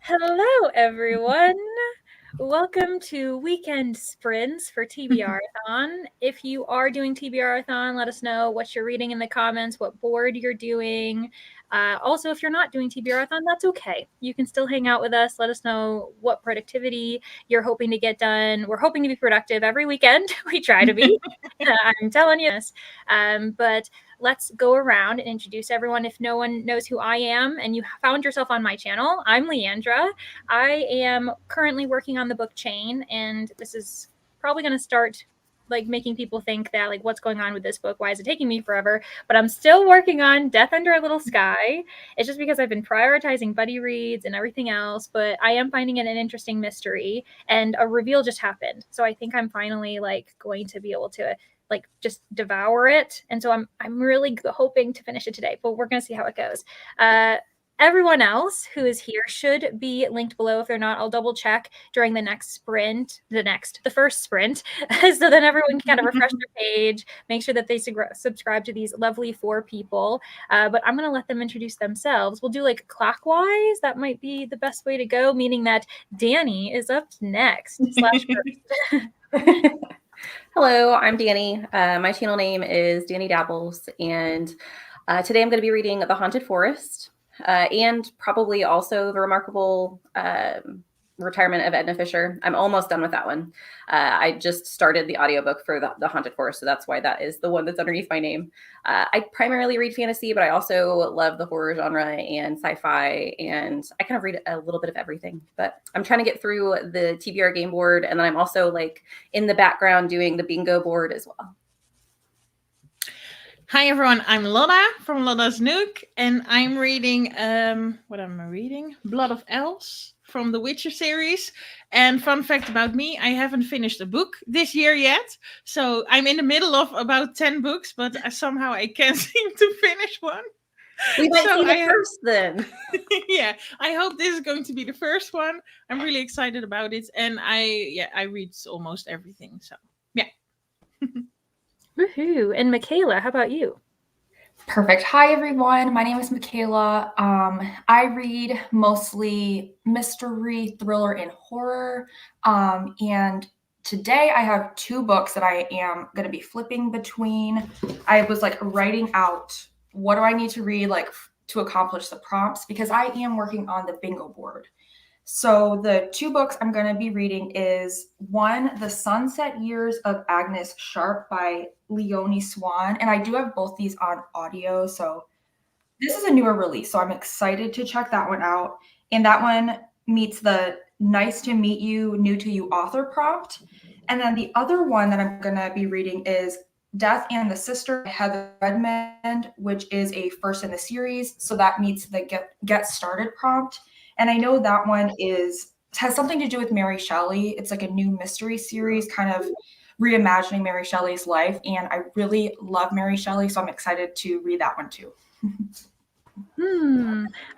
Hello, everyone. Welcome to Weekend Sprints for TBRathon. If you are doing TBRathon, let us know what you're reading in the comments, what board you're doing. Also, if you're not doing TBRathon, that's okay. You can still hang out with us. Let us know what productivity you're hoping to get done. We're hoping to be productive every weekend. We try to be. I'm telling you this. But let's go around and introduce everyone. If no one knows who I am and you found yourself on my channel, I'm Leandra. I am currently working on the book Chain, and this is probably going to start like making people think that like what's going on with this book, why is it taking me forever? But I'm still working on Death Under a Little Sky. It's just because I've been prioritizing buddy reads and everything else, but I am finding it an interesting mystery, and a reveal just happened, so I think I'm finally like going to be able to like just devour it. And so I'm really hoping to finish it today, but we're gonna see how it goes. Everyone else who is here should be linked below. If they're not, I'll double check during the next sprint, the first sprint, so then everyone can kind of refresh their page, make sure that they subscribe to these lovely 4 people. But I'm going to let them introduce themselves. We'll do like clockwise. That might be the best way to go, meaning that Danny is up next / first. Hello, I'm Danny. My channel name is Danny Dabbles, and today I'm going to be reading The Haunted Forest and probably also the remarkable retirement of Edna Fisher. I'm almost done with that one. I just started the audiobook for the Haunted Forest, so that's why that is the one that's underneath my name. I primarily read fantasy, but I also love the horror genre and sci-fi, and I kind of read a little bit of everything. But I'm trying to get through the TBR game board, and then I'm also like in the background doing the bingo board as well. Hi everyone, I'm Lotta from Lotta's Nook, and I'm reading, what am I reading? Blood of Elves from the Witcher series. And fun fact about me, I haven't finished a book this year yet. So I'm in the middle of about 10 books, but somehow I can't seem to finish one. We might see the first then. Yeah, I hope this is going to be the first one. I'm really excited about it. And I read almost everything, so yeah. Woohoo! And Michaela, how about you? Perfect. Hi, everyone. My name is Michaela. I read mostly mystery, thriller, and horror. And today I have 2 books that I am going to be flipping between. I was like writing out what do I need to read like to accomplish the prompts because I am working on the bingo board. So the 2 books I'm going to be reading is one, The Sunset Years of Agnes Sharp by Leonie Swan. And I do have both these on audio. So this is a newer release. So I'm excited to check that one out. And that one meets the nice to meet you, new to you author prompt. And then the other one that I'm going to be reading is Death and the Sister by Heather Redmond, which is a first in the series. So that meets the get started prompt. And I know that one has something to do with Mary Shelley. It's like a new mystery series, kind of reimagining Mary Shelley's life. And I really love Mary Shelley, so I'm excited to read that one too.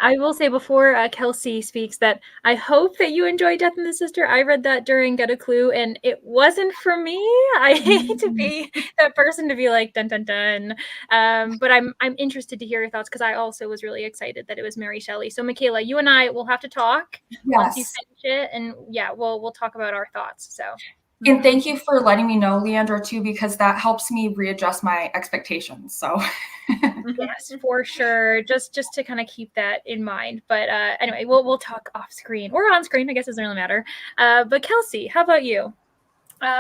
I will say before Kelsey speaks that I hope that you enjoy Death and the Sister. I read that during Get a Clue, and it wasn't for me. I hate to be that person to be like dun dun dun. But I'm interested to hear your thoughts because I also was really excited that it was Mary Shelley. So Michaela, you and I will have to talk once you finish it, and yeah, we'll talk about our thoughts. So. And thank you for letting me know, Leandra, too, because that helps me readjust my expectations. So yes, for sure. Just to kind of keep that in mind. But anyway, we'll talk off screen or on screen. I guess it doesn't really matter. But Kelsey, how about you?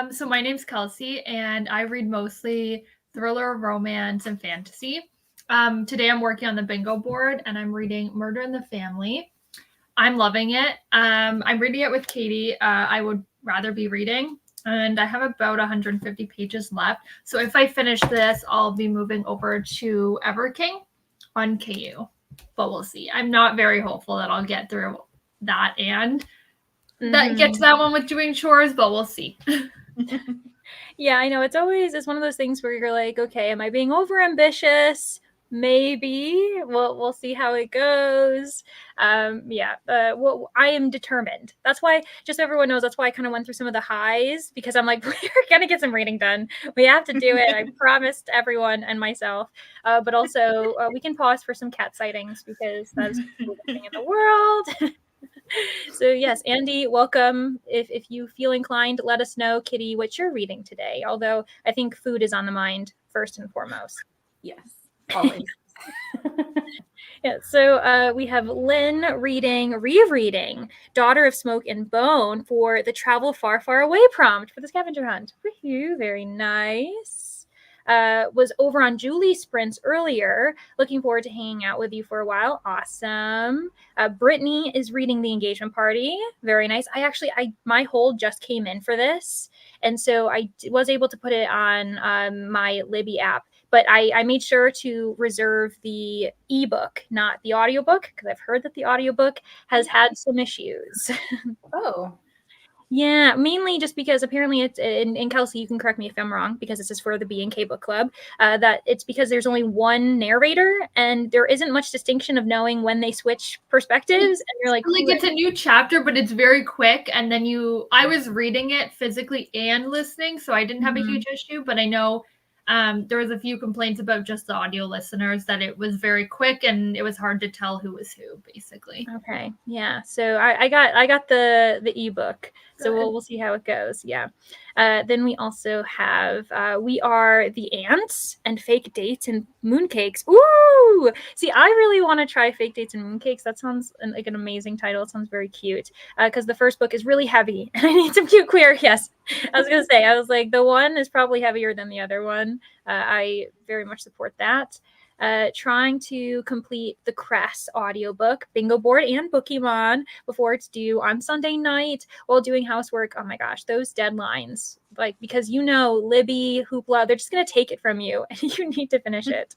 So my name's Kelsey, and I read mostly thriller, romance, and fantasy. Today I'm working on the bingo board, and I'm reading Murder in the Family. I'm loving it. I'm reading it with Katie. I would rather be reading. And I have about 150 pages left. So if I finish this, I'll be moving over to Everking on KU. But we'll see. I'm not very hopeful that I'll get through that and get to that one with doing chores, but we'll see. Yeah, I know. It's one of those things where you're like, okay, am I being over ambitious? Maybe we'll see how it goes. Well, I am determined. That's why, just so everyone knows, that's why I kind of went through some of the highs, because I'm like, we're gonna get some reading done. We have to do it. I promised everyone and myself. But also we can pause for some cat sightings because that's the coolest thing in the world. So yes, Andy, welcome. If you feel inclined, let us know, Kitty, what you're reading today. Although I think food is on the mind first and foremost. Yes, always. Yeah, so we have Lynn rereading Daughter of Smoke and Bone for the Travel Far, Far Away prompt for the scavenger hunt. Woohoo, very nice. Was over on Julie's sprints earlier. Looking forward to hanging out with you for a while. Awesome. Brittany is reading The Engagement Party. Very nice. My hold just came in for this. And so I was able to put it on my Libby app. But I made sure to reserve the ebook, not the audiobook, because I've heard that the audiobook has had some issues. Oh. Yeah, mainly just because apparently it's in Kelsey, you can correct me if I'm wrong, because this is for the B&K book club, that it's because there's only one narrator and there isn't much distinction of knowing when they switch perspectives. And you're like it's a new chapter, but it's very quick. And then I was reading it physically and listening, so I didn't have a huge issue, but I know there was a few complaints about just the audio listeners that it was very quick and it was hard to tell who was who, basically. Okay, yeah. So I got the ebook. So Good. we'll see how it goes. Yeah. Then we also have We Are the Ants and Fake Dates and Mooncakes. Ooh! See, I really want to try Fake Dates and Mooncakes. That sounds like an amazing title. It sounds very cute. Because the first book is really heavy and I need some cute queer. Yes. I was gonna say, I was like, the one is probably heavier than the other one. I very much support that. Trying to complete the Cress audiobook, bingo board, and Pokemon before it's due on Sunday night while doing housework. Oh my gosh, those deadlines. Like, because Libby, Hoopla, they're just going to take it from you and you need to finish it.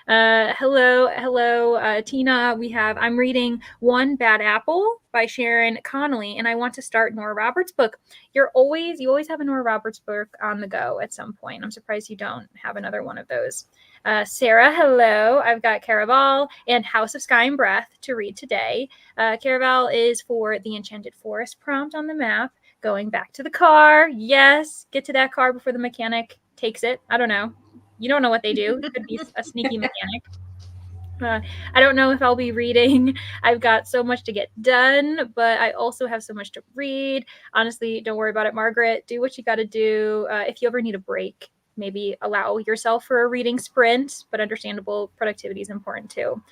Hello, Tina. I'm reading One Bad Apple by Sharon Connolly, and I want to start Nora Roberts' book. You always have a Nora Roberts book on the go at some point. I'm surprised you don't have another one of those. Sarah, hello. I've got Caraval and House of Sky and Breath to read today. Caraval is for the Enchanted Forest prompt on the map. Going back to the car. Yes, get to that car before the mechanic takes it. I don't know. You don't know what they do. It could be a sneaky mechanic. I don't know if I'll be reading. I've got so much to get done, but I also have so much to read. Honestly, don't worry about it, Margaret. Do what you got to do. If you ever need a break, maybe allow yourself for a reading sprint, but understandable productivity is important too.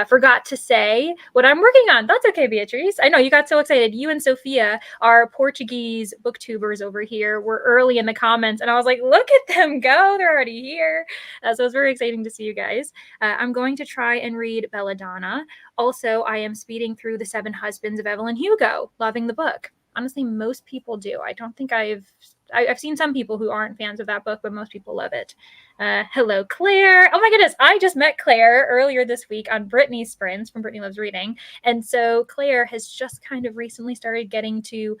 Forgot to say what I'm working on. That's okay, Beatrice. I know you got so excited. You and Sophia are Portuguese booktubers over here. We're early in the comments, and I was like, look at them go. They're already here. So it's very exciting to see you guys. I'm going to try and read Belladonna. Also, I am speeding through The Seven Husbands of Evelyn Hugo. Loving the book. Honestly, most people do. I don't think I've seen some people who aren't fans of that book, but most people love it. Hello, Claire. Oh my goodness. I just met Claire earlier this week on Brittany's Sprints from Brittany Loves Reading. And so Claire has just kind of recently started getting to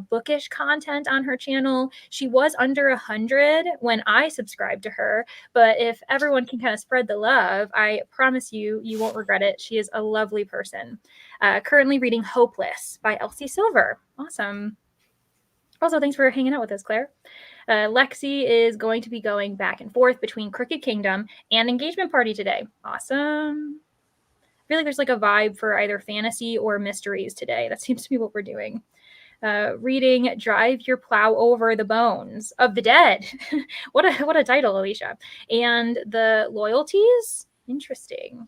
bookish content on her channel. She was under 100 when I subscribed to her, but if everyone can kind of spread the love, I promise you won't regret it. She is a lovely person. Currently reading Hopeless by Elsie Silver. Awesome. Also, thanks for hanging out with us, Claire. Lexi is going to be going back and forth between Crooked Kingdom and Engagement Party today. Awesome. I feel like there's like a vibe for either fantasy or mysteries today. That seems to be what we're doing. Reading Drive Your Plow Over the Bones of the Dead. What a title, Alicia. And The Loyalties. Interesting.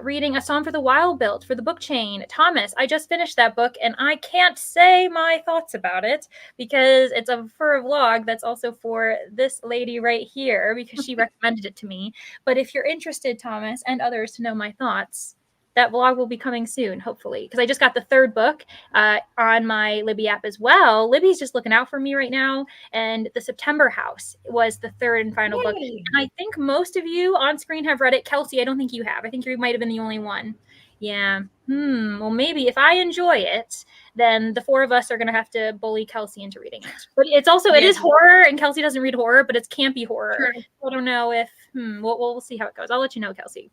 Reading A Song for the Wild Built for the book chain. Thomas, I just finished that book and I can't say my thoughts about it because it's for a vlog that's also for this lady right here because she recommended it to me. But if you're interested, Thomas, and others to know my thoughts, that vlog will be coming soon, hopefully, because I just got the third book on my Libby app as well. Libby's just looking out for me right now, and The September House was the third and final book. And I think most of you on screen have read it. Kelsey, I don't think you have. I think you might have been the only one. Yeah. Well, maybe if I enjoy it, then the four of us are going to have to bully Kelsey into reading it. But it's also, it is horror, and Kelsey doesn't read horror, but it's campy horror. Sure. I don't know if, we'll see how it goes. I'll let you know, Kelsey.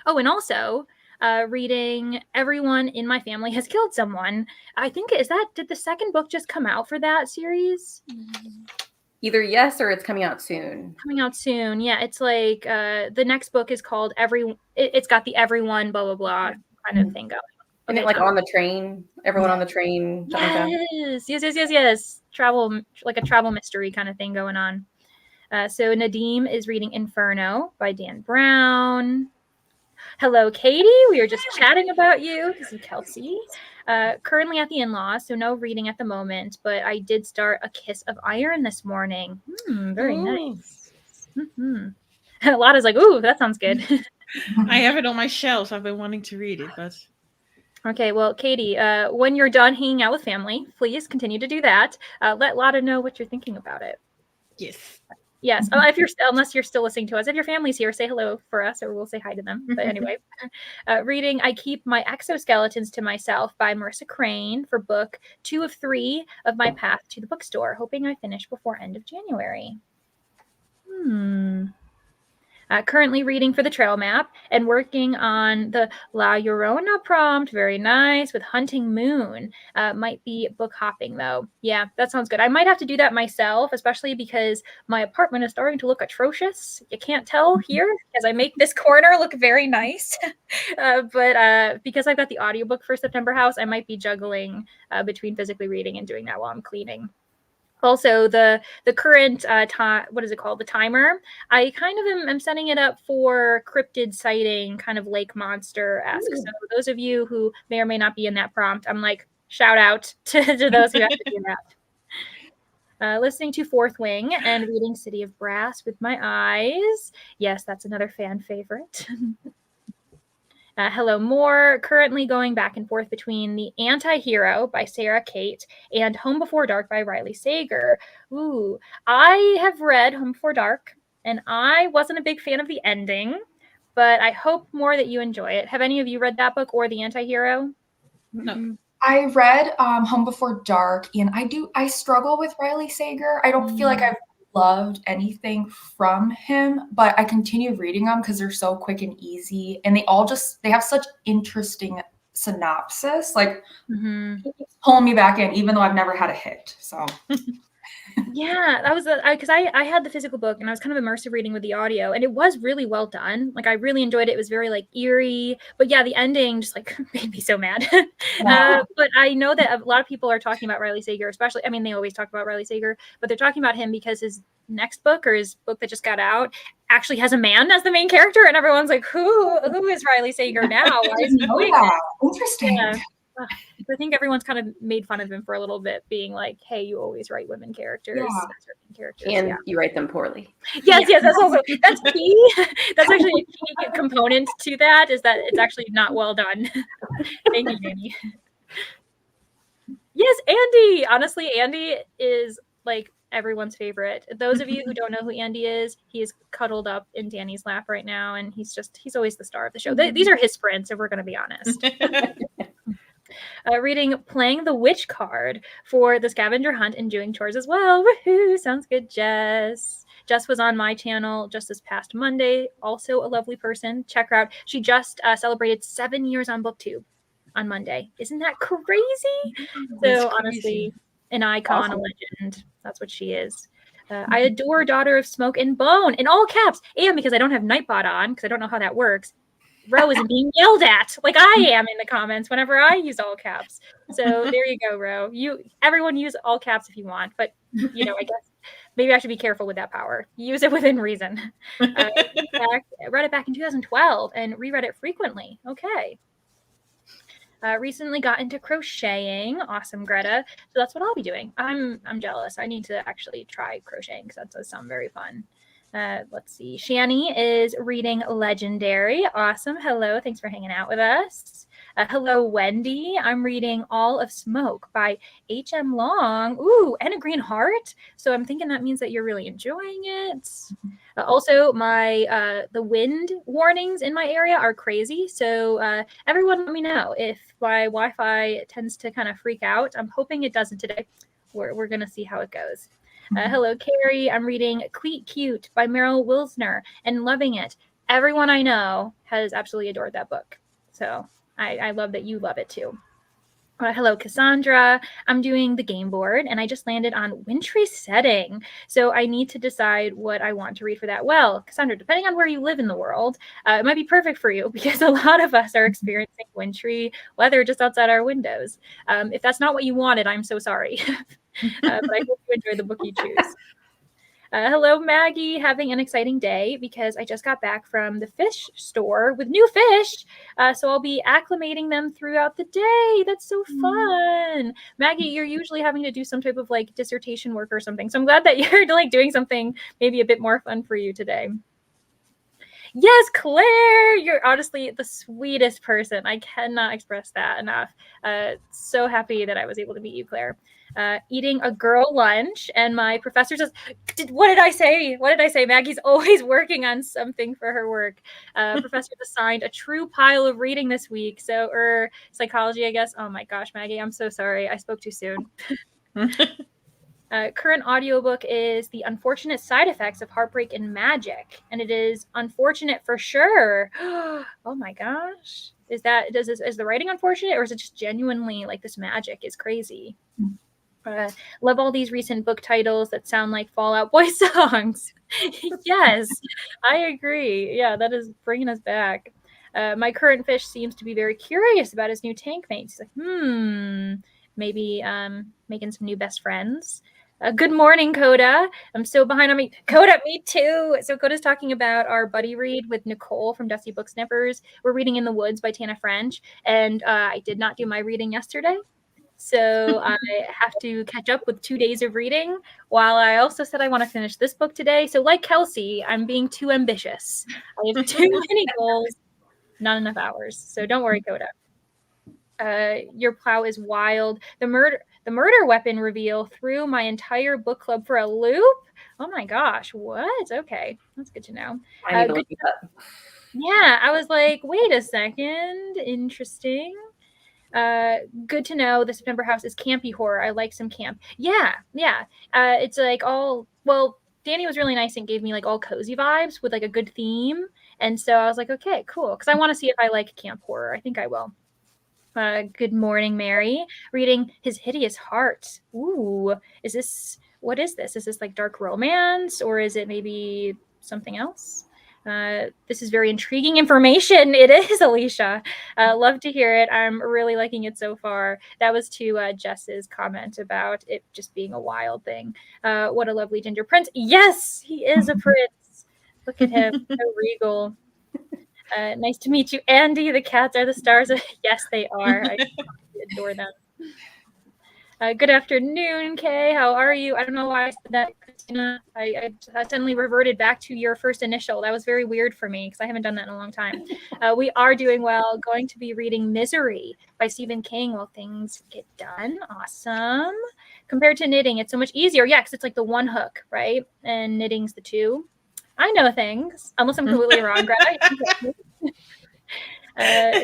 Oh, and also reading Everyone in My Family Has Killed Someone. I think, did the second book just come out for that series? Either yes or it's coming out soon. Coming out soon. Yeah, it's like the next book is called it's got the Everyone, blah, blah, blah kind of thing going. And Okay, it like on the train, everyone on the train, something like that. Yes. Travel, like a travel mystery kind of thing going on. So Nadim is reading Inferno by Dan Brown. Hello, Katie. We were just chatting about you. This is Kelsey. Currently at the in-laws, so no reading at the moment, but I did start A Kiss of Iron this morning. Very nice. Lada's like, ooh, that sounds good. I have it on my shelves. I've been wanting to read it, but Okay, well, Katie, when you're done hanging out with family, please continue to do that. Let Lada know what you're thinking about it. yes. Yes, unless you're still listening to us. If your family's here, say hello for us, or we'll say hi to them. But anyway, reading I Keep My Exoskeletons to Myself by Marissa Crane for book 2 of 3 of my path to the bookstore, hoping I finish before end of January. Currently reading for the trail map and working on the La Llorona prompt. Very nice. With Hunting Moon. Might be book hopping though. Yeah, that sounds good. I might have to do that myself, especially because my apartment is starting to look atrocious. You can't tell here as I make this corner look very nice. But because I've got the audiobook for September House, I might be juggling between physically reading and doing that while I'm cleaning. Also, the current what is it called? The timer. I kind of am setting it up for cryptid sighting, kind of lake monster-esque. So those of you who may or may not be in that prompt, I'm like, shout out to those who have to do that. Listening to Fourth Wing and reading City of Brass with my eyes. Yes, that's another fan favorite. Hello, More. Currently going back and forth between The Anti-Hero by Sarah Kate and Home Before Dark by Riley Sager. Ooh, I have read Home Before Dark, and I wasn't a big fan of the ending, but I hope more that you enjoy it. Have any of you read that book or The Anti-Hero? No. I read Home Before Dark, and I struggle with Riley Sager. I don't feel like I've loved anything from him, but I continue reading them because they're so quick and easy, and they have such interesting synopsis. Like, it keeps pulling me back in, even though I've never had a hit. So Yeah, that was because I had the physical book and I was kind of immersive reading with the audio, and it was really well done. Like I really enjoyed it. It was very like eerie, but yeah, the ending just like made me so mad. But I know that a lot of people are talking about Riley Sager, especially. I mean, they always talk about Riley Sager, but they're talking about him because his next book or his book that just got out actually has a man as the main character, and everyone's like, who is Riley Sager now? Why is he doing that? Interesting. Yeah. I think everyone's kind of made fun of him for a little bit, being like, "Hey, you always write women characters, And you write them poorly." Yes, that's key. That's actually a key component to that. Is that it's actually not well done. Thank you, Andy. Yes, Andy. Honestly, Andy is like everyone's favorite. Those of you who don't know who Andy is, he is cuddled up in Danny's lap right now, and he's always the star of the show. These are his sprints, if we're going to be honest. Reading Playing the Witch card for the scavenger hunt and doing chores as well. Woohoo! Sounds good, Jess. Jess was on my channel just this past Monday. Also a lovely person. Check her out. She just celebrated 7 years on BookTube on Monday. Isn't that crazy? So honestly, an icon, awesome. A legend. That's what she is. I adore Daughter of Smoke and Bone in all caps. And because I don't have Nightbot on, because I don't know how that works, Ro isn't being yelled at like I am in the comments whenever I use all caps. So there you go, Ro. Everyone use all caps if you want, but I guess maybe I should be careful with that power. Use it within reason. I read it back in 2012 and reread it frequently. Okay. Recently got into crocheting. Awesome, Greta. So that's what I'll be doing. I'm jealous. I need to actually try crocheting because that does sound very fun. Let's see. Shani is reading Legendary. Awesome. Hello. Thanks for hanging out with us. Hello, Wendy. I'm reading All of Smoke by H.M. Long. Ooh, and a green heart. So I'm thinking that means that you're really enjoying it. Also, the wind warnings in my area are crazy. So everyone let me know if my Wi-Fi tends to kind of freak out. I'm hoping it doesn't today. We're going to see how it goes. Hello, Carrie. I'm reading Cleat Cute by Meryl Wilsner and loving it. Everyone I know has absolutely adored that book. So I love that you love it too. Hello, Cassandra. I'm doing the game board, and I just landed on Wintry Setting. So I need to decide what I want to read for that. Well, Cassandra, depending on where you live in the world, it might be perfect for you because a lot of us are experiencing wintry weather just outside our windows. If that's not what you wanted, I'm so sorry. But I hope you enjoy the book you choose. Hello, Maggie. Having an exciting day because I just got back from the fish store with new fish. So I'll be acclimating them throughout the day. That's so fun. Maggie, you're usually having to do some type of like dissertation work or something. So I'm glad that you're like doing something maybe a bit more fun for you today. Yes, Claire, you're honestly the sweetest person. I cannot express that enough. So happy that I was able to meet you, Claire. Eating a girl lunch, and my professor says, what did I say? What did I say? Maggie's always working on something for her work. Professor assigned a true pile of reading this week. So, psychology, I guess. Oh my gosh, Maggie, I'm so sorry. I spoke too soon. Current audiobook is The Unfortunate Side Effects of Heartbreak and Magic, and it is unfortunate for sure. Oh my gosh. Is the writing unfortunate, or is it just genuinely like this magic is crazy? Love all these recent book titles that sound like Fall Out Boy songs. Yes, I agree. Yeah, that is bringing us back. My current fish seems to be very curious about his new tank mates. He's like, maybe making some new best friends. Good morning, Coda. I'm so behind on me. Coda, me too. So Coda's talking about our buddy read with Nicole from Dusty Book Snippers. We're reading In the Woods by Tana French, and I did not do my reading yesterday. So I have to catch up with 2 days of reading, while I also said I want to finish this book today. So like Kelsey, I'm being too ambitious. I have too many goals, not enough hours. So don't worry, Coda. Your plow is wild. The murder weapon reveal threw my entire book club for a loop. Oh my gosh, what? Okay, that's good to know. I need to look it up. Yeah, I was like, wait a second, interesting. Good to know the September House is campy horror. I like some camp. Yeah. It's like Danny was really nice and gave me like all cozy vibes with like a good theme. And so I was like, okay, cool. Because I want to see if I like camp horror. I think I will. Good morning, Mary. Reading His Hideous Heart. Ooh, what is this? Is this like dark romance, or is it maybe something else? This is very intriguing information. It is, Alicia. Love to hear it. I'm really liking it so far. That was to Jess's comment about it just being a wild thing. What a lovely ginger prince. Yes, he is a prince. Look at him, so regal. Nice to meet you, Andy. The cats are the stars. Yes, they are. I adore them. Good afternoon, Kay. How are you? I don't know why I said that, Christina. I suddenly reverted back to your first initial. That was very weird for me because I haven't done that in a long time. We are doing well. Going to be reading Misery by Stephen King while things get done. Awesome. Compared to knitting, it's so much easier. Yeah, because it's like the one hook, right? And knitting's the two. I know things, unless I'm completely wrong, Greta.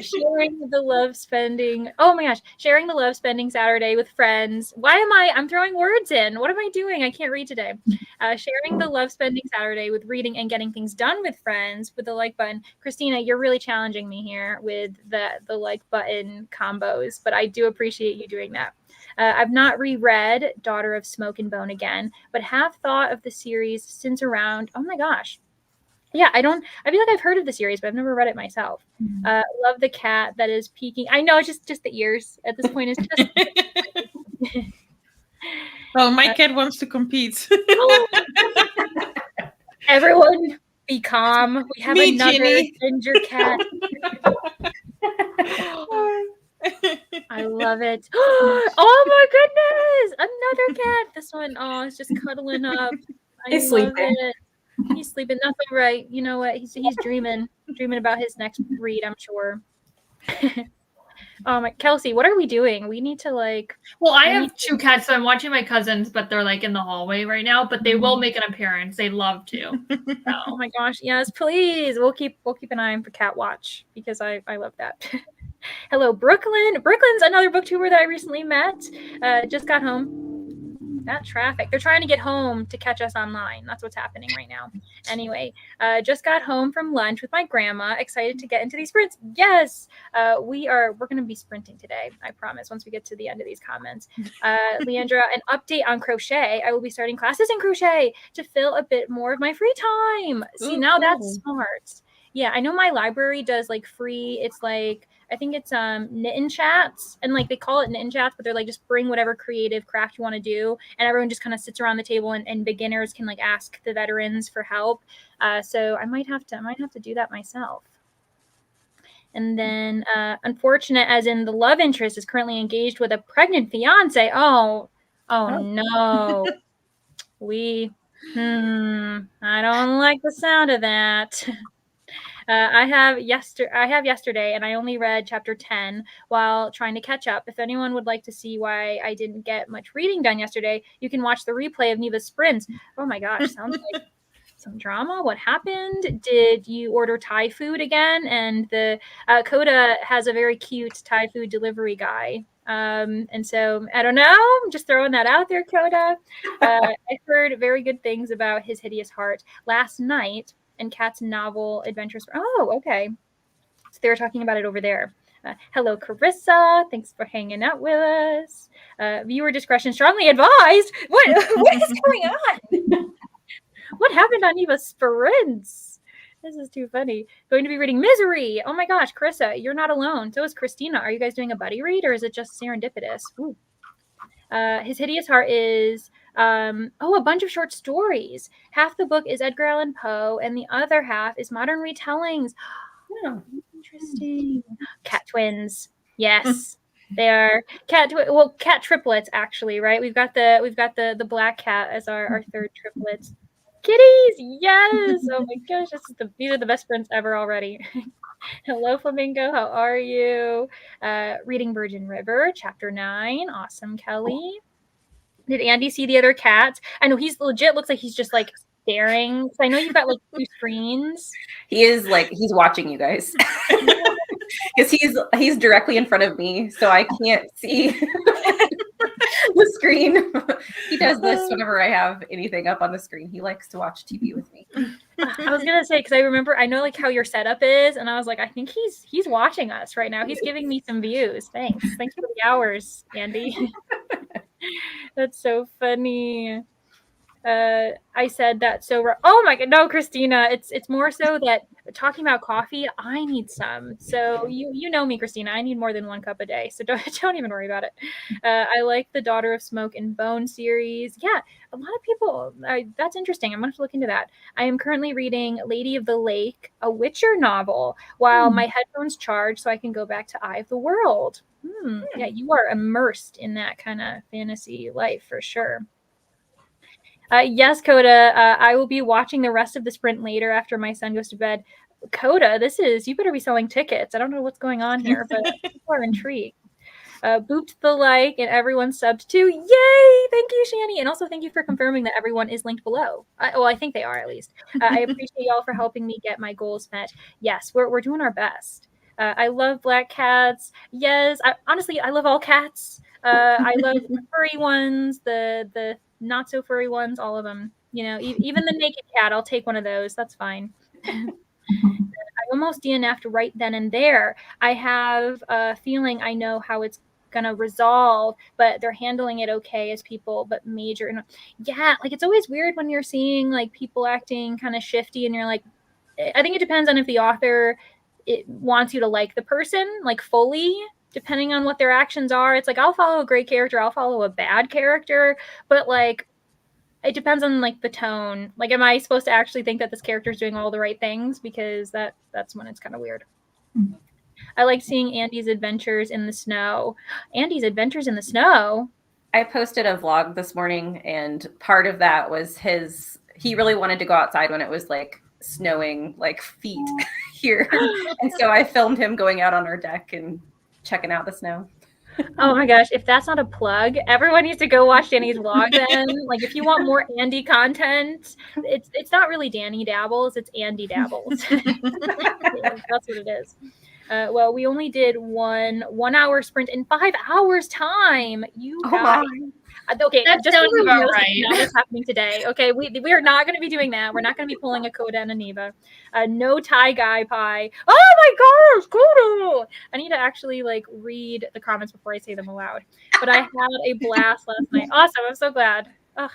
Sharing the love spending. Oh my gosh, sharing the love spending Saturday with friends. I'm throwing words in. What am I doing? I can't read today. Sharing the love spending Saturday with reading and getting things done with friends with the like button. Christina, you're really challenging me here with the like button combos, but I do appreciate you doing that. I've not reread Daughter of Smoke and Bone again, but have thought of the series since around, oh my gosh. Yeah, I feel like I've heard of the series, but I've never read it myself. Love the cat that is peeking. I know, just the ears at this point is just. Oh, my cat wants to compete. Everyone be calm. We have Me, another Ginny. ginger cat. I love it. Oh my goodness! Another cat. This one, is just cuddling up. He's love sleeping. it. He's sleeping. That's all right. You know what? He's dreaming about his next read, I'm sure. Kelsey, what are we doing? We need to Well, I have two cats, so I'm watching my cousins, but they're like in the hallway right now. But they will make an appearance. They'd love to. So. Oh my gosh, yes, please. We'll keep an eye on for Cat Watch because I love that. Hello, Brooklyn. Brooklyn's another booktuber that I recently met. Just got home. That traffic. They're trying to get home to catch us online. That's what's happening right now. Anyway, just got home from lunch with my grandma. Excited to get into these sprints. Yes, we're going to be sprinting today. I promise. Once we get to the end of these comments, Leandra, an update on crochet. I will be starting classes in crochet to fill a bit more of my free time. See, Ooh, now cool. that's smart. Yeah, I know my library does like free. It's like, I think it's knitting chats, and like they call it knitting chats, but they're like just bring whatever creative craft you want to do, and everyone just kind of sits around the table, and beginners can like ask the veterans for help. So I might have to do that myself. And then unfortunate, as in the love interest is currently engaged with a pregnant fiance. Oh no. I don't like the sound of that. I have yesterday, and I only read chapter 10 while trying to catch up. If anyone would like to see why I didn't get much reading done yesterday, you can watch the replay of Neva's sprints. Oh my gosh, sounds like some drama. What happened? Did you order Thai food again? And the Coda has a very cute Thai food delivery guy. And so I don't know. I'm just throwing that out there, Coda. I heard very good things about his hideous heart last night and Kat's novel adventures. Oh, okay. So they were talking about it over there. Hello, Carissa. Thanks for hanging out with us. Viewer discretion strongly advised. What is going on? What happened on Eva's sprints? This is too funny. Going to be reading Misery. Oh my gosh, Carissa, you're not alone. So is Christina. Are you guys doing a buddy read, or is it just serendipitous? Ooh. His hideous heart is a bunch of short stories. Half the book is Edgar Allan Poe, and the other half is modern retellings. Oh, interesting. Cat twins. Yes, they are cat triplets actually, right? We've got the black cat as our third triplet. Kitties, yes. Oh my gosh, these are the best friends ever already. Hello, Flamingo. How are you? Reading Virgin River, chapter 9. Awesome, Kelly. Did Andy see the other cats? I know he's legit looks like he's just like staring. So I know you've got like 2 screens. He is like, he's watching you guys. Because he's directly in front of me, so I can't see the screen. He does this whenever I have anything up on the screen. He likes to watch TV with me. I was gonna say, because I know like how your setup is, and I was like, I think he's watching us right now. He's giving me some views. Thanks for the hours, Andy. That's so funny. I said that so. Oh my god, no, Christina. It's more so that talking about coffee, I need some. So you know me, Christina. I need more than 1 cup a day. So don't even worry about it. I like the Daughter of Smoke and Bone series. Yeah, a lot of people. That's interesting. I'm gonna have to look into that. I am currently reading Lady of the Lake, a Witcher novel, while my headphones charge, so I can go back to Eye of the World. Yeah, you are immersed in that kind of fantasy life for sure. Yes, Coda. I will be watching the rest of the sprint later after my son goes to bed. Coda, you better be selling tickets. I don't know what's going on here, but people are intrigued. Booped the like and everyone subbed too. Yay! Thank you, Shani. And also thank you for confirming that everyone is linked below. I think they are at least. I appreciate y'all for helping me get my goals met. Yes, we're doing our best. I love black cats. Yes, honestly, I love all cats. I love the furry ones, the not so furry ones, all of them. You know, even the naked cat, I'll take one of those. That's fine. I almost DNF'd right then and there. I have a feeling I know how it's gonna resolve, but they're handling it okay as people, but major. Yeah, like it's always weird when you're seeing like people acting kind of shifty, and you're like, I think it depends on if the author wants you to like the person like fully. Depending on what their actions are, it's like I'll follow a great character, I'll follow a bad character, but like it depends on like the tone. Like, am I supposed to actually think that this character is doing all the right things? Because that's when it's kind of weird. I like seeing Andy's adventures in the snow. Andy's adventures in the snow. I posted a vlog this morning, and part of that was he really wanted to go outside when it was like snowing like feet here. And so I filmed him going out on our deck and checking out the snow. Oh my gosh, if that's not a plug, everyone needs to go watch Danny's vlog then. Like if you want more Andy content, it's not really Danny Dabbles, it's Andy Dabbles. That's what it is. Well, we only did one hour sprint in 5 hours time. You Oh guys. my. Okay, That just so sounds everyone about knows, that's right. not what's happening today. Okay, we are not going to be doing that. We're not going to be pulling a Coda and a Neva. No tie guy pie. Oh my gosh, Coda! I need to actually like read the comments before I say them aloud. But I had a blast last night. Awesome! I'm so glad. Ugh.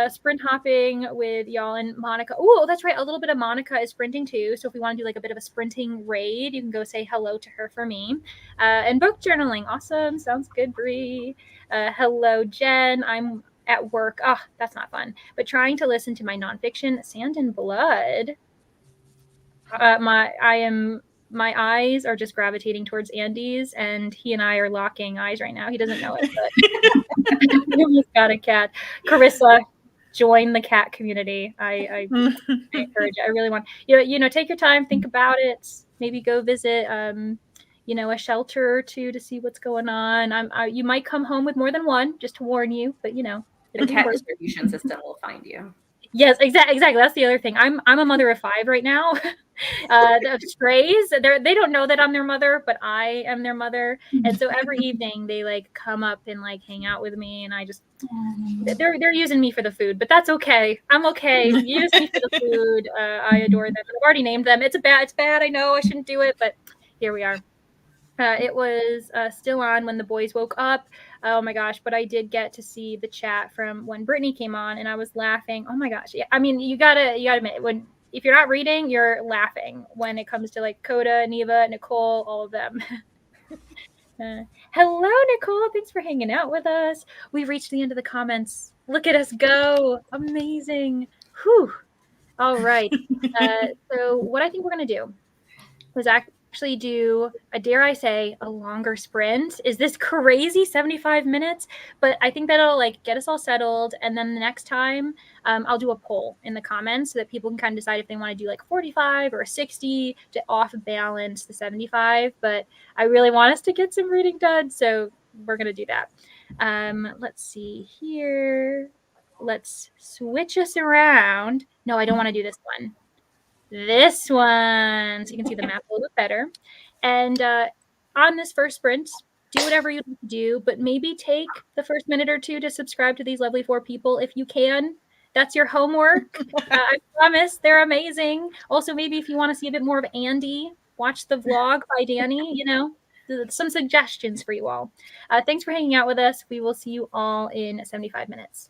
Sprint hopping with y'all and Monica. Oh, that's right. A little bit of Monica is sprinting too. So if we want to do like a bit of a sprinting raid, you can go say hello to her for me. And book journaling. Awesome. Sounds good, Bree. Hello, Jen. I'm at work. Ah, oh, that's not fun. But trying to listen to my nonfiction, Sand and Blood. My eyes are just gravitating towards Andy's, and he and I are locking eyes right now. He doesn't know it, but he almost got a cat. Carissa, join the cat community. I encourage it. I really want take your time, think about it. Maybe go visit a shelter or two to see what's going on. You might come home with more than one, just to warn you, but The cat distribution system will find you. Yes, exactly. That's the other thing. I'm a mother of 5 right now. Of strays. They don't know that I'm their mother, but I am their mother. And so every evening they like come up and like hang out with me, and I just they're using me for the food, but that's okay. I'm okay. Use me for the food. I adore them. I've already named them. It's bad. I know I shouldn't do it, but here we are. It was still on when the boys woke up. Oh my gosh! But I did get to see the chat from when Brittany came on, and I was laughing. Oh my gosh! Yeah, I mean, you gotta admit, if you're not reading, you're laughing when it comes to like Coda, Neva, Nicole, all of them. Hello, Nicole. Thanks for hanging out with us. We've reached the end of the comments. Look at us go! Amazing. Whew. All right. So what I think we're gonna do was actually do dare I say, a longer sprint. Is this crazy 75 minutes? But I think that'll like get us all settled. And then the next time I'll do a poll in the comments so that people can kind of decide if they want to do like 45 or 60 to off balance the 75. But I really want us to get some reading done. So we're going to do that. Let's see here. Let's switch us around. No, I don't want to do this one. This one, so you can see the map a little bit better. And on this first sprint, do whatever you do, but maybe take the first minute or two to subscribe to these lovely 4 people if you can. That's your homework. I promise they're amazing. Also, maybe if you want to see a bit more of Andy, watch the vlog by Danny, some suggestions for you all. Thanks for hanging out with us. We will see you all in 75 minutes.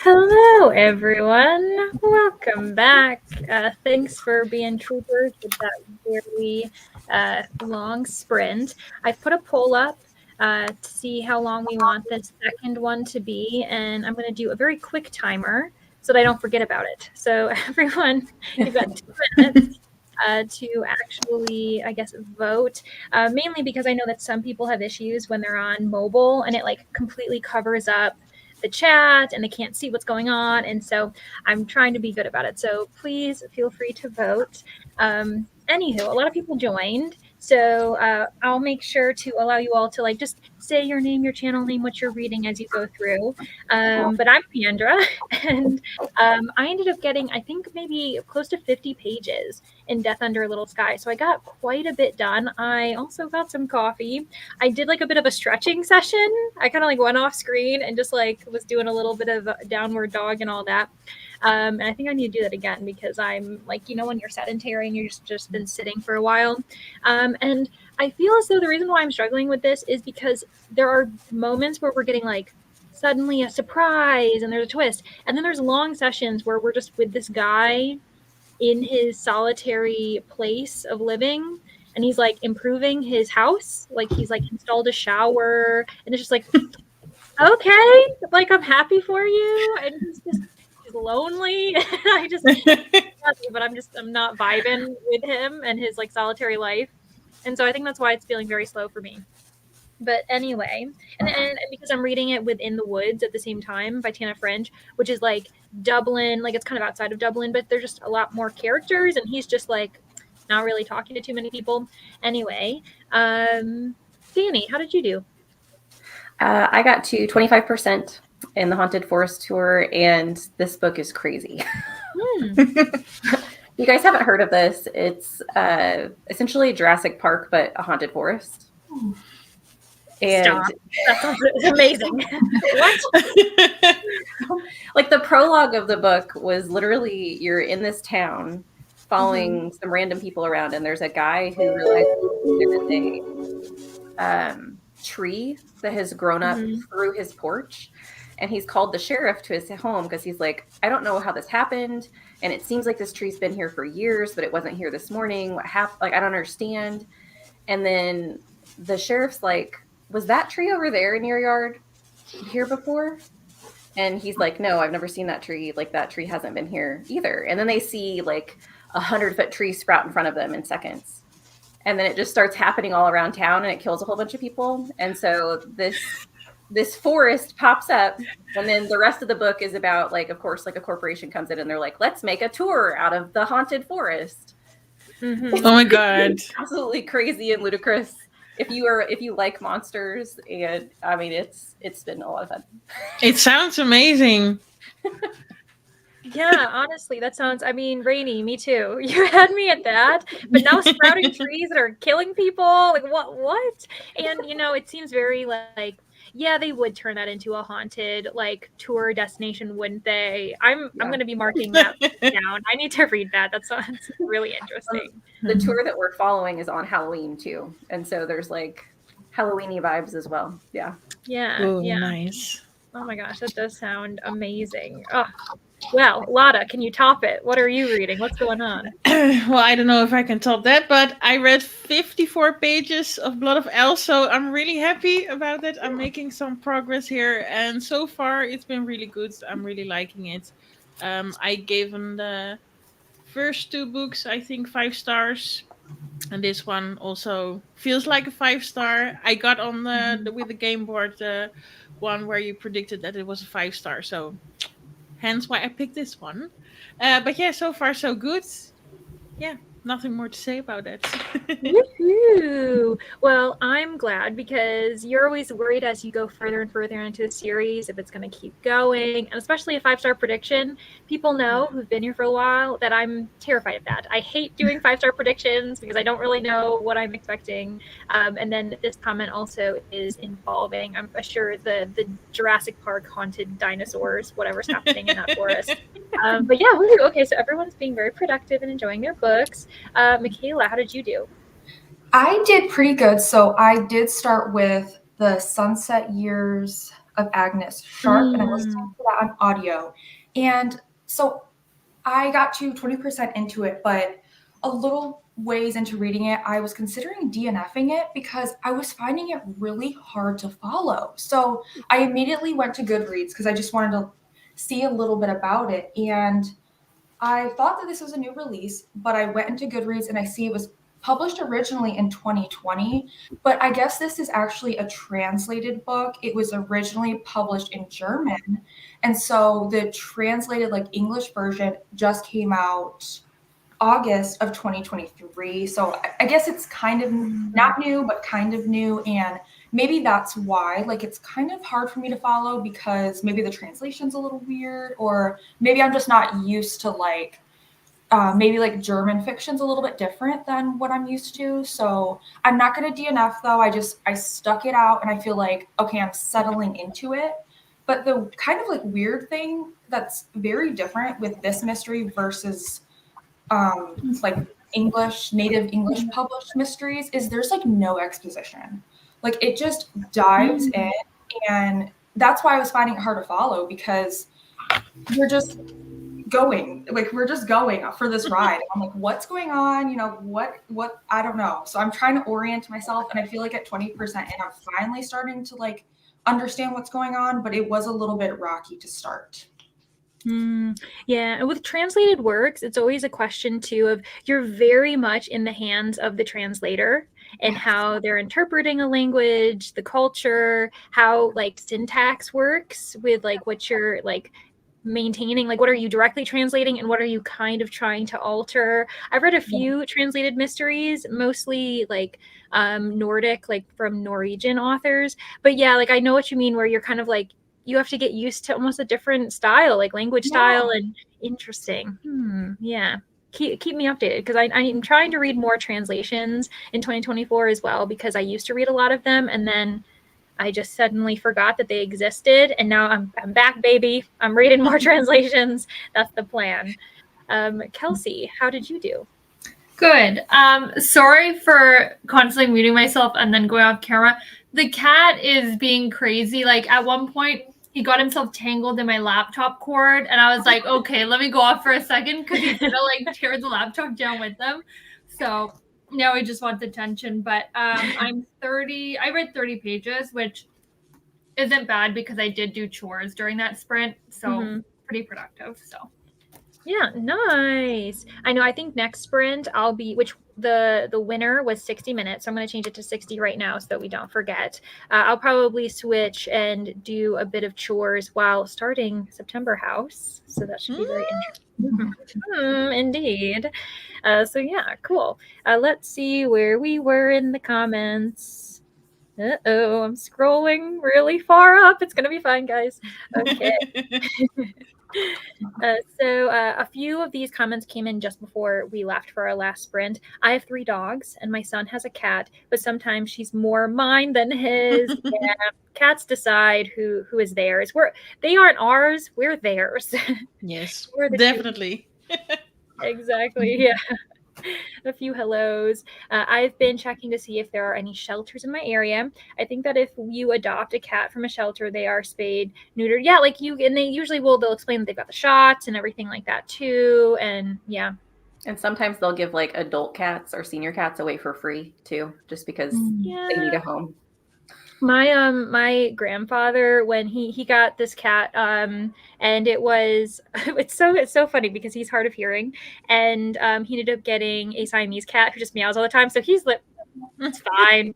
Hello, everyone. Welcome back. Thanks for being troopers with that very long sprint. I've put a poll up to see how long we want this second one to be, and I'm going to do a very quick timer so that I don't forget about it. So, everyone, you've got 2 minutes. To actually, I guess, vote, mainly because I know that some people have issues when they're on mobile and it like completely covers up the chat and they can't see what's going on. And so I'm trying to be good about it. So please feel free to vote. Anywho, a lot of people joined. So I'll make sure to allow you all to like just say your name, your channel name, what you're reading as you go through. But I'm Pandra, and I ended up getting, I think, maybe close to 50 pages in Death Under a Little Sky. So I got quite a bit done. I also got some coffee. I did like a bit of a stretching session. I kind of like went off screen and just like was doing a little bit of a downward dog and all that. And I think I need to do that again because I'm like, you know, when you're sedentary and you're just been sitting for a while. And I feel as though the reason why I'm struggling with this is because there are moments where we're getting like suddenly a surprise and there's a twist. And then there's long sessions where we're just with this guy in his solitary place of living, and he's like improving his house, like he's like installed a shower, and it's just like, okay, like I'm happy for you, and he's lonely. I just but I'm not vibing with him and his like solitary life, and so I think that's why it's feeling very slow for me. But anyway, and because I'm reading it within the woods at the same time by Tana French, which is like Dublin, like it's kind of outside of Dublin, but there's just a lot more characters, and he's just like not really talking to too many people. Anyway, Danny, how did you do? I got to 25% in the Haunted Forest tour, and this book is crazy. You guys haven't heard of this. It's essentially Jurassic Park, but a haunted forest. And Stop. That sounds amazing. What? Like the prologue of the book was literally you're in this town following some random people around, and there's a guy who realizes there's a tree that has grown up through his porch, and he's called the sheriff to his home because he's like, I don't know how this happened, and it seems like this tree's been here for years, but it wasn't here this morning. What happened? Like, I don't understand. And then the sheriff's like, was that tree over there in your yard here before? And he's like, no, I've never seen that tree. Like, that tree hasn't been here either. And then they see like 100-foot tree sprout in front of them in seconds. And then it just starts happening all around town, and it kills a whole bunch of people. And so this forest pops up, and then the rest of the book is about, like, of course, like a corporation comes in and they're like, let's make a tour out of the haunted forest. Oh my God. Absolutely crazy and ludicrous. If you like monsters, and I mean, it's been a lot of fun. It sounds amazing. Yeah, honestly, that sounds, I mean, Rainy, me too. You had me at that, but now sprouting trees that are killing people, like what? And, you know, it seems very like, yeah, they would turn that into a haunted, like, tour destination, wouldn't they? I'm going to be marking that down. I need to read that. That sounds really interesting. The tour that we're following is on Halloween, too. And so there's, like, Halloween-y vibes as well. Yeah. Yeah. Oh, yeah. nice. Oh, my gosh, that does sound amazing. Oh. Well, Lada, can you top it? What are you reading? What's going on? Well, I don't know if I can top that, but I read 54 pages of Blood of Elves, so I'm really happy about that. I'm making some progress here, and so far it's been really good. I'm really liking it. I gave them the first 2 books, I think, 5 stars, and this one also feels like a 5-star. I got on with the game board one where you predicted that it was a 5-star, so hence why I picked this one. But yeah, so far so good. Yeah, nothing more to say about it. Woohoo! Well, I'm glad because you're always worried as you go further and further into the series if it's going to keep going, and especially a 5-star prediction. People know who've been here for a while that I'm terrified of that. I hate doing 5-star predictions because I don't really know what I'm expecting. And then this comment also is involving, I'm sure, the Jurassic Park haunted dinosaurs, whatever's happening in that forest. But yeah, woohoo! Okay, so everyone's being very productive and enjoying their books. Michaela, how did you do? I did pretty good. So I did start with The Sunset Years of Agnes Sharp, and I'm listening to that on audio. And so I got to 20% into it, but a little ways into reading it, I was considering DNFing it because I was finding it really hard to follow. So I immediately went to Goodreads because I just wanted to see a little bit about it. And I thought that this was a new release, but I went into Goodreads and I see it was published originally in 2020, but I guess this is actually a translated book. It was originally published in German. And so the translated like English version just came out August of 2023. So I guess it's kind of not new, but kind of new. And maybe that's why, like, it's kind of hard for me to follow because maybe the translation's a little weird, or maybe I'm just not used to like, maybe like German fiction's a little bit different than what I'm used to. So I'm not going to DNF though. I stuck it out and I feel like, okay, I'm settling into it. But the kind of like weird thing that's very different with this mystery versus like native English published mysteries is there's like no exposition. Like it just dives in, and that's why I was finding it hard to follow because we're just going for this ride. I'm like, what's going on? You know, what I don't know. So I'm trying to orient myself, and I feel like at 20% and I'm finally starting to like understand what's going on, but it was a little bit rocky to start. Yeah, and with translated works, it's always a question too of you're very much in the hands of the translator and how they're interpreting a language, the culture, how like syntax works with like what you're like maintaining, like what are you directly translating and what are you kind of trying to alter. I've read a few translated mysteries, mostly like Nordic, like from Norwegian authors, but yeah, like I know what you mean where you're kind of like you have to get used to almost a different style, like language style, and interesting. Yeah. Keep me updated because I'm trying to read more translations in 2024 as well because I used to read a lot of them and then I just suddenly forgot that they existed, and now I'm back, baby. I'm reading more translations. That's the plan. Kelsey, how did you do? Good. Sorry for constantly muting myself and then going off camera. The cat is being crazy. Like at one point, he got himself tangled in my laptop cord, and I was like, okay, let me go off for a second because he's gonna like tear the laptop down with them. So now he just wants attention. But I'm 30. I read 30 pages, which isn't bad because I did do chores during that sprint, so pretty productive. So. Yeah, nice. I know. I think next sprint I'll be, which the winner was 60 minutes. So I'm going to change it to 60 right now so that we don't forget. I'll probably switch and do a bit of chores while starting September House. So that should be very interesting. Indeed. So yeah, cool. Let's see where we were in the comments. Uh-oh, I'm scrolling really far up. It's going to be fine, guys. Okay. So a few of these comments came in just before we left for our last sprint. I have 3 dogs and my son has a cat, but sometimes she's more mine than his. Yeah, cats decide who is theirs. They aren't ours, we're theirs. Yes, We're definitely. Exactly, yeah. A few hellos. I've been checking to see if there are any shelters in my area. I think that if you adopt a cat from a shelter, they are spayed, neutered. Yeah, like you, and they usually they'll explain that they've got the shots and everything like that too. And yeah. And sometimes they'll give like adult cats or senior cats away for free too, just because they need a home. My grandfather, when he got this cat, and it was it's so funny because he's hard of hearing, and he ended up getting a Siamese cat who just meows all the time. So he's like, it's fine,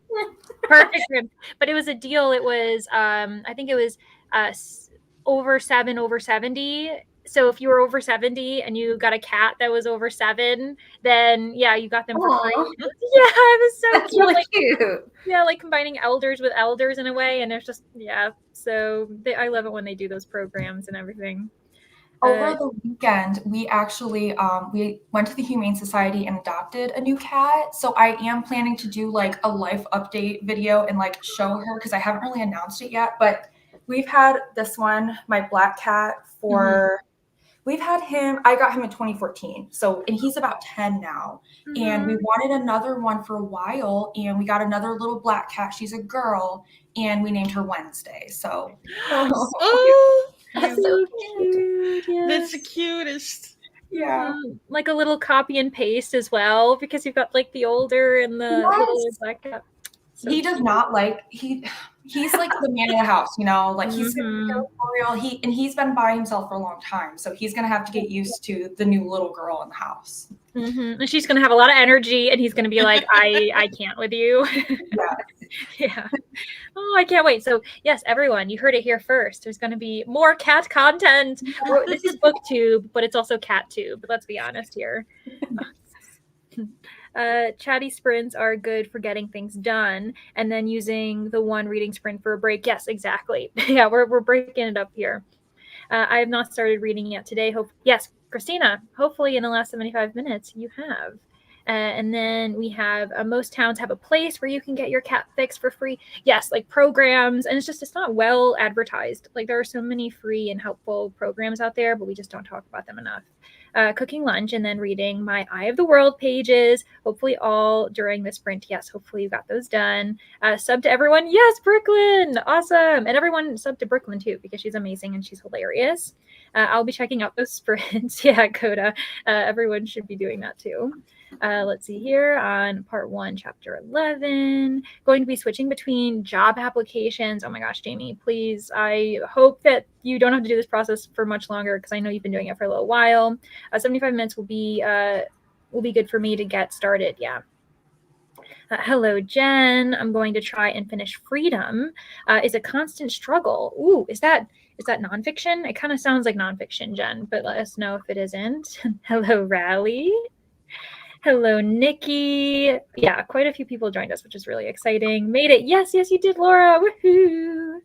perfect for him. But it was a deal. It was I think it was over 70. So if you were over 70 and you got a cat that was over 7, then yeah, you got them for free. Yeah, it was so That's cute. really like, cute. Yeah, like combining elders with elders in a way, and it's just So I love it when they do those programs and everything. Over the weekend, we actually we went to the Humane Society and adopted a new cat. So I am planning to do like a life update video and like show her because I haven't really announced it yet. But we've had this one, my black cat, for We've had him, I got him in 2014. So, and he's about 10 now. And we wanted another one for a while. And we got another little black cat. She's a girl. And we named her Wednesday. So, Oh, he's So cute. cute. Yes. that's the cutest. Yeah. Like a little copy and paste as well, because you've got like the older and the little Yes. black cat. So He does cute. not like, he's like the man of the house, you know, like he's Mhm. territorial. He's been by himself for a long time. So he's going to have to get used to the new little girl in the house. And she's gonna have a lot of energy, and he's gonna be like, I can't with you. Yeah. Yeah. Oh, I can't wait. So yes, everyone, you heard it here first. There's gonna be more cat content. This is booktube, but it's also cattube. Let's be honest here. Chatty sprints are good for getting things done, and then using the one reading sprint for a break. Yes, exactly. Yeah, we're breaking it up here. I have not started reading yet today. Yes, Christina, hopefully in the last 75 minutes you have. And then we have most towns have a place where you can get your cat fix for free. Yes, like programs, and it's not well advertised. Like there are so many free and helpful programs out there, but we just don't talk about them enough. Cooking lunch and then reading my Eye of the World pages, hopefully all during the sprint. Yes, hopefully you got those done. Sub to everyone. Yes, Brooklyn. Awesome. And everyone sub to Brooklyn too, because she's amazing and she's hilarious. I'll be checking out those sprints. Yeah, Coda. Everyone should be doing that too. Let's see here on part 1, chapter 11. Going to be switching between job applications. Oh my gosh, Jamie, please. I hope that you don't have to do this process for much longer, because I know you've been doing it for a little while. 75 minutes will be good for me to get started. Yeah. Hello, Jen. I'm going to try and finish Freedom. Is a constant struggle. Ooh, is that nonfiction? It kind of sounds like nonfiction, Jen, but let us know if it isn't. Hello, Rally. Hello, Nikki. Yeah, quite a few people joined us, which is really exciting. Made it. Yes, you did, Laura. Woohoo.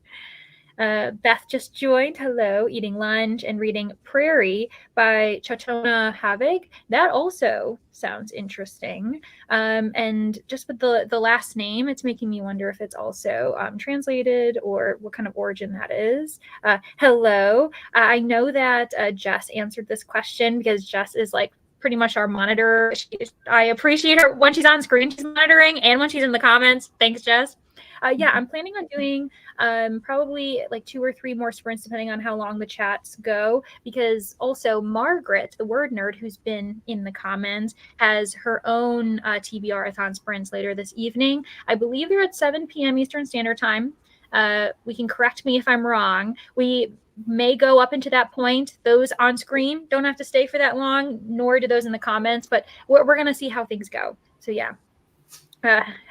Beth just joined. Hello, eating lunch and reading Prairie by Chachona Havig. That also sounds interesting. And just with the last name, it's making me wonder if it's also translated or what kind of origin that is. Hello. I know that Jess answered this question, because Jess is like pretty much our monitor. I appreciate her when she's on screen, she's monitoring, and when she's in the comments. Thanks, Jess. Yeah, I'm planning on doing probably like 2 or 3 more sprints, depending on how long the chats go, because also Margaret, the word nerd, who's been in the comments, has her own TBRathon sprints later this evening. I believe they're at 7 p.m. Eastern Standard Time. We can correct me if I'm wrong. We may go up into that point. Those on screen don't have to stay for that long, nor do those in the comments, but we're going to see how things go. So yeah.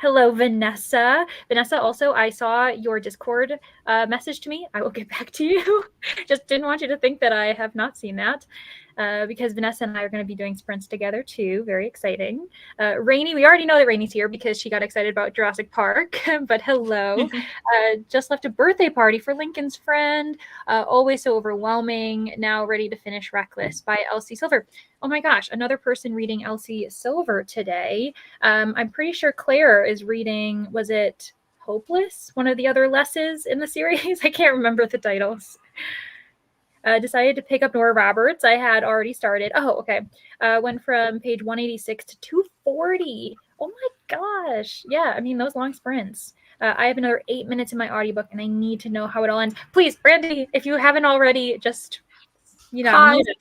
Hello, Vanessa. Vanessa, also, I saw your Discord message to me. I will get back to you. Just didn't want you to think that I have not seen that, because Vanessa and I are going to be doing sprints together too. Very exciting. Rainy, we already know that Rainy's here because she got excited about Jurassic Park, but hello. Just left a birthday party for Lincoln's friend. Always so overwhelming. Now ready to finish Reckless by Elsie Silver. Oh my gosh, another person reading Elsie Silver today. I'm pretty sure Claire is reading, was it Hopeless? One of the other Lesses in the series? I can't remember the titles. Decided to pick up Nora Roberts. I had already started. Oh, okay. Went from page 186 to 240. Oh my gosh. Yeah, I mean, those long sprints. I have another 8 minutes in my audiobook, and I need to know how it all ends. Please, Brandy, if you haven't already, just, mute it.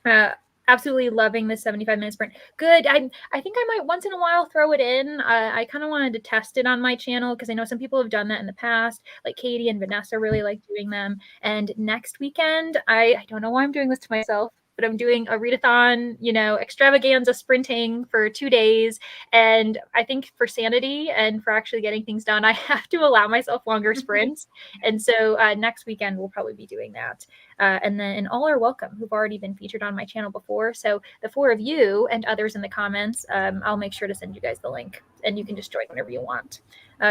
Yeah. Absolutely loving this 75-minute sprint. Good. I think I might once in a while throw it in. I kind of wanted to test it on my channel, because I know some people have done that in the past. Like Katie and Vanessa really like doing them. And next weekend, I don't know why I'm doing this to myself, but I'm doing a readathon, extravaganza sprinting for 2 days. And I think for sanity and for actually getting things done, I have to allow myself longer sprints. And so next weekend, we'll probably be doing that. And all are welcome who've already been featured on my channel before. So the 4 of you and others in the comments, I'll make sure to send you guys the link, and you can just join whenever you want,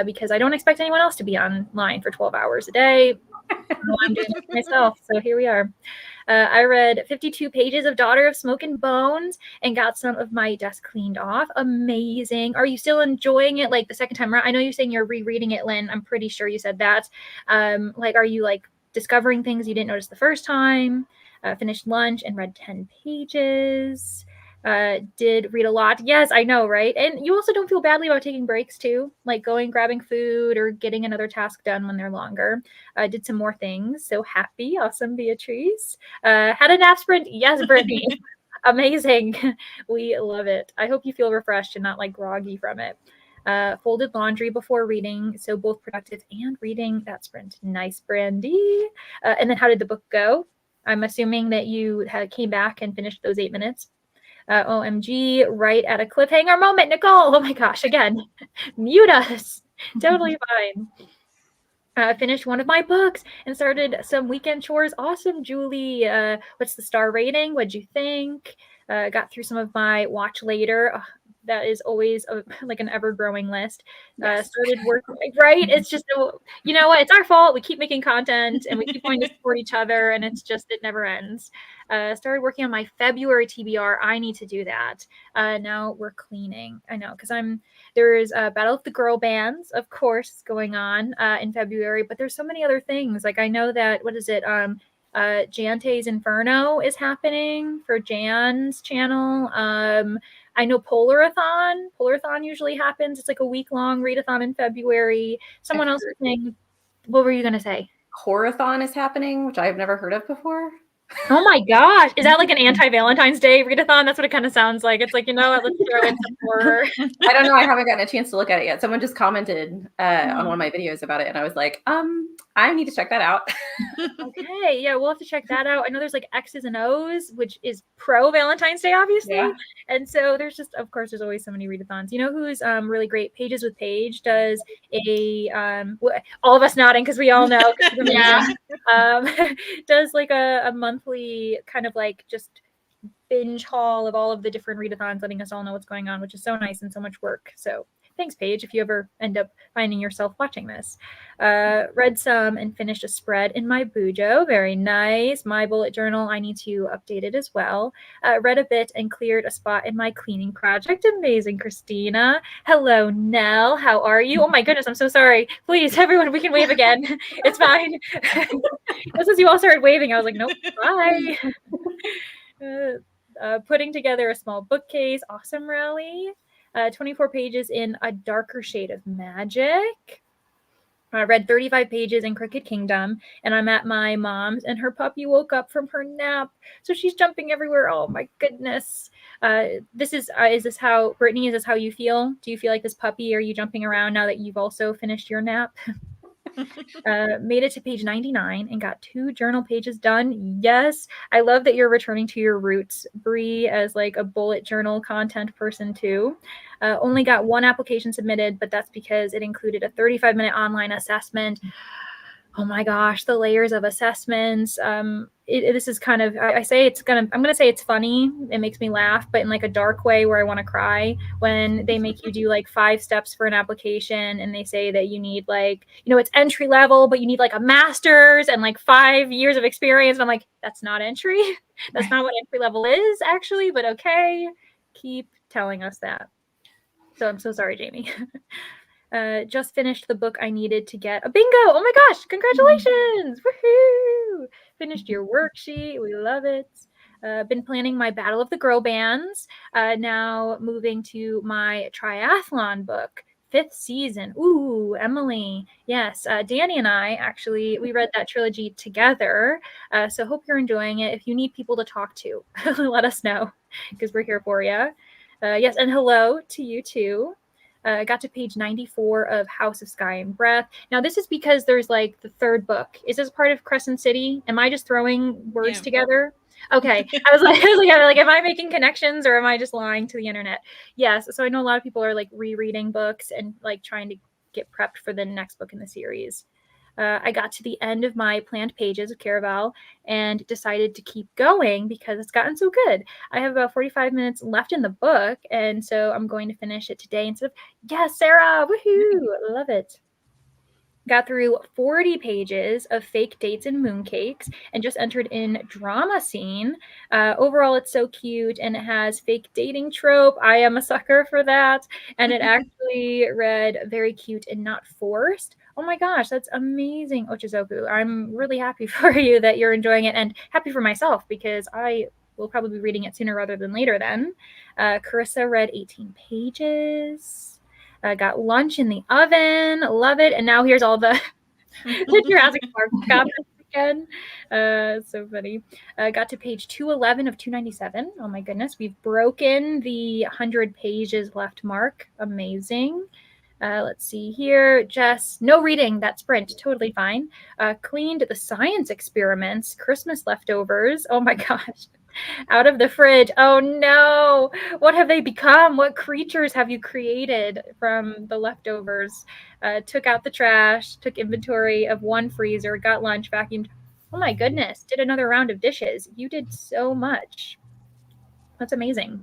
because I don't expect anyone else to be online for 12 hours a day. I'm doing it myself. So here we are. I read 52 pages of Daughter of Smoke and Bones and got some of my desk cleaned off. Amazing. Are you still enjoying it like the second time around? I know you're saying you're rereading it, Lynn. I'm pretty sure you said that. Are you discovering things you didn't notice the first time. Finished lunch and read 10 pages. Did read a lot. Yes, I know, right? And you also don't feel badly about taking breaks too, like going, grabbing food, or getting another task done when they're longer. Did some more things. So happy. Awesome, Beatrice. Had a nap sprint. Yes, Brittany. Amazing. We love it. I hope you feel refreshed and not like groggy from it. Folded laundry before reading, so both productive and reading that sprint. Nice, Brandy. And then how did the book go? I'm assuming that you came back and finished those 8 minutes. OMG, right at a cliffhanger moment, Nicole. Oh my gosh, again, mute us. Totally fine. Finished one of my books and started some weekend chores. Awesome, Julie. What's the star rating? What'd you think? Got through some of my watch later. That is always like an ever-growing list. Yes. Started working, right? It's just, you know what? It's our fault. We keep making content and we keep wanting to support each other, and it's just, it never ends. Started working on my February TBR. I need to do that. Now we're cleaning. I know, because there's Battle of the Girl Bands, of course, going on in February, but there's so many other things. Like I know that, what is it? Jante's Inferno is happening for Jan's channel. I know Polarathon usually happens. It's like a week-long readathon in February. Someone else was saying, what were you going to say? Horathon is happening, which I've never heard of before. Oh my gosh. Is that like an anti-Valentine's Day readathon? That's what it kind of sounds like. It's like, you know what, let's throw in some horror. I don't know. I haven't gotten a chance to look at it yet. Someone just commented on one of my videos about it, and I was like, I need to check that out. Okay, yeah, we'll have to check that out. I know there's like X's and O's, which is pro Valentine's Day, obviously. Yeah. And so there's just, of course, there's always so many readathons. You know who's really great? Pages with Paige does a all of us nodding because we all know. Yeah. Does like a monthly kind of like just binge haul of all of the different readathons, letting us all know what's going on, which is so nice and so much work. So thanks, Paige, if you ever end up finding yourself watching this. Read some and finished a spread in my Bujo. Very nice. My bullet journal, I need to update it as well. Read a bit and cleared a spot in my cleaning project. Amazing, Christina. Hello, Nell. How are you? Oh my goodness, I'm so sorry. Please, everyone, we can wave again. It's fine. Just as you all started waving, I was like, nope, bye. Putting together a small bookcase. Awesome, Rally. 24 pages in A Darker Shade of Magic. I read 35 pages in Crooked Kingdom, and I'm at my mom's, and her puppy woke up from her nap, so she's jumping everywhere. Oh my goodness. Is this how, Brittany, is this how you feel? Do you feel like this puppy? Are you jumping around now that you've also finished your nap? Made it to page 99 and got 2 journal pages done. Yes, I love that you're returning to your roots, Bree, as like a bullet journal content person too. Only got 1 application submitted, but that's because it included a 35-minute online assessment. Oh my gosh, the layers of assessments. This is kind of, I'm gonna say it's funny. It makes me laugh, but in like a dark way where I want to cry when they make you do like 5 steps for an application and they say that you need like, you know, it's entry level, but you need like a master's and like 5 years of experience. And I'm like, that's not entry. That's not what entry level is actually, but okay. Keep telling us that. So I'm so sorry, Jamie. Just finished the book I needed to get a bingo. Oh my gosh, congratulations. Woohoo! Finished your worksheet. We love it. Been planning my Battle of the Girl Bands. Now moving to my triathlon book. 5th season. Ooh, Emily. Yes, Danny and I actually, we read that trilogy together. So hope you're enjoying it. If you need people to talk to, let us know because we're here for you. Yes, and hello to you too. Got to page 94 of House of Sky and Breath. Now, this is because there's like the 3rd book. Is this part of Crescent City? Am I just throwing words together? Okay. I was like, am I making connections or am I just lying to the internet? Yes. So I know a lot of people are like rereading books and like trying to get prepped for the next book in the series. I got to the end of my planned pages of Caraval and decided to keep going because it's gotten so good. I have about 45 minutes left in the book, and so I'm going to finish it today instead of, yes, Sarah, woohoo, love it. Got through 40 pages of fake dates and mooncakes and just entered in drama scene. Overall, it's so cute and it has fake dating trope. I am a sucker for that. And it actually read very cute and not forced. Oh my gosh, that's amazing, Ochizoku. I'm really happy for you that you're enjoying it, and happy for myself because I will probably be reading it sooner rather than later then. Carissa read 18 pages. Got lunch in the oven. Love it. And now here's all the Jurassic Park comments again. So funny. Got to page 211 of 297. Oh my goodness. We've broken the 100 pages left mark. Amazing. Let's see here. Jess, no reading that sprint. Totally fine. Cleaned the science experiments, Christmas leftovers. Oh my gosh. Out of the fridge. Oh no. What have they become? What creatures have you created from the leftovers? Took out the trash, took inventory of one freezer, got lunch, vacuumed. Oh my goodness. Did another round of dishes. You did so much. That's amazing.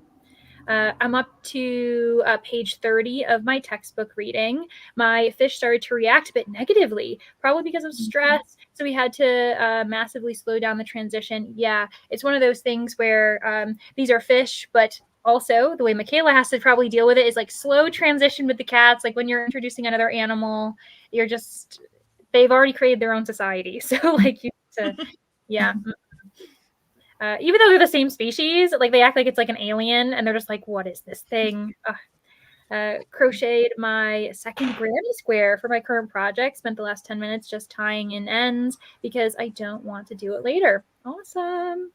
I'm up to page 30 of my textbook reading. My fish started to react a bit negatively, probably because of stress. So we had to massively slow down the transition. Yeah, it's one of those things where these are fish, but also the way Michaela has to probably deal with it is like slow transition with the cats. Like when you're introducing another animal, you're just, they've already created their own society. So like you have to, yeah. Even though they're the same species, like they act like it's like an alien, and they're just like, "What is this thing?" Crocheted my second granny square for my current project. Spent the last 10 minutes just tying in ends because I don't want to do it later. Awesome.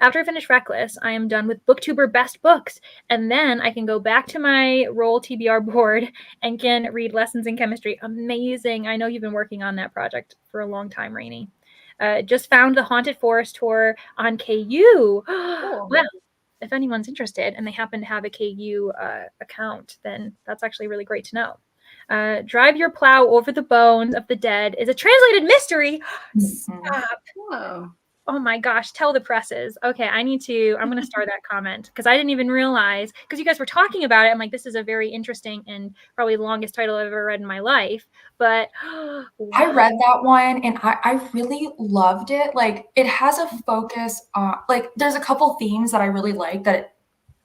After I finish Reckless, I am done with Booktuber Best Books, and then I can go back to my Roll TBR board and can read Lessons in Chemistry. Amazing. I know you've been working on that project for a long time, Rainey. Just found the Haunted Forest tour on KU. Cool. Well, if anyone's interested and they happen to have a KU account, then that's actually really great to know. Drive Your Plow Over the Bones of the Dead is a translated mystery. Stop. Whoa. Oh my gosh, tell the presses. Okay, I'm going to start that comment because I didn't even realize, because you guys were talking about it. I'm like, this is a very interesting and probably the longest title I've ever read in my life. But I read that one and I really loved it. Like it has a focus on, like there's a couple themes that I really like that it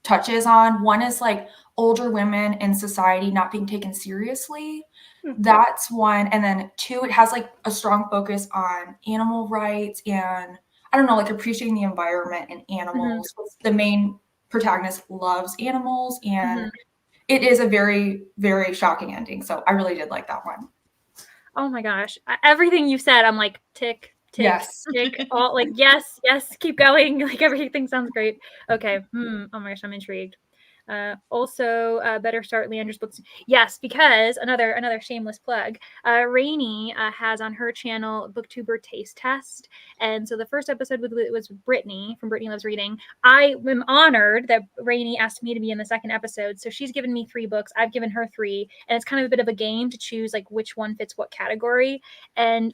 touches on. One is like older women in society not being taken seriously. That's one. And then two, it has like a strong focus on animal rights and I don't know, like appreciating the environment and animals. The main protagonist loves animals and it is a very, very shocking ending. So I really did like that one. Oh my gosh. Everything you said, I'm like, tick, tick, Yes. tick, all like, yes, keep going. Like everything sounds great. Okay. Oh my gosh, I'm intrigued. Also, better start Leandra's books. Yes, because another shameless plug. Rainey has on her channel Booktuber Taste Test, and so the first episode was Brittany from Brittany Loves Reading. I am honored that Rainey asked me to be in the second episode, so she's given me 3 books. I've given her 3, and it's kind of a bit of a game to choose like which one fits what category. And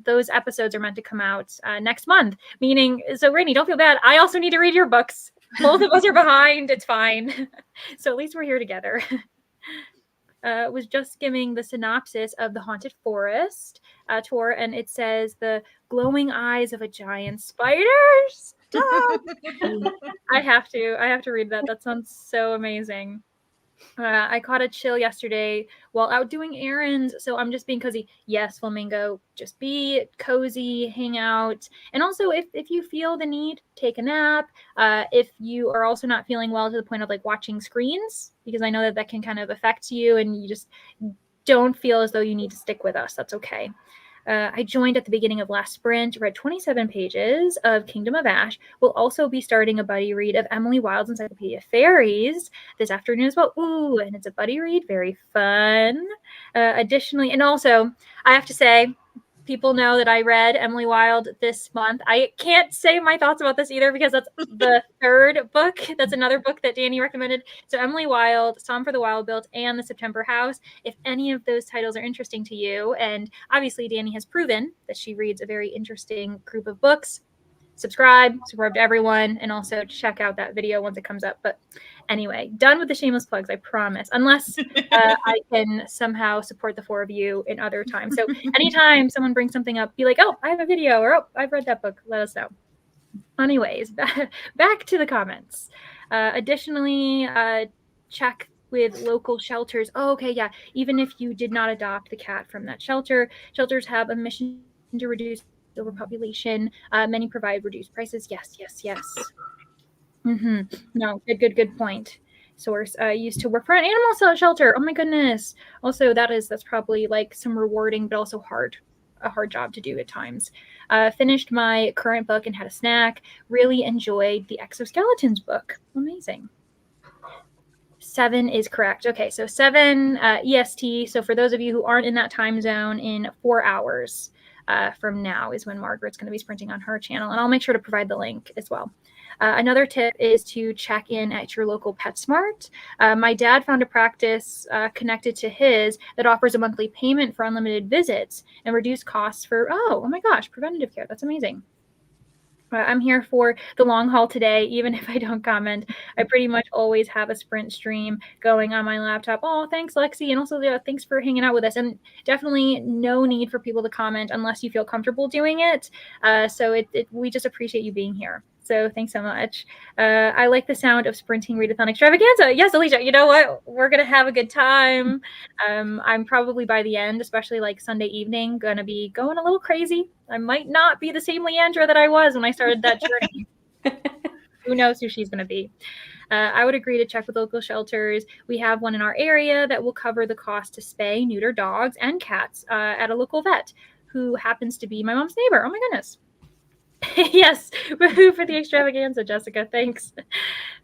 those episodes are meant to come out next month. Meaning, so Rainey, don't feel bad. I also need to read your books. Both of us are behind. It's fine. So at least we're here together. Was just skimming the synopsis of the Haunted Forest tour, and it says the glowing eyes of a giant spider. Stop! I have to read that. That sounds so amazing. I caught a chill yesterday while out doing errands, so I'm just being cozy. Yes, Flamingo, just be cozy, hang out. And also, if you feel the need, take a nap. If you are also not feeling well to the point of like watching screens, because I know that can kind of affect you and you just don't feel as though you need to stick with us, that's okay. I joined at the beginning of last sprint, read 27 pages of Kingdom of Ash. We'll also be starting a buddy read of Emily Wilde's Encyclopedia of Fairies this afternoon as well. Ooh, and it's a buddy read. Very fun. Additionally, and also, I have to say, people know that I read Emily Wilde this month. I can't say my thoughts about this either because that's the third book. That's another book that Danny recommended. So Emily Wilde, Song for the Wild Built, and The September House. If any of those titles are interesting to you, and obviously Danny has proven that she reads a very interesting group of books, subscribe to everyone, and also check out that video once it comes up. But anyway, done with the shameless plugs, I promise, unless I can somehow support the 4 of you in other times. So anytime someone brings something up, be like, oh, I have a video, or oh, I've read that book, let us know. Anyways, back to the comments. Additionally, check with local shelters. Oh, okay, yeah. Even if you did not adopt the cat from that shelter, shelters have a mission to reduce overpopulation. Many provide reduced prices. Yes. No, good point. Source used to work for an animal shelter. Oh my goodness. Also, that's probably like some rewarding, but also a hard job to do at times. Finished my current book and had a snack. Really enjoyed the exoskeletons book. Amazing. 7 is correct. Okay, so 7 EST. So for those of you who aren't in that time zone, in 4 hours from now is when Margaret's going to be sprinting on her channel, and I'll make sure to provide the link as well. Another tip is to check in at your local PetSmart. My dad found a practice connected to his that offers a monthly payment for unlimited visits and reduced costs for, oh my gosh, preventative care. That's amazing. I'm here for the long haul today, even if I don't comment. I pretty much always have a sprint stream going on my laptop. Oh, thanks, Lexi. And also, thanks for hanging out with us. And definitely no need for people to comment unless you feel comfortable doing it. So we just appreciate you being here. So thanks so much. I like the sound of sprinting readathon extravaganza. Yes, Alicia, you know what? We're going to have a good time. I'm probably by the end, especially like Sunday evening, going to be going a little crazy. I might not be the same Leandra that I was when I started that journey. Who knows who she's going to be. I would agree to check with local shelters. We have one in our area that will cover the cost to spay, neuter dogs and cats at a local vet who happens to be my mom's neighbor. Oh my goodness. Yes, woohoo for the extravaganza, Jessica. Thanks.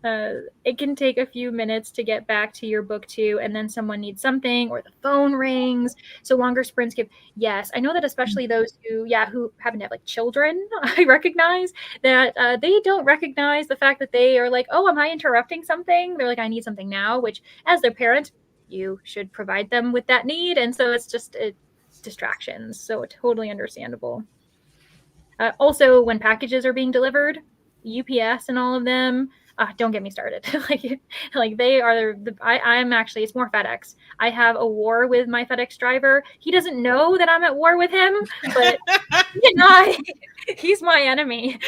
It can take a few minutes to get back to your book too, and then someone needs something or the phone rings. So longer sprints give. Yes, I know that especially those who happen to have like children. I recognize that they don't recognize the fact that they are like, oh, am I interrupting something? They're like, I need something now. Which, as their parent, you should provide them with that need, and so it's just distractions. So totally understandable. Also, when packages are being delivered, UPS and all of them, don't get me started. like they are I'm actually, it's more FedEx. I have a war with my FedEx driver. He doesn't know that I'm at war with him, but he's my enemy.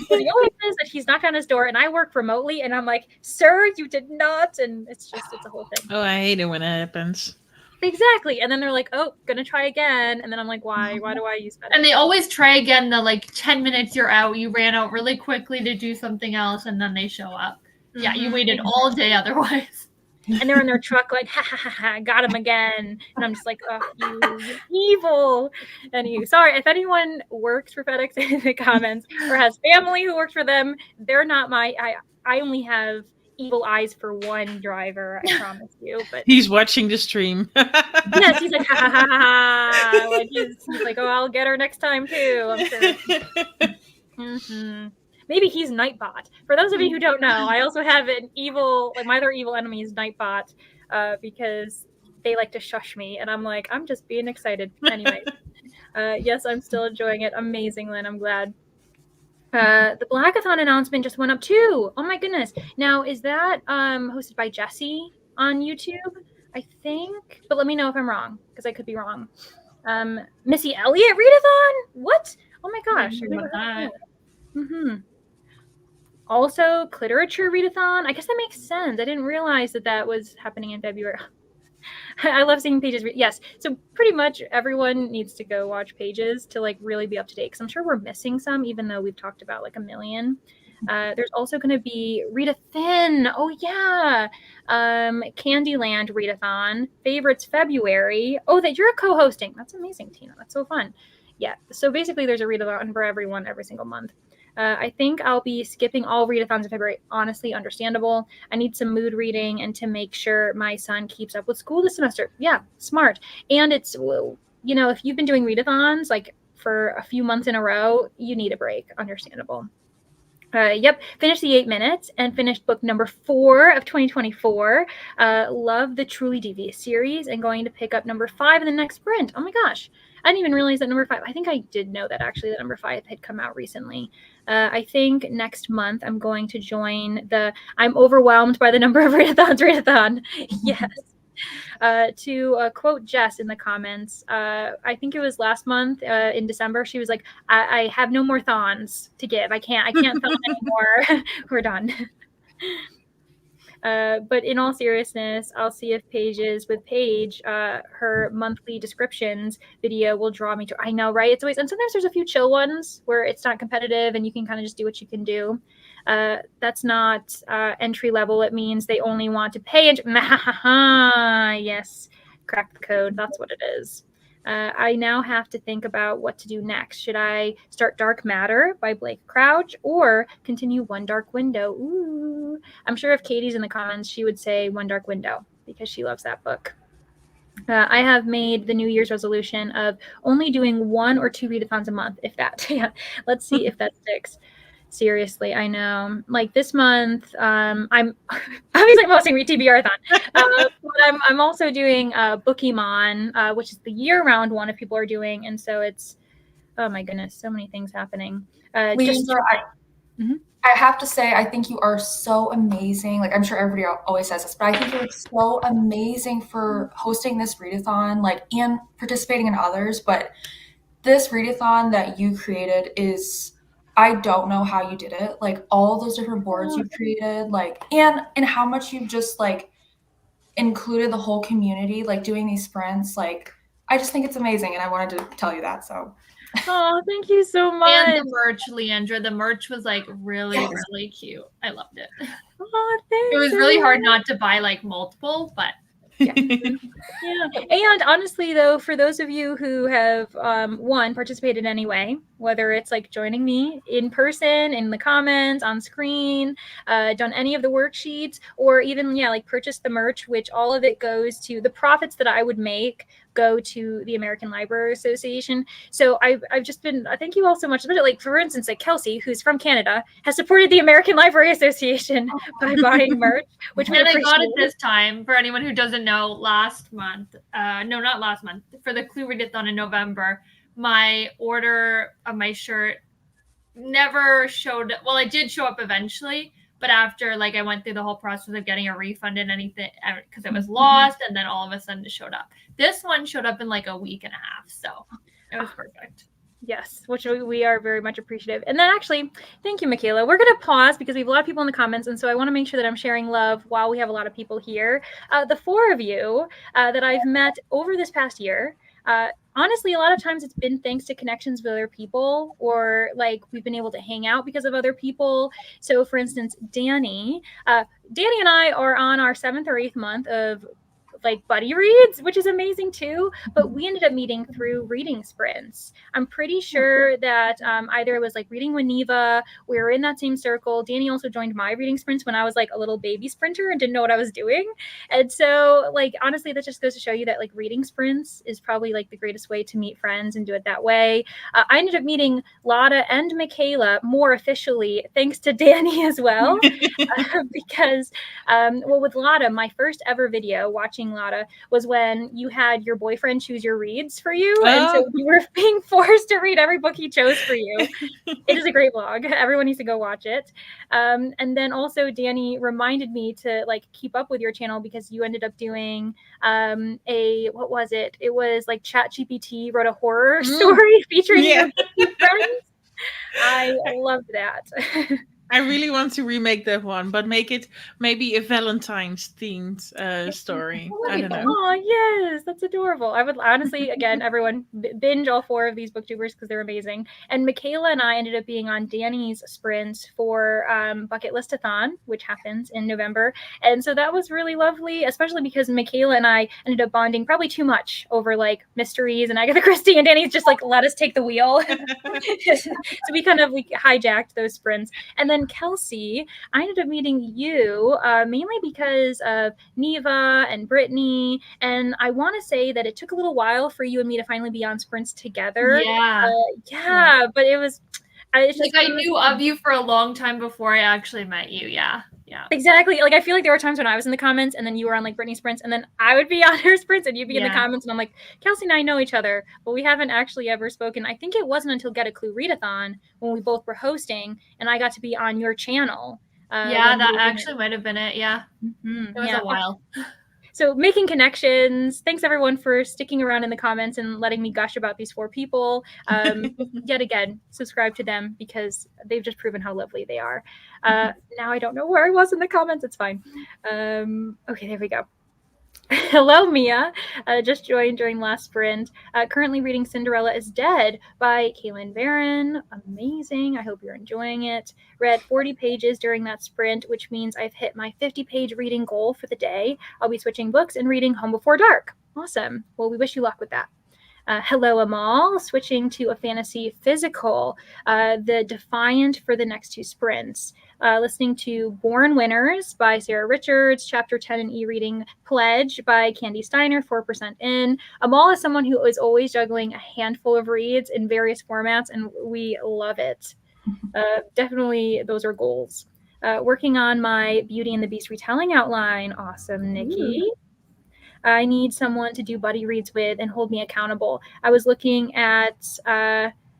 He always says that he's knocked on his door and I work remotely and I'm like, sir, you did not. And it's a whole thing. Oh, I hate it when it happens. Exactly. And then they're like, oh, gonna try again. And then I'm like, why do I use FedEx? And they always try again the like 10 minutes you're out. You ran out really quickly to do something else and then they show up. Mm-hmm. Yeah, you waited all day otherwise. And they're in their truck like, ha, got him again. And I'm just like, oh, you evil. And sorry, if anyone works for FedEx in the comments or has family who works for them, they're not I only have evil eyes for one driver, I promise you. But he's watching the stream. Yes, he's like, ha. Like he's like, oh, I'll get her next time too, I'm sure. Maybe he's Nightbot. For those of you who don't know, I also have an evil, like my other evil enemy is Nightbot, because they like to shush me, and I'm like, I'm just being excited. Anyway, yes, I'm still enjoying it. Amazing, Lynn. I'm glad. The Blackathon announcement just went up too. Oh my goodness. Now, is that hosted by Jesse on YouTube? I think, but let me know if I'm wrong, because I could be wrong. Missy Elliott readathon? What? Oh my gosh. I never heard that. Also, Cliterature readathon. I guess that makes sense. I didn't realize that was happening in February. I love seeing Pages. Yes. So pretty much everyone needs to go watch Pages to like really be up to date, because I'm sure we're missing some, even though we've talked about like a million. There's also going to be Read a Thin. Oh yeah. Candyland readathon. Favorites February. Oh, that you're co-hosting. That's amazing, Tina. That's so fun. Yeah. So basically there's a readathon for everyone every single month. I think I'll be skipping all readathons in February. Honestly, understandable. I need some mood reading and to make sure my son keeps up with school this semester. Yeah, smart. And it's, if you've been doing readathons like for a few months in a row, you need a break. Understandable. Yep, finished the 8 minutes and finished book number 4 of 2024. Love the Truly Devious series and going to pick up number 5 in the next sprint. Oh my gosh. I didn't even realize that number 5, I think I did know that actually, that number 5 had come out recently. I think next month I'm going to join I'm overwhelmed by the number of readathon. Yes. To quote Jess in the comments, I think it was last month in December, she was like, I have no more thons to give. I can't thon anymore. We're done. But in all seriousness, I'll see if Pages with Paige, her monthly descriptions video will draw me to. I know, right? It's always, and sometimes there's a few chill ones where it's not competitive and you can kind of just do what you can do. That's not entry level. It means they only want to pay. Yes, crack the code. That's what it is. I now have to think about what to do next. Should I start Dark Matter by Blake Crouch or continue One Dark Window? Ooh. I'm sure if Katie's in the comments, she would say One Dark Window because she loves that book. I have made the New Year's resolution of only doing 1 or 2 readathons a month, if that. Yeah, let's see if that sticks. Seriously, I know. Like this month, I'm obviously hosting TBRathon, but I'm also doing Bookemon, which is the year-round one if people are doing, and so it's, oh my goodness, so many things happening. Leandra, I have to say, I think you are so amazing. Like, I'm sure everybody always says this, but I think you're so amazing for hosting this readathon, like, and participating in others. But this readathon that you created is, I don't know how you did it. Like, all those different boards you created, like, and how much you've just, like, included the whole community, like, doing these sprints. Like, I just think it's amazing, and I wanted to tell you that, so. Oh, thank you so much. And the merch, Leandra. The merch was like really, really cute. I loved it. Oh, thanks. It was really hard not to buy like multiple, but yeah. And honestly, though, for those of you who have participated anyway, whether it's like joining me in person, in the comments, on screen, done any of the worksheets, or even like purchased the merch, which all of it goes to the profits that I would make go to the American Library Association. So I've just been, thank you all so much. Like, for instance, like Kelsey, who's from Canada, has supported the American Library Association by buying merch, which we appreciate. I got it this time. For anyone who doesn't know, last month, no, not last month, for the Clue Readathon in November, my order of my shirt never showed, well, it did show up eventually, but after like I went through the whole process of getting a refund and anything because it was lost, and then all of a sudden it showed up. This one showed up in like a week and a half, so it was perfect. Yes, which we are very much appreciative. And then actually, thank you, Michaela. We're going to pause because we have a lot of people in the comments, and so I want to make sure that I'm sharing love while we have a lot of people here. The 4 of you that I've met over this past year, honestly, a lot of times it's been thanks to connections with other people, or like we've been able to hang out because of other people. So for instance, Danny and I are on our 7th or 8th month of like buddy reads, which is amazing too, but we ended up meeting through reading sprints. I'm pretty sure that either it was like reading with Neva, we were in that same circle. Danny also joined my reading sprints when I was like a little baby sprinter and didn't know what I was doing. And so like, honestly, that just goes to show you that like reading sprints is probably like the greatest way to meet friends and do it that way. I ended up meeting Lotta and Michaela more officially thanks to Danny as well, because well, with Lotta, my first ever video watching Lotta was when you had your boyfriend choose your reads for you, and so you were being forced to read every book he chose for you. It is a great vlog. Everyone needs to go watch it. And then also Danny reminded me to like keep up with your channel because you ended up doing what was it? It was like ChatGPT wrote a horror story featuring your friends. I loved that. I really want to remake that one, but make it maybe a Valentine's themed story. I don't know. Oh, yes, that's adorable. I would honestly, again, everyone binge all 4 of these booktubers because they're amazing. And Michaela and I ended up being on Danny's sprints for Bucket Listathon, which happens in November. And so that was really lovely, especially because Michaela and I ended up bonding probably too much over like mysteries and Agatha Christie, and Danny's just like, let us take the wheel. So we hijacked those sprints. And then Kelsey, I ended up meeting you mainly because of Neva and Brittany, and I want to say that it took a little while for you and me to finally be on sprints together. Yeah, but it was. It's like I knew of you for a long time before I actually met you. Yeah. Exactly. Like I feel like there were times when I was in the comments and then you were on like Brittany's sprints, and then I would be on her sprints and you'd be in the comments, and I'm like, Kelsey and I know each other, but we haven't actually ever spoken. I think it wasn't until Get a Clue Readathon when we both were hosting and I got to be on your channel. That actually might have been it. Yeah. Mm-hmm. It was a while. So making connections. Thanks everyone for sticking around in the comments and letting me gush about these 4 people. Yet again, subscribe to them because they've just proven how lovely they are. Now I don't know where I was in the comments. It's fine. Okay, there we go. Hello, Mia. Just joined during last sprint. Currently reading Cinderella is Dead by Kaylin Barron. Amazing. I hope you're enjoying it. Read 40 pages during that sprint, which means I've hit my 50-page reading goal for the day. I'll be switching books and reading Home Before Dark. Awesome. Well, we wish you luck with that. Hello, Amal. Switching to a fantasy physical, The Defiant for the next 2 sprints. Listening to Born Winners by Sarah Richards, Chapter 10 in e-reading Pledge by Candy Steiner, 4% in. Amal is someone who is always juggling a handful of reads in various formats, and we love it. Definitely, those are goals. Working on my Beauty and the Beast retelling outline. Awesome, Nikki. I need someone to do buddy reads with and hold me accountable. I was looking at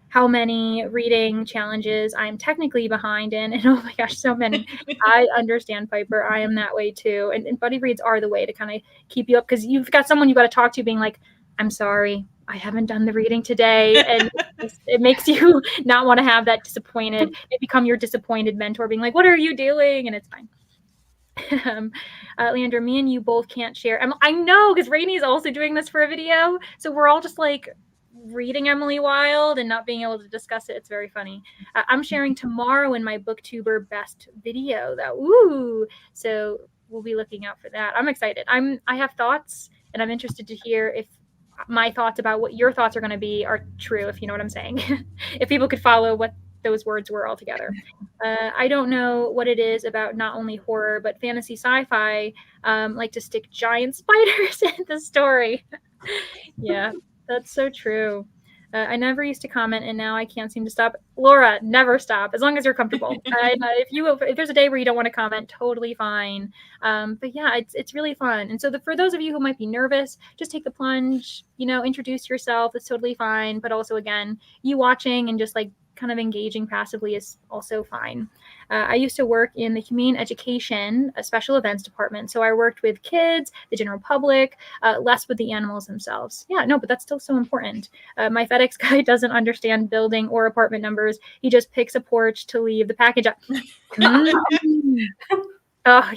how many reading challenges I'm technically behind in, and oh my gosh, so many. I understand, Piper. I am that way too. And buddy reads are the way to kind of keep you up because you've got someone you got to talk to being like, I'm sorry, I haven't done the reading today. And it makes you not want to have that disappointed, it become your disappointed mentor being like, what are you doing? And it's fine. Leandra, me and you both can't share. I know because Rainey's also doing this for a video, so we're all just like reading Emily Wilde and not being able to discuss it. It's very funny. I'm sharing tomorrow in my booktuber best video though. Ooh, so we'll be looking out for that. I'm excited. I have thoughts and I'm interested to hear if my thoughts about what your thoughts are going to be are true, if you know what I'm saying. If people could follow what those words were all together. I don't know what it is about not only horror, but fantasy sci-fi like to stick giant spiders in the story. Yeah, that's so true. I never used to comment, and now I can't seem to stop. Laura, never stop, as long as you're comfortable. If there's a day where you don't want to comment, totally fine. But yeah, it's really fun. And so for those of you who might be nervous, just take the plunge. Introduce yourself. It's totally fine. But also, again, you watching and just like kind of engaging passively is also fine. I used to work in the humane education, a special events department. So I worked with kids, the general public, less with the animals themselves. Yeah, no, but that's still so important. My FedEx guy doesn't understand building or apartment numbers. He just picks a porch to leave the package up. Oh,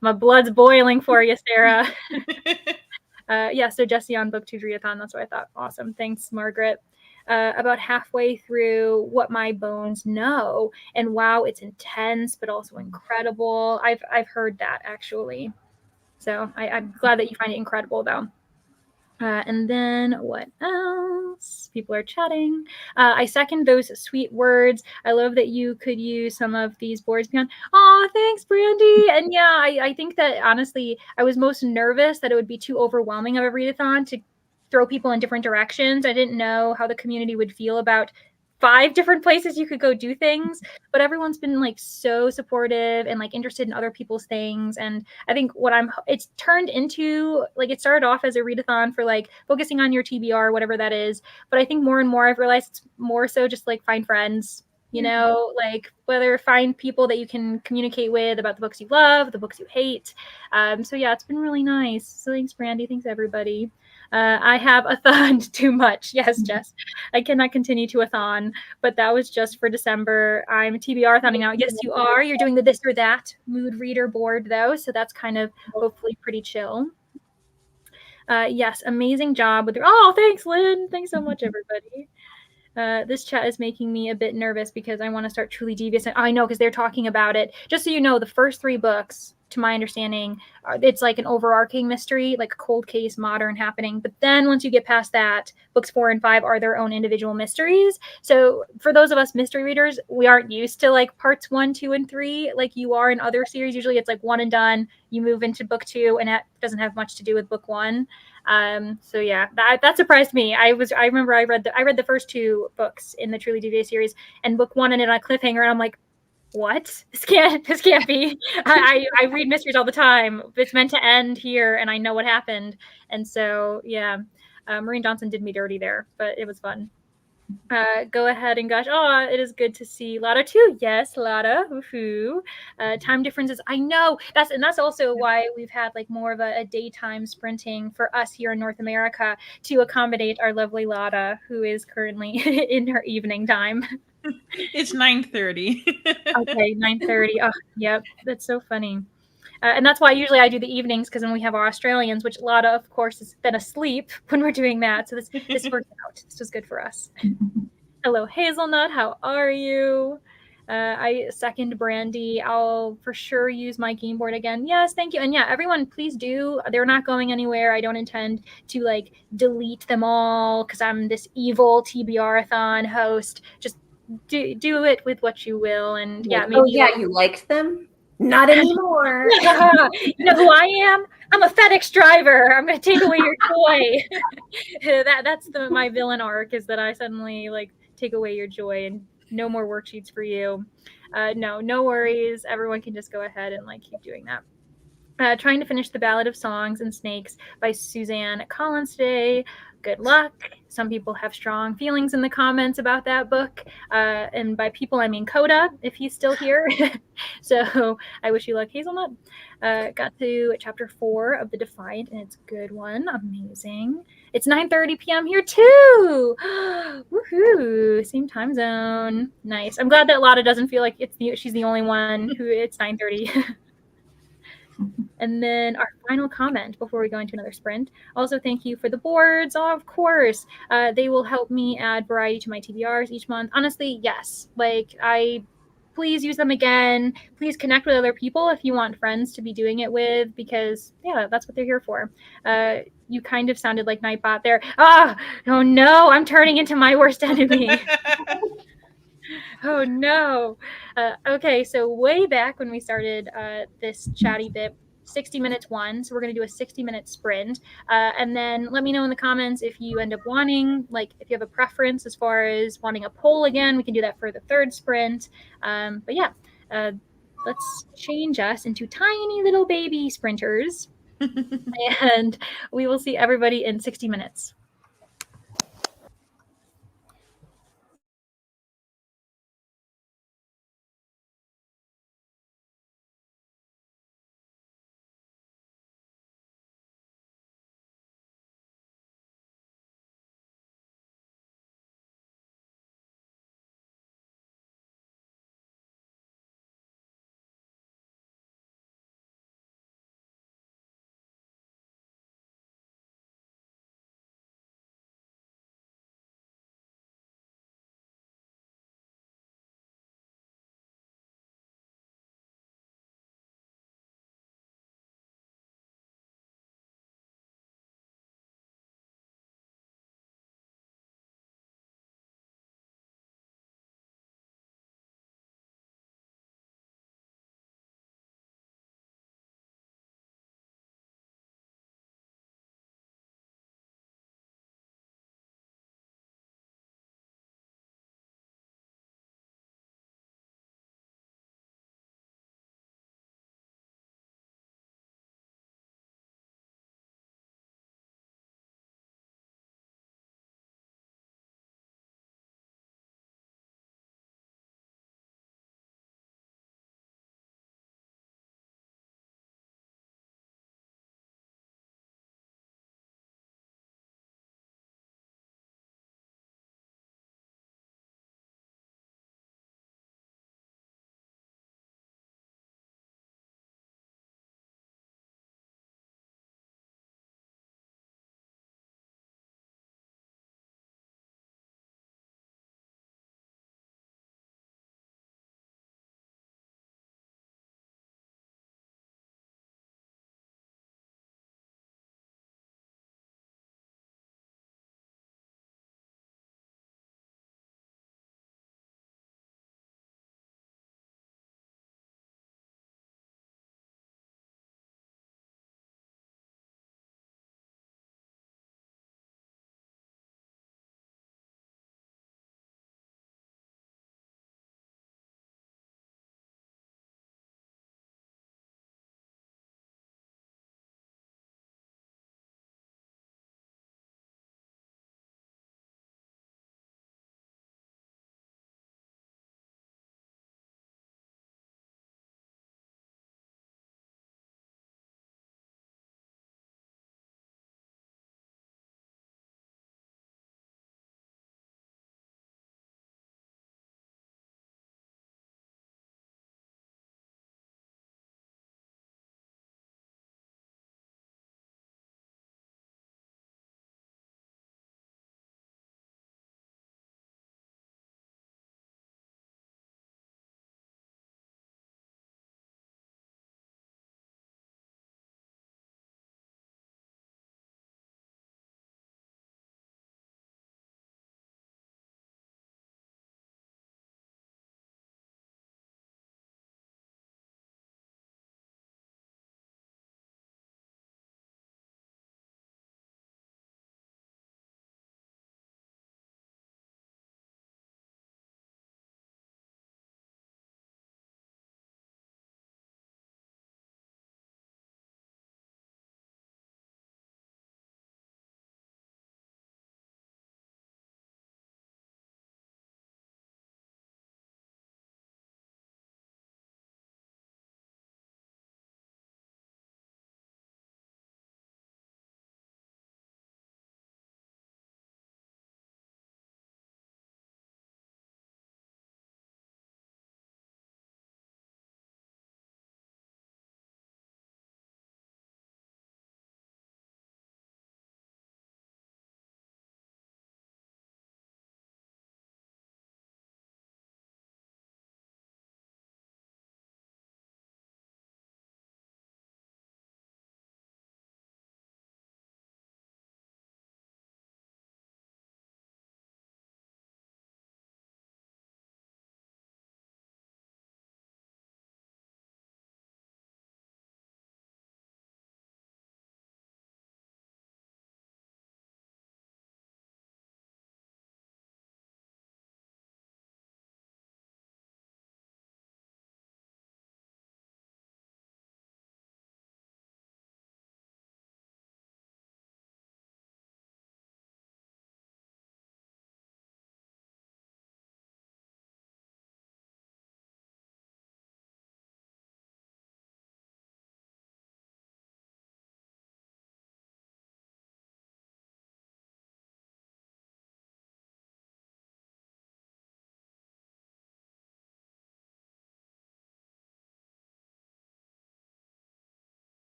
my blood's boiling for you, Sarah. Yeah, so Jesse on BookTubeRathon. That's what I thought. Awesome. Thanks, Margaret. About halfway through What My Bones Know, and wow, it's intense but also incredible. I've heard that actually, so I'm glad that you find it incredible though. And then what else? People are chatting. I second those sweet words. I love that you could use some of these boards beyond. Oh, thanks, Brandy. And yeah, I think that honestly, I was most nervous that it would be too overwhelming of a readathon to throw people in different directions. I didn't know how the community would feel about 5 different places you could go do things, but everyone's been like so supportive and like interested in other people's things. And I think it's turned into like, it started off as a readathon for like focusing on your TBR, whatever that is. But I think more and more I've realized it's more so just like find friends, like whether find people that you can communicate with about the books you love, the books you hate. So yeah, it's been really nice. So thanks, Brandy. Thanks, everybody. I have a thon too much. Yes, Jess. I cannot continue to a thon, but that was just for December. I'm TBR-thoning out. Yes, you are. You're doing the this or that mood reader board, though, so that's kind of hopefully pretty chill. Yes, amazing job with oh, thanks, Lynn. Thanks so much, everybody. This chat is making me a bit nervous because I want to start Truly Devious. And I know, because they're talking about it. Just so you know, the first 3 books, to my understanding, it's like an overarching mystery, like a cold case, modern happening. But then once you get past that, books 4 and 5 are their own individual mysteries. So for those of us mystery readers, we aren't used to like parts 1, 2, and 3 like you are in other series. Usually it's like 1 and done. You move into book 2, and it doesn't have much to do with book 1. So yeah, that surprised me. I remember I read the first 2 books in the Truly Devious series, and book 1 ended on a cliffhanger, and I'm like, what? This can't be. I read mysteries all the time. It's meant to end here, and I know what happened. And so yeah, Maureen Johnson did me dirty there, but it was fun. Go ahead and gosh, oh, it is good to see Lotta too. Yes, Lotta, woohoo. Time differences, I know. That's also why we've had like more of a daytime sprinting for us here in North America to accommodate our lovely Lotta, who is currently in her evening time. It's 9:30. Okay, 9:30. Oh, yep, that's so funny. And that's why usually I do the evenings because then we have our Australians, which Lotta, of course, has been asleep when we're doing that. So this worked out. This was good for us. Hello, Hazelnut. How are you? I second Brandy. I'll for sure use my game board again. Yes, thank you. And yeah, everyone, please do. They're not going anywhere. I don't intend to like delete them all because I'm this evil TBRathon host. Just do it with what you will. And yeah, Like, maybe oh yeah, you liked them? Not anymore. you know who I am? I'm a FedEx driver. I'm going to take away your joy. That's my villain arc is that I suddenly like take away your joy and no more worksheets for you. No worries. Everyone can just go ahead and like keep doing that. Trying to finish The Ballad of Songs and Snakes by Suzanne Collins today. Good luck. Some people have strong feelings in the comments about that book. And by people, I mean Coda, if he's still here. So I wish you luck, Hazelnut. Got to chapter 4 of The Defiant, and it's a good one. Amazing. It's 9:30 p.m. here, too. Woohoo. Same time zone. Nice. I'm glad that Lotta doesn't feel like she's the only one who it's 9:30. And then our final comment before we go into another sprint. Also, thank you for the boards. Oh, of course. They will help me add variety to my TBRs each month. Honestly, yes. Please use them again. Please connect with other people if you want friends to be doing it with, because yeah, that's what they're here for. You kind of sounded like Nightbot there. Oh no, I'm turning into my worst enemy. Oh no. Okay, so way back when we started this chatty bit, 60 minutes one. So we're going to do a 60-minute sprint. And then let me know in the comments if you end up wanting, like if you have a preference as far as wanting a poll again, we can do that for the third sprint. But yeah, let's change us into tiny little baby sprinters. And we will see everybody in 60 minutes.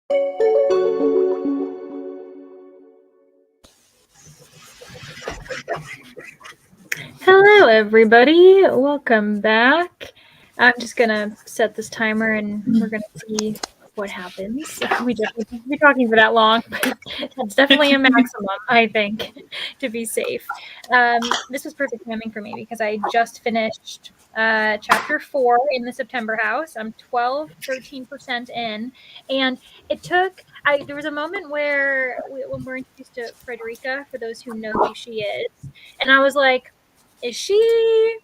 Hello, everybody. Welcome back. I'm just gonna set this timer, and we're gonna see what happens. We just won't be talking for that long, but that's definitely a maximum, I think, to be safe. This was perfect timing for me because I just finished chapter 4 in the September house. I'm 13% in, and it took. There was a moment where when we're introduced to Frederica, for those who know who she is, and I was like, is she?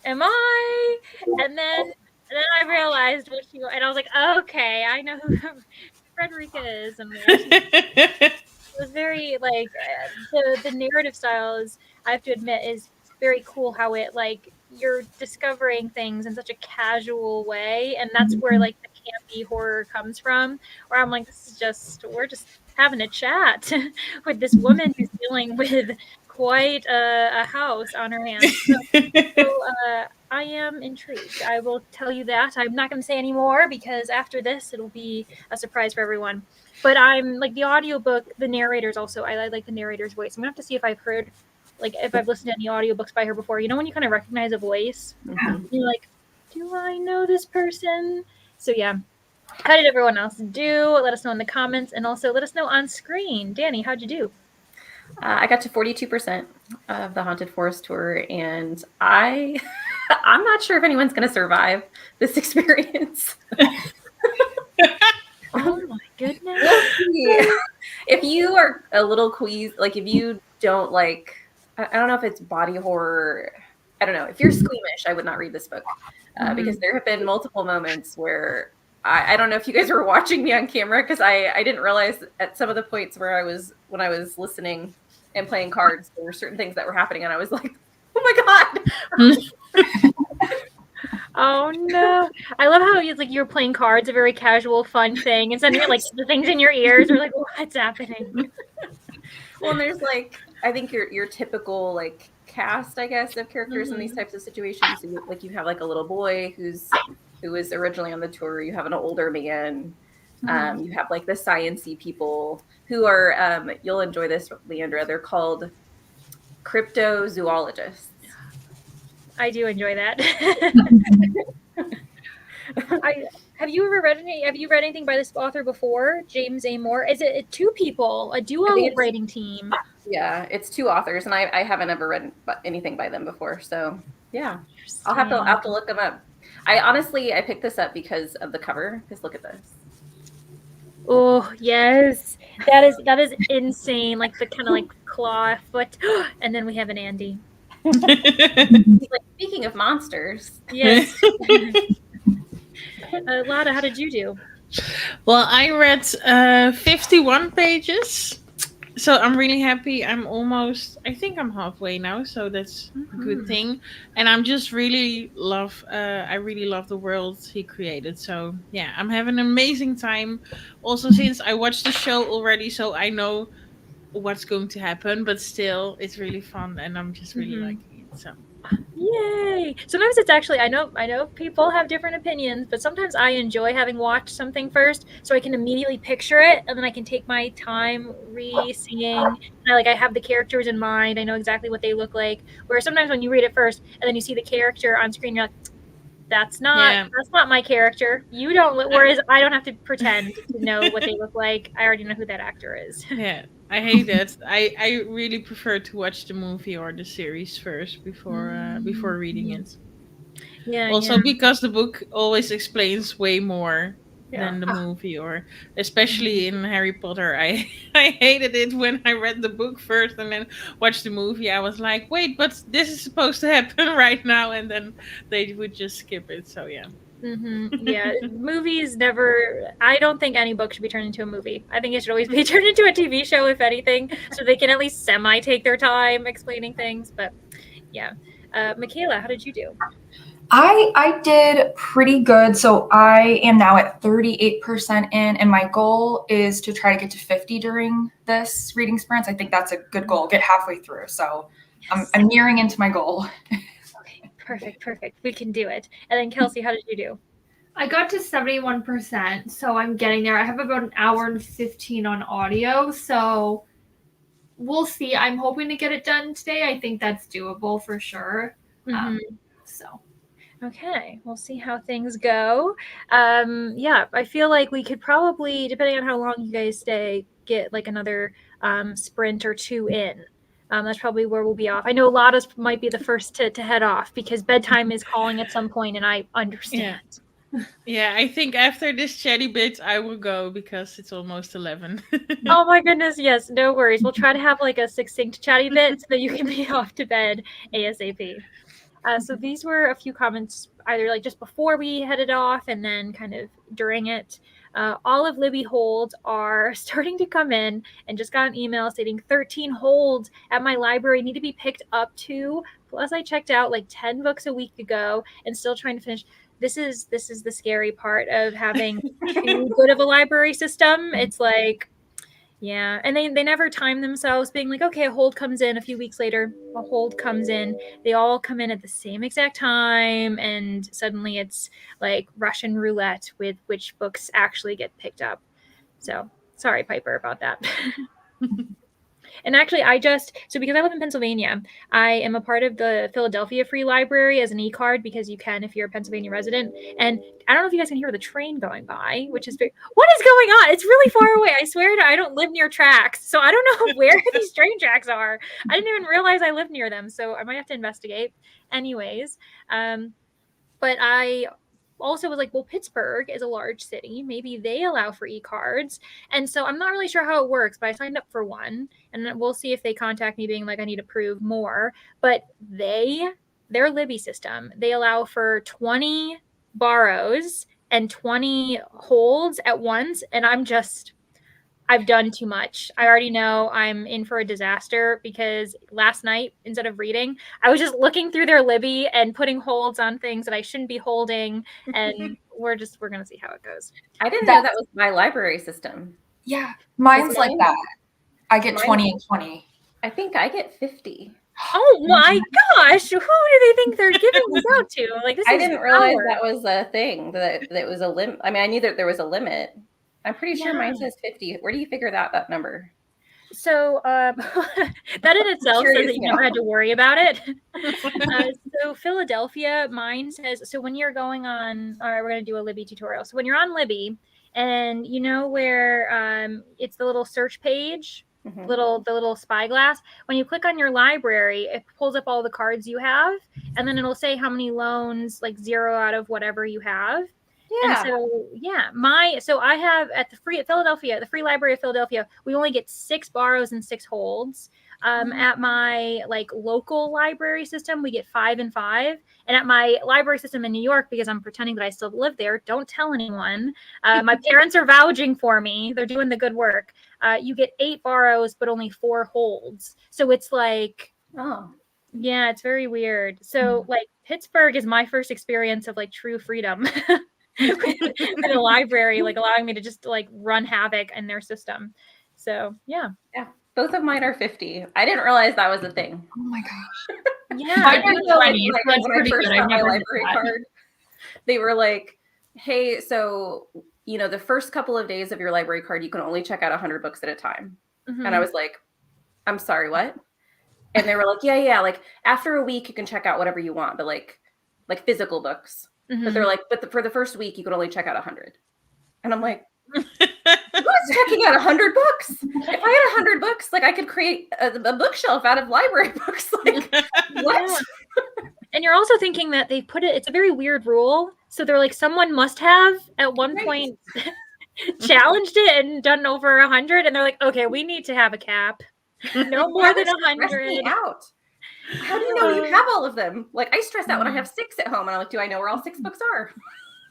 Am I? And then I realized what she, and I was like, okay, I know who Frederica is. And it was very like the narrative style is, I have to admit, is very cool. How it, like, you're discovering things in such a casual way, and that's where like the campy horror comes from. Where I'm like, this is just, we're just having a chat with this woman who's dealing with quite a house on her hands. So I am intrigued. I will tell you that. I'm not going to say any more because after this, it'll be a surprise for everyone. But I'm like, the audiobook, the narrator's also, I like the narrator's voice. I'm going to have to see if I've heard, like, if I've listened to any audiobooks by her before. You know, when you kind of recognize a voice, you're like, do I know this person? So yeah. How did everyone else do? Let us know in the comments, and also let us know on screen. Danny, how'd you do? I got to 42% of the Haunted Forest tour, and I'm not sure if anyone's going to survive this experience. Oh my goodness. If you are a little queasy, like if you don't like, I don't know if it's body horror. I don't know. If you're squeamish, I would not read this book because there have been multiple moments where I don't know if you guys were watching me on camera, because I didn't realize at some of the points where when I was listening and playing cards, there were certain things that were happening, and I was like, oh my God. Oh no! I love how you're playing cards, a very casual, fun thing, and suddenly like the things in your ears are like, what's happening? Well, and there's like, I think your typical like cast, I guess, of characters in these types of situations. So you have like a little boy who was originally on the tour. You have an older man. You have like the sciencey people who are. You'll enjoy this, Leandra. They're called cryptozoologists. I do enjoy that. Have you read anything by this author before, James A. Moore? Is it two people, a duo writing team? Yeah, it's two authors, and I haven't ever read anything by them before. So yeah, I'll have to look them up. I picked this up because of the cover. Because look at this. Oh yes, that is insane. Like the kind of like claw foot, and then we have an Andy. Like, speaking of monsters, yes. Lada, how did you do? Well, I read 51 pages, so I'm really happy. I think I'm halfway now, so that's a good thing. And I'm just I really love the world he created. So yeah, I'm having an amazing time. Also, since I watched the show already, so I know what's going to happen, but still, it's really fun, and I'm just really liking it. So. Yay! Sometimes it's actually, I know people have different opinions, but sometimes I enjoy having watched something first, so I can immediately picture it, and then I can take my time re-seeing. And I have the characters in mind. I know exactly what they look like. Where sometimes when you read it first, and then you see the character on screen, you're like, that's not my character. You don't. Whereas I don't have to pretend to know what they look like. I already know who that actor is. Yeah, I hate that. I really prefer to watch the movie or the series first before reading it. Yeah. Also, because the book always explains way more than the movie, or especially in Harry Potter. I hated it when I read the book first and then watched the movie. I was like, wait, but this is supposed to happen right now, and then they would just skip it. So yeah. Yeah, movies never. I don't think any book should be turned into a movie. I think it should always be turned into a TV show, if anything, so they can at least semi take their time explaining things. But yeah, Michaela, how did you do? I did pretty good. So I am now at 38% in, and my goal is to try to get to 50 during this reading sprints. I think that's a good goal. Get halfway through. So yes. I'm nearing into my goal. Okay, perfect. We can do it. And then Kelsey, how did you do? I got to 71%, so I'm getting there. I have about an hour and 15 on audio, so we'll see. I'm hoping to get it done today. I think that's doable for sure. So Okay, we'll see how things go. Yeah, I feel like we could probably, depending on how long you guys stay, get like another sprint or two in. That's probably where we'll be off. I know Lotta's might be the first to head off because bedtime is calling at some point, and I understand. Yeah, I think after this chatty bit, I will go because it's almost 11. Oh my goodness, yes, no worries. We'll try to have like a succinct chatty bit so that you can be off to bed ASAP. So these were a few comments either like just before we headed off and then kind of during it. All of Libby holds are starting to come in, and just got an email stating 13 holds at my library need to be picked up to. Plus I checked out like 10 books a week ago and still trying to finish. This is the scary part of having too good of a library system. It's like, yeah, and they never time themselves being like, okay, a hold comes in a few weeks later, a hold comes in. They all come in at the same exact time, and suddenly it's like Russian roulette with which books actually get picked up. So sorry, Piper, about that. And actually, because I live in Pennsylvania, I am a part of the Philadelphia Free Library as an e-card, because you can if you're a Pennsylvania resident. And I don't know if you guys can hear the train going by, which is what is going on? It's really far away. I swear I don't live near tracks, so I don't know where these train tracks are. I didn't even realize I lived near them, so I might have to investigate. Anyways, but I also was like, well, Pittsburgh is a large city. Maybe they allow for e-cards. And so I'm not really sure how it works, but I signed up for one, and we'll see if they contact me being like, I need to prove more. But their Libby system, they allow for 20 borrows and 20 holds at once. And I've done too much. I already know I'm in for a disaster because last night, instead of reading, I was just looking through their Libby and putting holds on things that I shouldn't be holding. And we're going to see how it goes. I didn't know that was my library system. Yeah, mine's like that. I get 20 and 20. I think I get 50. Oh my gosh! Who do they think they're giving this out to? Like, this I is didn't realize that was a thing, that was a limit. I mean, I knew that there was a limit. I'm pretty sure mine says 50. Where do you figure that number? So that in itself says that you never had to worry about it. So Philadelphia, mine says, so when you're going on, all right, we're going to do a Libby tutorial. So when you're on Libby, and you know where it's the little search page, the little spyglass, when you click on your library, it pulls up all the cards you have, and then it'll say how many loans, like 0 out of whatever you have. Yeah. And so I have at the Free Library of Philadelphia, we only get 6 borrows and 6 holds. At my like local library system, we get 5 and 5. And at my library system in New York, because I'm pretending that I still live there, don't tell anyone. My parents are vouching for me. They're doing the good work. You get 8 borrows, but only 4 holds. So it's like, yeah, it's very weird. So like Pittsburgh is my first experience of like true freedom. In a library, like allowing me to just like run havoc in their system. So yeah, both of mine are 50. I didn't realize that was a thing. Oh my gosh. Yeah, I didn't know any. When I first got my library card, they were like, hey, so the first couple of days of your library card, you can only check out 100 books at a time. And I was like, I'm sorry, what? And they were like, yeah, like after a week you can check out whatever you want, but like physical books. But they're like, for the first week, you could only check out 100. And I'm like, who's checking out 100 books? If I had 100 books, like I could create a bookshelf out of library books. Like, what? And you're also thinking that they put it's a very weird rule. So they're like, someone must have at one point challenged it and done over 100. And they're like, okay, we need to have a cap. No more than 100. Out. How do you know you have all of them? Like, I stress out when I have 6 at home, and I'm like, do I know where all 6 books are?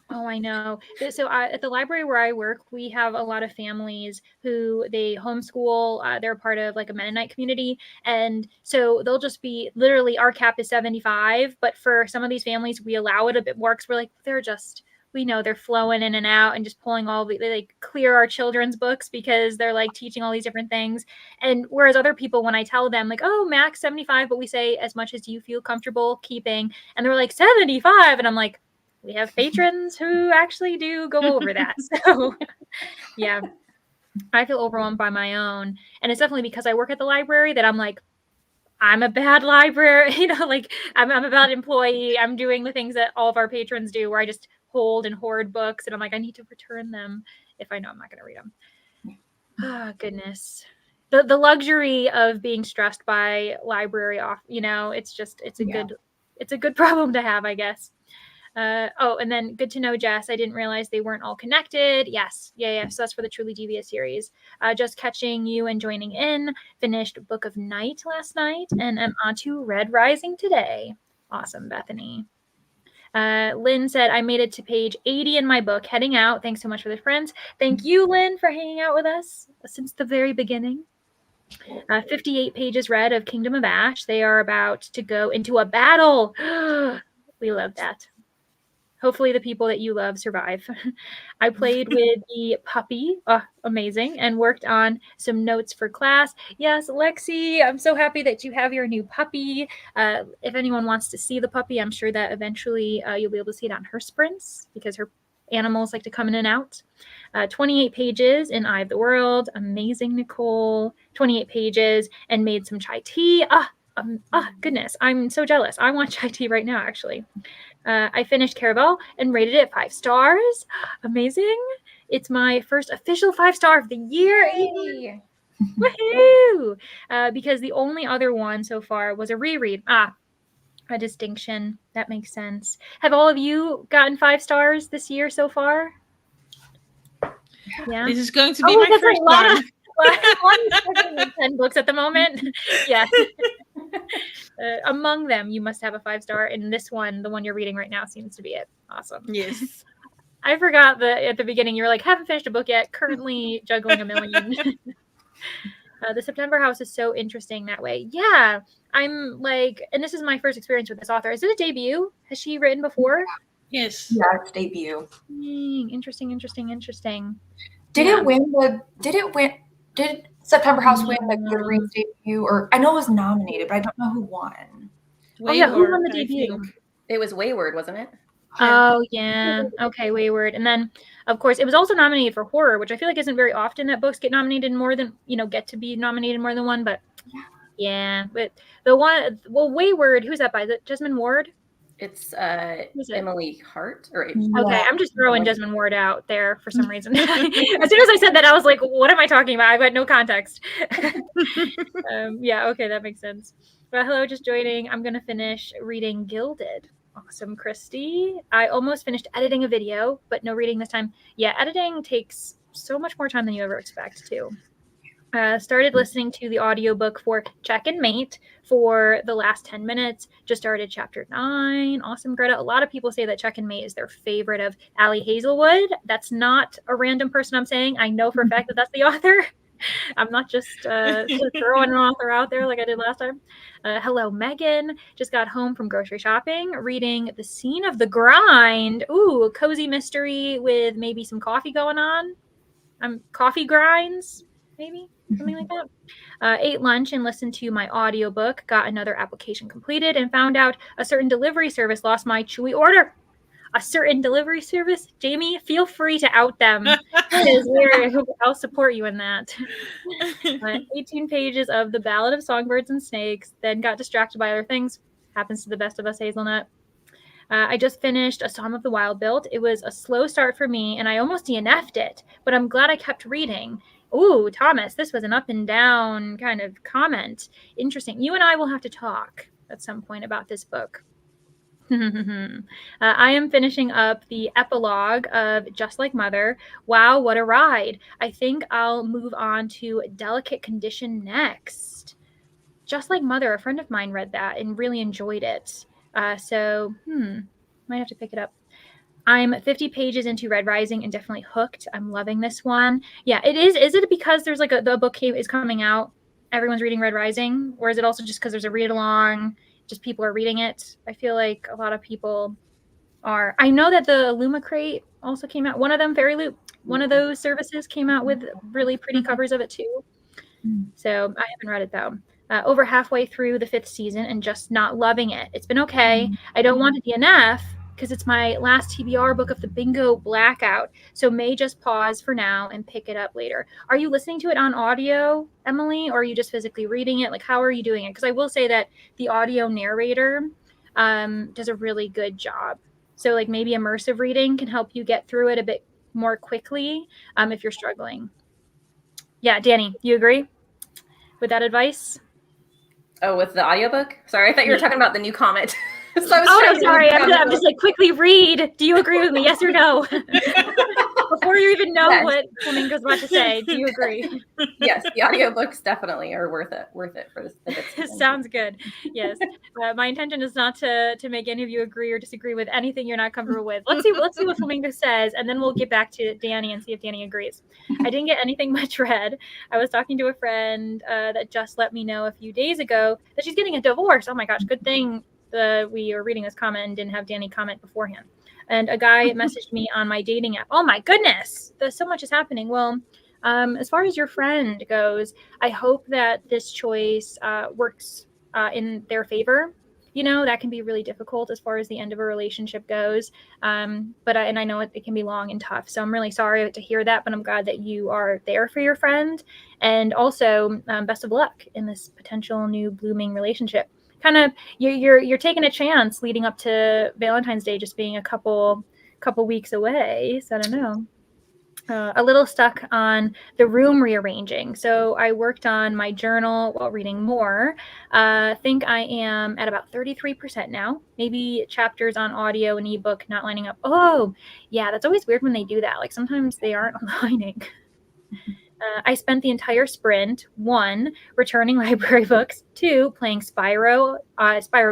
Oh, I know. So at the library where I work, we have a lot of families who they homeschool. They're part of like a Mennonite community. And so they'll just be literally, our cap is 75. But for some of these families, we allow it a bit more because we're like, we know they're flowing in and out and just pulling they like clear our children's books because they're like teaching all these different things. And whereas other people, when I tell them like, oh, max 75, but we say as much as you feel comfortable keeping, and they're like 75. And I'm like, we have patrons who actually do go over that. So yeah, I feel overwhelmed by my own. And it's definitely because I work at the library that I'm like, I'm a bad library, like I'm a bad employee. I'm doing the things that all of our patrons do where I just hold and hoard books. And I'm like, I need to return them if I know I'm not going to read them. Oh, goodness. The luxury of being stressed by library off, it's a good problem to have, I guess. And then good to know, Jess. I didn't realize they weren't all connected. Yes. Yeah. So that's for the Truly Devious series. Just catching you and joining in. Finished Book of Night last night and I'm on to Red Rising today. Awesome, Bethany. Lynn said, I made it to page 80 in my book, heading out. Thanks so much for the friends. Thank you, Lynn, for hanging out with us since the very beginning. 58 pages read of Kingdom of Ash. They are about to go into a battle. We love that. Hopefully the people that you love survive. I played with the puppy, amazing, and worked on some notes for class. Yes, Lexi, I'm so happy that you have your new puppy. If anyone wants to see the puppy, I'm sure that eventually you'll be able to see it on her sprints because her animals like to come in and out. 28 pages in Eye of the World. Amazing, Nicole. 28 pages and made some chai tea. Goodness, I'm so jealous. I want chai tea right now, actually. I finished Caravel and rated it 5 stars. Amazing. It's my first official 5-star of the year. Yay. Woohoo! Because the only other one so far was a reread. A distinction. That makes sense. Have all of you gotten 5 stars this year so far? Yeah. This is going to be my first one. Like 10 books at the moment. Yeah. Among them, you must have a 5-star, and this one, the one you're reading right now, seems to be it. Awesome. Yes. I forgot that at the beginning you were like, haven't finished a book yet, currently juggling a million. The September House is so interesting that way. Yeah, I'm like, and this is my first experience with this author. Is it a debut? Has she written before? Yes. Yeah, it's debut. Interesting. Did September House win the Goodreads debut? Or I know it was nominated, but I don't know who won. Wayward, who won the debut? It was Wayward, wasn't it? Oh, yeah. Okay, Wayward. And then, of course, it was also nominated for horror, which I feel like isn't very often that books get nominated more than, get to be nominated more than one. But yeah, but the one, Wayward, who's that by? Is it Jesmyn Ward? It's Emily Hart. Okay, I'm just throwing Jesmyn Ward out there for some reason. As soon as I said that, I was like, what am I talking about? I've got no context. Okay, that makes sense. But hello, just joining. I'm going to finish reading Gilded. Awesome, Christy. I almost finished editing a video, but no reading this time. Yeah, editing takes so much more time than you ever expect to. Started listening to the audiobook for Check and Mate for the last 10 minutes. Just started chapter 9. Awesome, Greta. A lot of people say that Check and Mate is their favorite of Allie Hazelwood. That's not a random person I'm saying. I know for a fact that that's the author. I'm not just throwing an author out there like I did last time. Hello, Megan. Just got home from grocery shopping, reading The Scene of the Grind. Ooh, a cozy mystery with maybe some coffee going on. Coffee grinds, maybe. Something like that. Ate lunch and listened to my audiobook, got another application completed, and found out a certain delivery service lost my Chewy order. A certain delivery service? Jamie, feel free to out them. Because I'll support you in that. 18 pages of The Ballad of Songbirds and Snakes, then got distracted by other things. Happens to the best of us, Hazelnut. I just finished A Song of the Wild Built. It was a slow start for me, and I almost DNF'd it, but I'm glad I kept reading. Ooh, Thomas, this was an up and down kind of comment. Interesting. You and I will have to talk at some point about this book. I am finishing up the epilogue of Just Like Mother. Wow, what a ride. I think I'll move on to Delicate Condition next. Just Like Mother, a friend of mine read that and really enjoyed it. Might have to pick it up. I'm 50 pages into Red Rising and definitely hooked. I'm loving this one. Yeah, it is. Is it because there's like the book is coming out, everyone's reading Red Rising? Or is it also just because there's a read along, just people are reading it? I feel like a lot of people are. I know that the Luma Crate also came out. One of them, Fairy Loop, one of those services came out with really pretty covers of it too. So I haven't read it though. Over halfway through the 5th season and just not loving it. It's been okay. I don't want to DNF, because it's my last TBR book of the bingo blackout. So may just pause for now and pick it up later. Are you listening to it on audio, Emily, or are you just physically reading it? Like, how are you doing it? Because I will say that the audio narrator does a really good job. So like maybe immersive reading can help you get through it a bit more quickly if you're struggling. Yeah, Danny, you agree with that advice? Oh, with the audiobook? Sorry, I thought you were talking about the new comment. So I was Oh, trying no, to sorry. read down I'm just like, quickly read. Do you agree with me? Yes or no? Before you even know Yes. what Flamingo's about to say, do you agree? Yes, the audiobooks definitely are worth it for this. Sounds good. Yes. My intention is not to make any of you agree or disagree with anything you're not comfortable with. Let's see what Flamingo says, and then we'll get back to Danny and see if Danny agrees. I didn't get anything much read. I was talking to a friend that just let me know a few days ago that she's getting a divorce. Oh my gosh, good thing we were reading this comment and didn't have Danny comment beforehand. And a guy messaged me on my dating app. Oh my goodness, so much is happening. Well, as far as your friend goes, I hope that this choice works in their favor. You know, that can be really difficult as far as the end of a relationship goes. But I know it can be long and tough. So I'm really sorry to hear that, but I'm glad that you are there for your friend. And also, best of luck in this potential new blooming relationship. Kind of, you're taking a chance leading up to Valentine's Day, just being a couple weeks away. So I don't know. A little stuck on the room rearranging. So I worked on my journal while reading more. I think I am at about 33% now. Maybe chapters on audio and ebook not lining up. Oh, yeah, that's always weird when they do that. Like sometimes they aren't aligning. I spent the entire sprint, 1, returning library books, 2, playing Spyro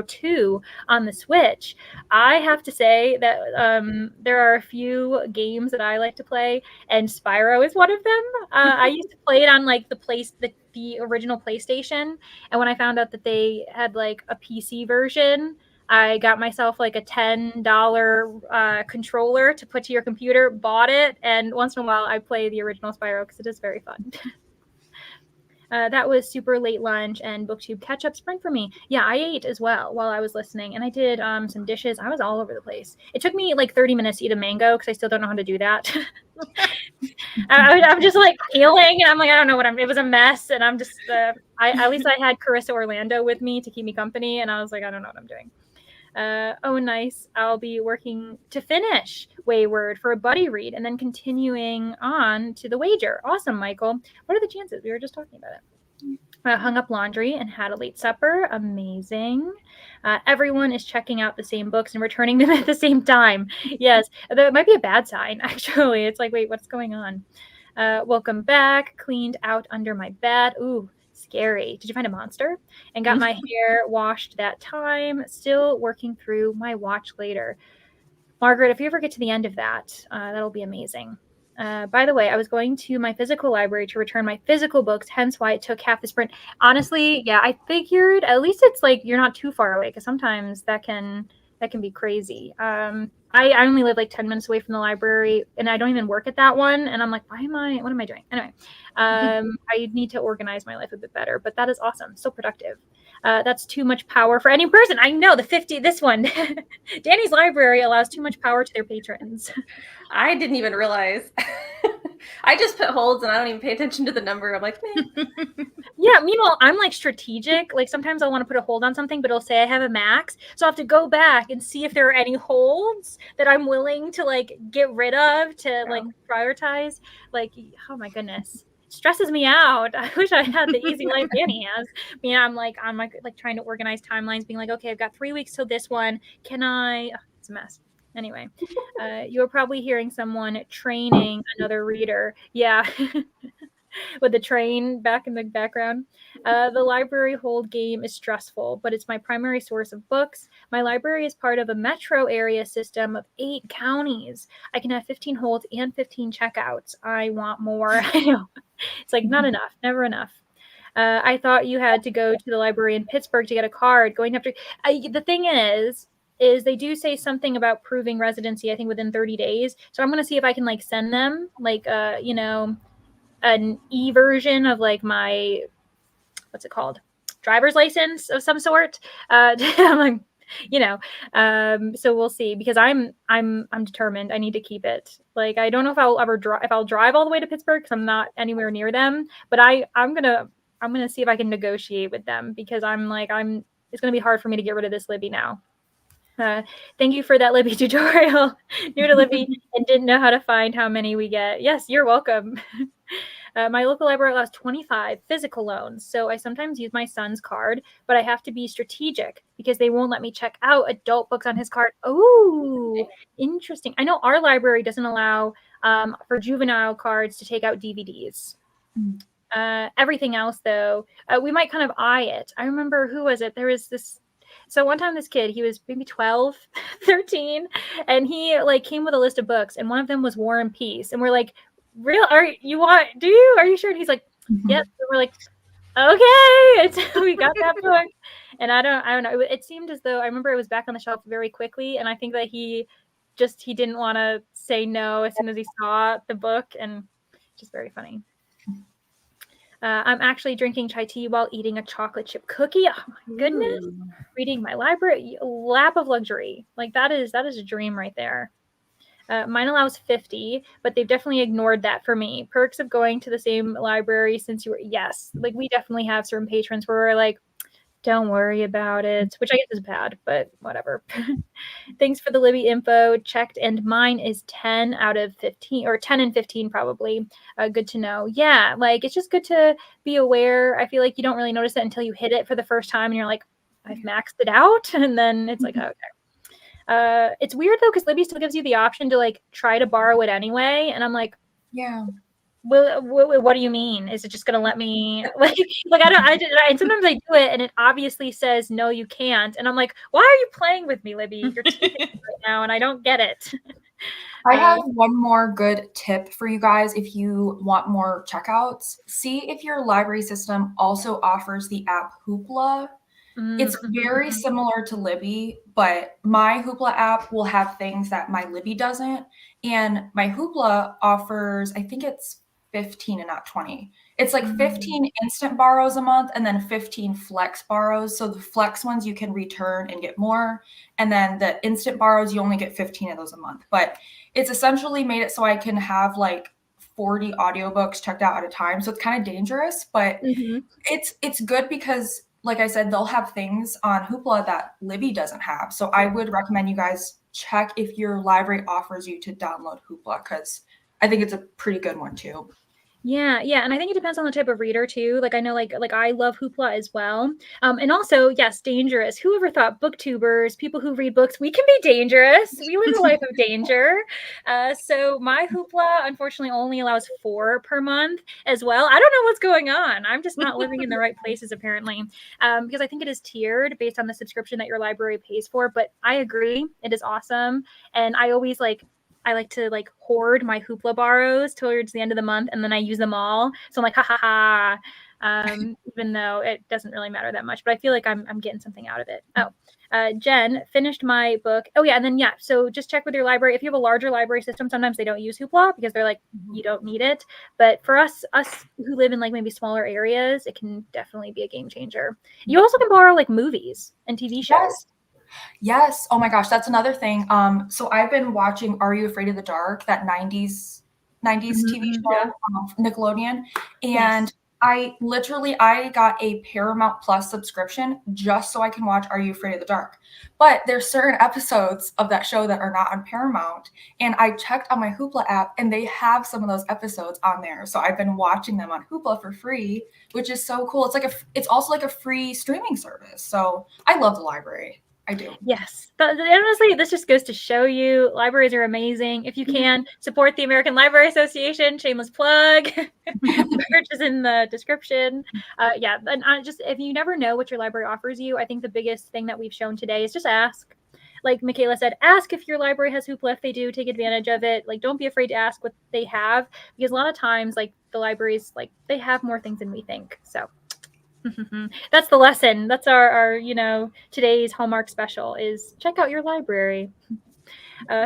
2 on the Switch. I have to say that there are a few games that I like to play, and Spyro is one of them. I used to play it on like the original PlayStation, and when I found out that they had like a PC version, I got myself like a $10 controller to put to your computer, bought it, and once in a while I play the original Spyro because it is very fun. That was super late lunch and booktube catch-up sprint for me. Yeah, I ate as well while I was listening, and I did some dishes. I was all over the place. It took me like 30 minutes to eat a mango because I still don't know how to do that. I'm just like peeling, and I'm like, I don't know it was a mess, and I'm just, at least I had Carissa Orlando with me to keep me company, and I was like, I don't know what I'm doing. Oh, nice. I'll be working to finish Wayward for a buddy read and then continuing on to The Wager. Awesome, Michael. What are the chances? We were just talking about it. Hung up laundry and had a late supper. Amazing. Everyone is checking out the same books and returning them at the same time. Yes, that might be a bad sign, actually. It's like, wait, what's going on? Welcome back. Cleaned out under my bed. Ooh, scary. Did you find a monster? And got my hair washed that time. Still working through my watch later. Margaret, if you ever get to the end of that, that'll be amazing. By the way, I was going to my physical library to return my physical books, hence why it took half the sprint. Honestly, yeah, I figured at least it's like you're not too far away because sometimes that can be crazy. I only live like 10 minutes away from the library and I don't even work at that one. And I'm like, what am I doing? Anyway, I need to organize my life a bit better, but that is awesome. So productive. That's too much power for any person. I know this one. Danny's library allows too much power to their patrons. I didn't even realize. I just put holds and I don't even pay attention to the number. I'm like, man. Yeah, meanwhile, I'm like strategic. Like sometimes I want to put a hold on something, but it'll say I have a max. So I have to go back and see if there are any holds that I'm willing to like get rid of to like prioritize. Like, oh my goodness. It stresses me out. I wish I had the easy life Danny has. I mean, I'm like trying to organize timelines, being like, okay, I've got 3 weeks till this one. Can I? Oh, it's a mess. Anyway, you're probably hearing someone training another reader. Yeah. With the train back in the background. The library hold game is stressful, but it's my primary source of books. My library is part of a metro area system of 8 counties. I can have 15 holds and 15 checkouts. I want more. I know. It's like not enough, never enough. I thought you had to go to the library in Pittsburgh to get a card. Going after the thing is they do say something about proving residency, I think within 30 days. So I'm going to see if I can like send them like, an e-version of like my, what's it called? Driver's license of some sort. I'm like, So we'll see, because I'm determined. I need to keep it. Like, I don't know if I'll ever if I'll drive all the way to Pittsburgh, because I'm not anywhere near them, but I'm gonna see if I can negotiate with them, because it's gonna be hard for me to get rid of this Libby now. Thank you for that Libby tutorial. New to Libby and didn't know how to find how many we get. Yes, you're welcome. My local library allows 25 physical loans, so I sometimes use my son's card, but I have to be strategic because they won't let me check out adult books on his card. Oh, interesting. I know our library doesn't allow for juvenile cards to take out DVDs. Everything else, though, we might kind of eye it. I remember, who was it? There was this. So one time this kid, he was maybe 12, 13, and he came with a list of books, and one of them was War and Peace. And we're like, are you sure? And he's like, yep. And we're like, okay. And so we got that book. And I don't know. It seemed as though, I remember it was back on the shelf very quickly. And I think that he didn't want to say no as soon as he saw the book, and just very funny. I'm actually drinking chai tea while eating a chocolate chip cookie. Oh my goodness. Reading my library, lap of luxury. Like, that is a dream right there. Mine allows 50, but they've definitely ignored that for me. Perks of going to the same library since you were, yes. Like, we definitely have certain patrons where we're like, don't worry about it, which I guess is bad, but whatever. Thanks for the Libby info. Checked, and mine is 10 out of 15, or 10 and 15 probably. Good to know. Yeah, like, it's just good to be aware. I feel like you don't really notice it until you hit it for the first time, and you're like, I've maxed it out, and then it's like, okay. It's weird though, because Libby still gives you the option to try to borrow it anyway, and I'm like, yeah. Well, what do you mean? Is it just going to let me and sometimes I do it and it obviously says, no, you can't. And I'm like, why are you playing with me, Libby? You're teasing me right now and I don't get it. I have one more good tip for you guys if you want more checkouts. See if your library system also offers the app Hoopla. It's very similar to Libby, but my Hoopla app will have things that my Libby doesn't. And my Hoopla offers, I think it's 15 and not 20. It's like 15 instant borrows a month and then 15 flex borrows. So the flex ones you can return and get more. And then the instant borrows, you only get 15 of those a month. But it's essentially made it so I can have 40 audiobooks checked out at a time. So it's kind of dangerous, but it's good because, like I said, they'll have things on Hoopla that Libby doesn't have. So I would recommend you guys check if your library offers you to download Hoopla, because I think it's a pretty good one too. Yeah, and I think it depends on the type of reader too. Like, I know, like I love Hoopla as well. And also, yes, dangerous. Whoever thought booktubers, people who read books, we can be dangerous. We live a life of danger. So my Hoopla, unfortunately, only allows 4 per month as well. I don't know what's going on. I'm just not living in the right places, apparently, because I think it is tiered based on the subscription that your library pays for. But I agree, it is awesome. And I always I like to hoard my Hoopla borrows towards the end of the month, and then I use them all. So I'm like, ha ha ha. Even though it doesn't really matter that much, but I feel like I'm getting something out of it. Jen finished my book. Oh yeah, and then so just check with your library. If you have a larger library system, sometimes they don't use Hoopla because they're like, you don't need it. But for us who live in maybe smaller areas, it can definitely be a game changer. You also can borrow movies and TV shows. Yes. Oh my gosh, that's another thing. So I've been watching Are You Afraid of the Dark, that 90s TV show, Nickelodeon. And I got a Paramount Plus subscription just so I can watch Are You Afraid of the Dark. But there's certain episodes of that show that are not on Paramount. And I checked on my Hoopla app and they have some of those episodes on there. So I've been watching them on Hoopla for free, which is so cool. It's also like a free streaming service. So I love the library. I do. Yes. But honestly, this just goes to show you libraries are amazing. If you can, support the American Library Association. Shameless plug. Merch is in the description. And just, if you never know what your library offers you, I think the biggest thing that we've shown today is just ask. Like Michaela said, ask if your library has Hoopla. If they do, take advantage of it. Don't be afraid to ask what they have, because a lot of times, the libraries, they have more things than we think. So that's the lesson. That's our today's Hallmark special is check out your library.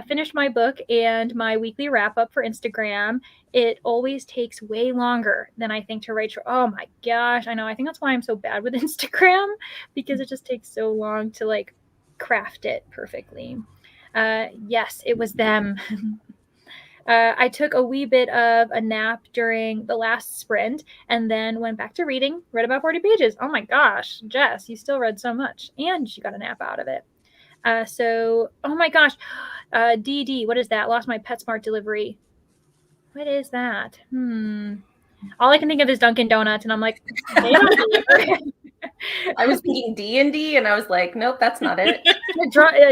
Finished my book and my weekly wrap up for Instagram. It always takes way longer than I think to write. Oh my gosh, I know. I think that's why I'm so bad with Instagram, because it just takes so long to craft it perfectly. Yes, it was them. I took a wee bit of a nap during the last sprint and then went back to reading, read about 40 pages. Oh my gosh, Jess, you still read so much and you got a nap out of it. Oh my gosh, DD, what is that? Lost my PetSmart delivery. What is that? All I can think of is Dunkin' Donuts, and I'm like, they don't deliver. I was thinking D&D, and I was like, nope, that's not it.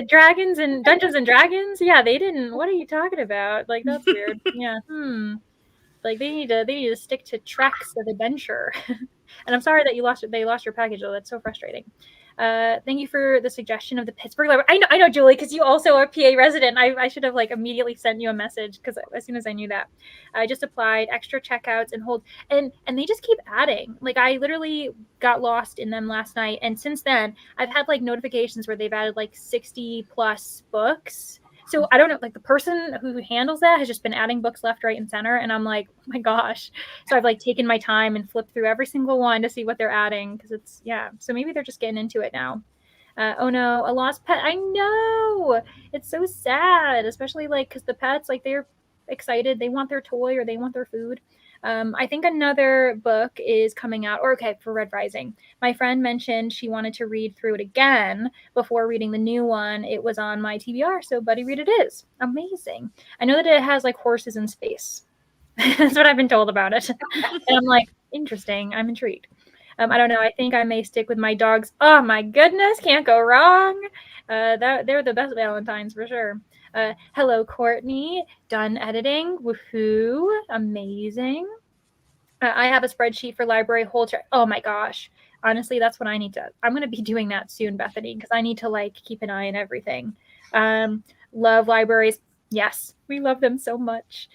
Dragons and Dungeons and Dragons? Yeah, they didn't. What are you talking about? Like, that's weird. Yeah. Like they need to stick to tracks of adventure. And I'm sorry that they lost your package though. That's so frustrating. Thank you for the suggestion of the Pittsburgh Library. I know, Julie, because you also are PA resident. I should have like immediately sent you a message because as soon as I knew that, I just applied extra checkouts and hold and they just keep adding. Like I literally got lost in them last night, and since then I've had like notifications where they've added like 60 plus books. So I don't know, like the person who handles that has just been adding books left, right, and center, and I'm like, oh my gosh. So I've like taken my time and flipped through every single one to see what they're adding because it's So maybe they're just getting into it now. Oh no, a lost pet. I know, it's so sad, especially like because the pets like they're excited, they want their toy or they want their food. I think another book is coming out, or okay, for Red Rising. My friend mentioned she wanted to read through it again before reading the new one. It was on my TBR, so Buddy Read It is. Amazing. I know that it has like horses in space. That's what I've been told about it. And I'm like, interesting. I'm intrigued. I don't know. I think I may stick with my dogs. Oh my goodness, can't go wrong. They're the best Valentines for sure. Hello, Courtney. Done editing. Woohoo! Amazing. I have a spreadsheet for library whole track. Oh my gosh. Honestly, that's what I need to. I'm going to be doing that soon, Bethany, because I need to like keep an eye on everything. Love libraries. Yes, we love them so much.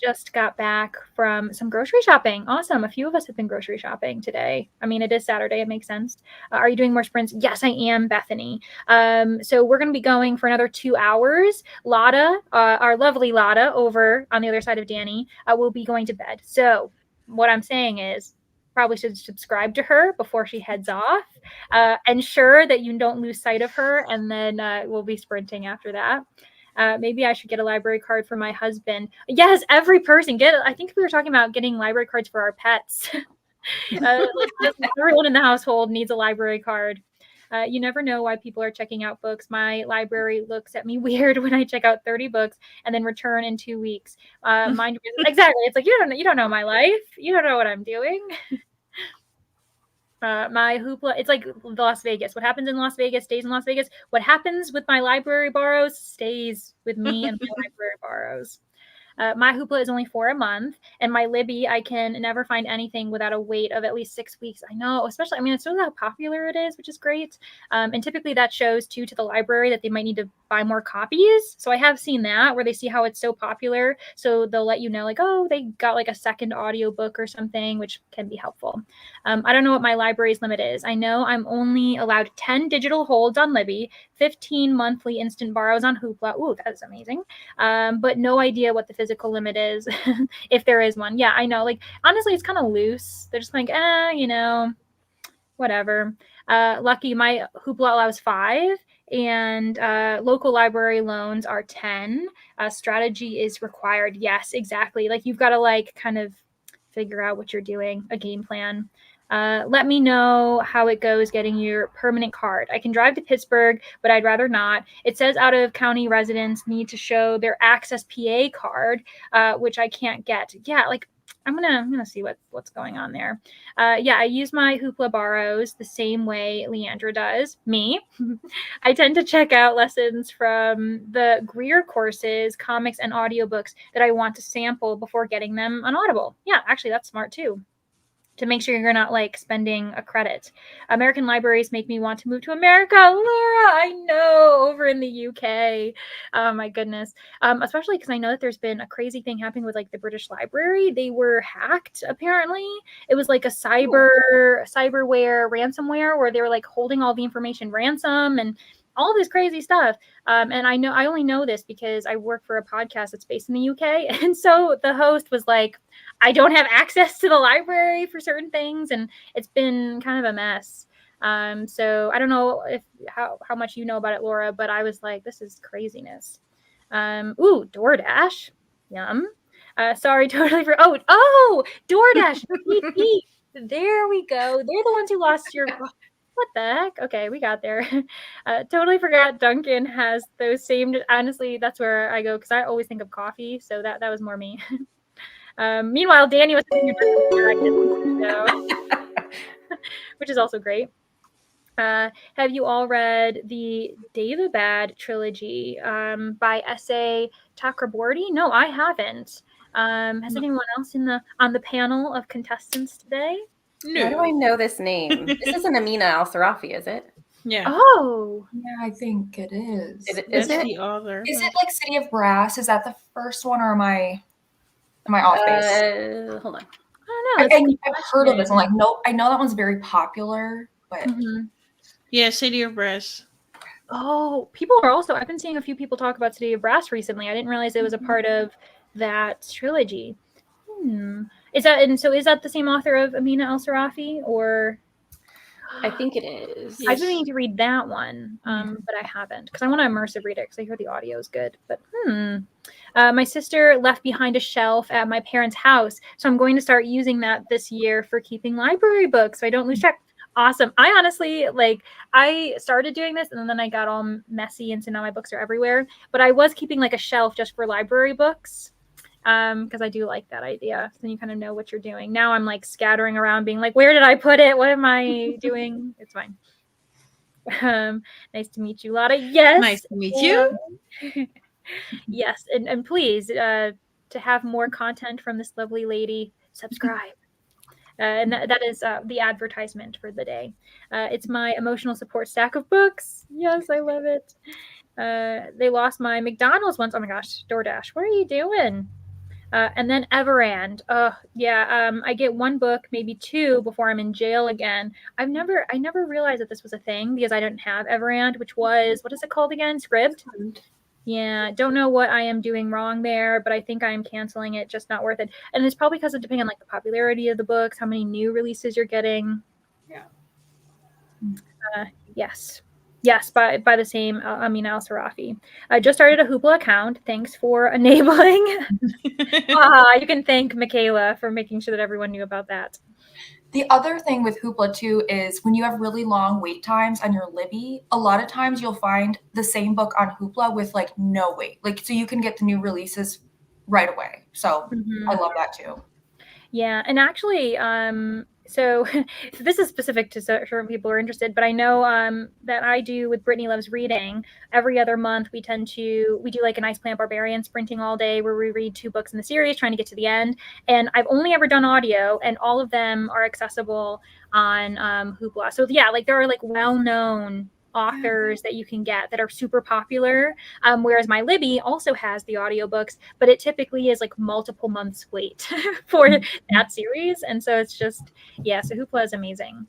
Just got back from some grocery shopping. Awesome. A few of us have been grocery shopping today. I mean, it is Saturday. It makes sense. Are you doing more sprints? Yes, I am, Bethany. So we're going to be going for another 2 hours. Lotta, our lovely Lotta over on the other side of Danny, will be going to bed. So what I'm saying is probably should subscribe to her before she heads off. Ensure that you don't lose sight of her, and then we'll be sprinting after that. Maybe I should get a library card for my husband. Yes, every person I think we were talking about getting library cards for our pets. Everyone in the household needs a library card. You never know why people are checking out books. My library looks at me weird when I check out 30 books and then return in 2 weeks. Exactly. It's like you don't know my life. You don't know what I'm doing. My hoopla, it's like Las Vegas. What happens in Las Vegas stays in Las Vegas. What happens with my library borrows stays with me and my library borrows. My hoopla is only $4 a month, and my Libby, I can never find anything without a wait of at least 6 weeks. I know, especially, I mean, it's shows how popular it is, which is great. And typically that shows too to the library that they might need to buy more copies. So I have seen that where they see how it's so popular. So they'll let you know like, oh, they got like a second audiobook or something, which can be helpful. I don't know what my library's limit is. I know I'm only allowed 10 digital holds on Libby, 15 monthly instant borrows on Hoopla. Ooh, that is amazing. But no idea what the physical limit is, if there is one. Yeah, I know. Like, honestly, it's kind of loose. They're just like, whatever. Lucky, my Hoopla allows 5, and local library loans are 10. Strategy is required. Yes, exactly. Like, you've got to like kind of figure out what you're doing, a game plan. Let me know how it goes getting your permanent card. I can drive to Pittsburgh, but I'd rather not. It says out of county residents need to show their Access PA card, which I can't get. Yeah, like I'm gonna see what's going on there. I use my Hoopla borrows the same way Leandra does. Me, I tend to check out lessons from the Greer courses, comics, and audiobooks that I want to sample before getting them on Audible. Yeah, actually, that's smart too, to make sure you're not like spending a credit. American libraries make me want to move to America. Laura, I know, over in the UK. Oh my goodness. Especially because I know that there's been a crazy thing happening with like the British Library. They were hacked, apparently. It was like a cyberware ransomware where they were like holding all the information ransom and all this crazy stuff. And I only know this because I work for a podcast that's based in the UK. And so the host was like, I don't have access to the library for certain things. And it's been kind of a mess. So I don't know how much you know about it, Laura, but I was like, this is craziness. Ooh, DoorDash. Yum. Sorry, totally for DoorDash. There we go. They're the ones who lost your. What the heck? Okay, we got there. Totally forgot Dunkin' has those same. Honestly, that's where I go because I always think of coffee. So that was more me. Meanwhile, Danny was sitting here, which is also great. Have you all read the Daevabad trilogy by S.A. Chakraborty? No, I haven't. Has anyone else on the panel of contestants today? Why do I know this name? This isn't Amina Al-Sarafi, is it? Yeah. Oh, Yeah, I think it is. That's the author. Is it like City of Brass? Is that the first one, or am I off base? Hold on. I don't know. I've heard of this. I'm like, nope. I know that one's very popular, but Yeah, City of Brass. Oh, people are also. I've been seeing a few people talk about City of Brass recently. I didn't realize it was a part of that trilogy. Is that the same author of Amina Al-Sarafi, or? I think it is. I've been meaning to read that one, but I haven't because I want to immersive read it because I hear the audio is good. But my sister left behind a shelf at my parents' house, so I'm going to start using that this year for keeping library books so I don't lose track. Awesome. I honestly I started doing this and then I got all messy and so now my books are everywhere. But I was keeping like a shelf just for library books. Because I do like that idea. So then you kind of know what you're doing. Now I'm like scattering around being like, where did I put it? What am I doing? It's fine. Nice to meet you, Lotta. Yes. Nice to meet you. Yes. And please, to have more content from this lovely lady, subscribe. And that is the advertisement for the day. It's my emotional support stack of books. Yes, I love it. They lost my McDonald's once. Oh my gosh, DoorDash. What are you doing? And then Everand. I get one book, maybe two before I'm in jail again. I never realized that this was a thing because I didn't have Everand, which was, what is it called again? Scribd? Yeah, don't know what I am doing wrong there, but I think I am canceling it. Just not worth it. And it's probably because it depends on like the popularity of the books, how many new releases you're getting. Yeah. Yes, by the same Amina Al-Sarafi. I just started a Hoopla account. Thanks for enabling. You can thank Michaela for making sure that everyone knew about that. The other thing with Hoopla too is when you have really long wait times on your Libby, a lot of times you'll find the same book on Hoopla with like no wait. So you can get the new releases right away. So I love that too. Yeah, and actually, so this is specific to certain people who are interested, but I know that I do with Brittany Loves Reading. Every other month, we do like an Ice Planet Barbarian sprinting all day where we read 2 books in the series, trying to get to the end. And I've only ever done audio, and all of them are accessible on Hoopla. So yeah, like there are like well-known authors that you can get that are super popular, whereas my Libby also has the audiobooks, but it typically is like multiple months wait for that series, and so it's just so Hoopla is amazing.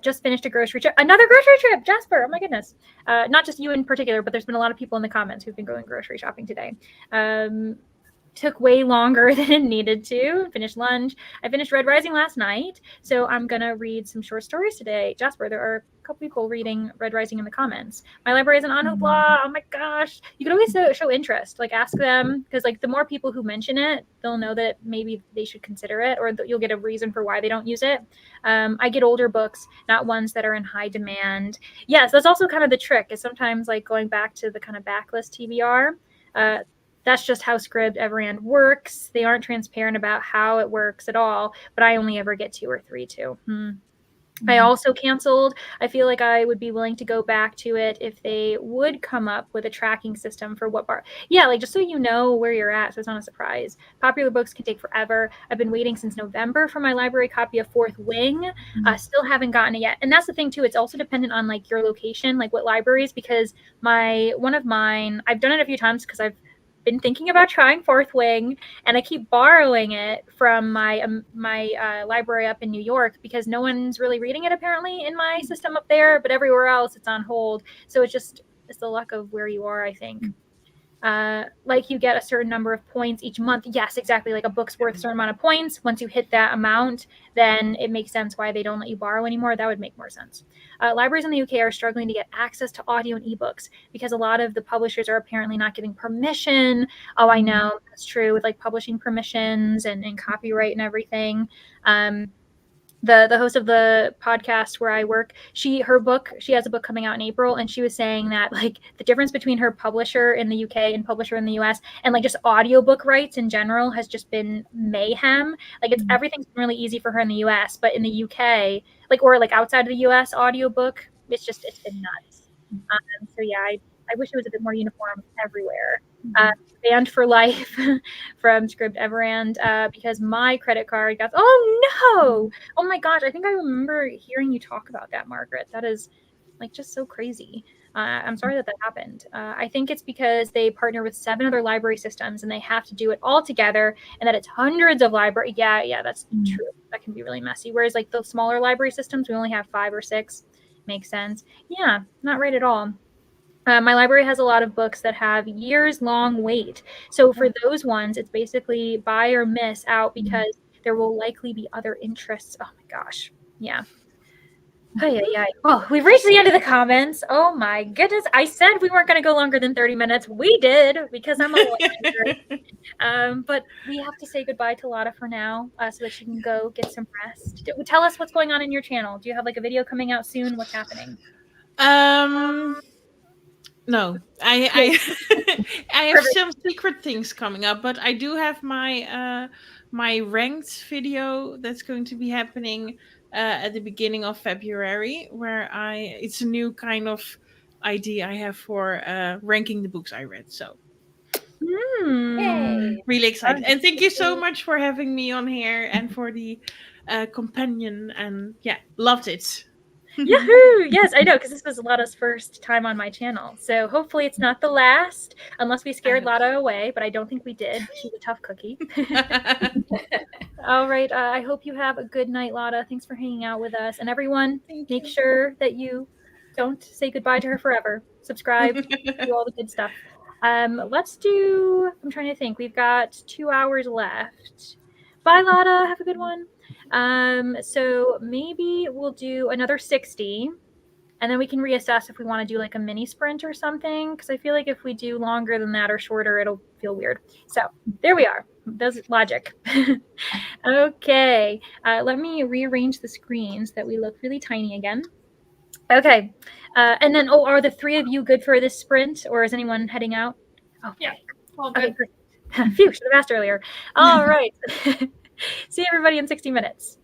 Just finished a grocery trip, another grocery trip, Jasper. Oh my goodness. Not just you in particular, but there's been a lot of people in the comments who've been going grocery shopping today. Took way longer than it needed to. Finished lunch. I finished Red Rising last night, so I'm gonna read some short stories today. Jasper, there are a couple people reading Red Rising in the comments. My library isn't on Hoopla. Oh my gosh. You can always show interest. Like ask them, because like the more people who mention it, they'll know that maybe they should consider it, or you'll get a reason for why they don't use it. I get older books, not ones that are in high demand. Yes, that's also kind of the trick, is sometimes like going back to the kind of backlist TBR. That's just how Scribd Everand works. They aren't transparent about how it works at all, but I only ever get 2 or 3 too. I also canceled. I feel like I would be willing to go back to it if they would come up with a tracking system for what bar. Yeah, like just so you know where you're at, so it's not a surprise. Popular books can take forever. I've been waiting since November for my library copy of Fourth Wing. Still haven't gotten it yet. And that's the thing too. It's also dependent on like your location, like what libraries, because one of mine, I've done it a few times because I've been thinking about trying Fourth Wing, and I keep borrowing it from my library up in New York because no one's really reading it apparently in my system up there, but everywhere else it's on hold. So it's the luck of where you are, I think. like you get a certain number of points each month. Yes, exactly. Like a book's worth a certain amount of points. Once you hit that amount, then it makes sense why they don't let you borrow anymore. That would make more sense. Libraries in the UK are struggling to get access to audio and ebooks because a lot of the publishers are apparently not giving permission. Oh, I know, that's true, with like publishing permissions and copyright and everything. The host of the podcast where I work, she has a book coming out in April, and she was saying that like the difference between her publisher in the UK and publisher in the US and like just audiobook rights in general has just been mayhem. Like everything's been really easy for her in the US, but in the UK, or outside of the US audiobook, it's been nuts. So yeah, I wish it was a bit more uniform everywhere. Banned for life from Script Everand because my credit card got. Oh no! Oh my gosh! I think I remember hearing you talk about that, Margaret. That is just so crazy. I'm sorry that happened. I think it's because they partner with 7 other library systems and they have to do it all together, and that it's hundreds of library. Yeah, that's true. That can be really messy. Whereas the smaller library systems, we only have 5 or 6. Makes sense. Yeah, not right at all. My library has a lot of books that have years-long wait. So for those ones, it's basically buy or miss out because there will likely be other interests. Oh my gosh. Yeah. Yeah. Well, we've reached the end of the comments. Oh my goodness. I said we weren't going to go longer than 30 minutes. We did because I'm a lawyer. But we have to say goodbye to Lotta for now so that she can go get some rest. Tell us what's going on in your channel. Do you have a video coming out soon? What's happening? No, I I have some secret things coming up, but I do have my my ranked video that's going to be happening at the beginning of February, where it's a new kind of idea I have for ranking the books I read. So really excited, and thank you so much for having me on here and for the companion, and yeah, loved it. Yahoo! Yes, I know, because this was Lotta's first time on my channel. So hopefully it's not the last, unless we scared Lotta away, but I don't think we did. She's a tough cookie. All right. I hope you have a good night, Lotta. Thanks for hanging out with us. And everyone, make sure that you don't say goodbye to her forever. Subscribe, do all the good stuff. I'm trying to think. We've got 2 hours left. Bye, Lotta. Have a good one. So maybe we'll do another 60, and then we can reassess if we want to do a mini sprint or something, because I feel like if we do longer than that or shorter, it'll feel weird. So there we are. That's logic. Okay. Let me rearrange the screen so that we look really tiny again. Okay. And then, are the 3 of you good for this sprint, or is anyone heading out? Okay. Yeah. All good. Okay, perfect. Phew, should have asked earlier. All right. See everybody in 60 minutes.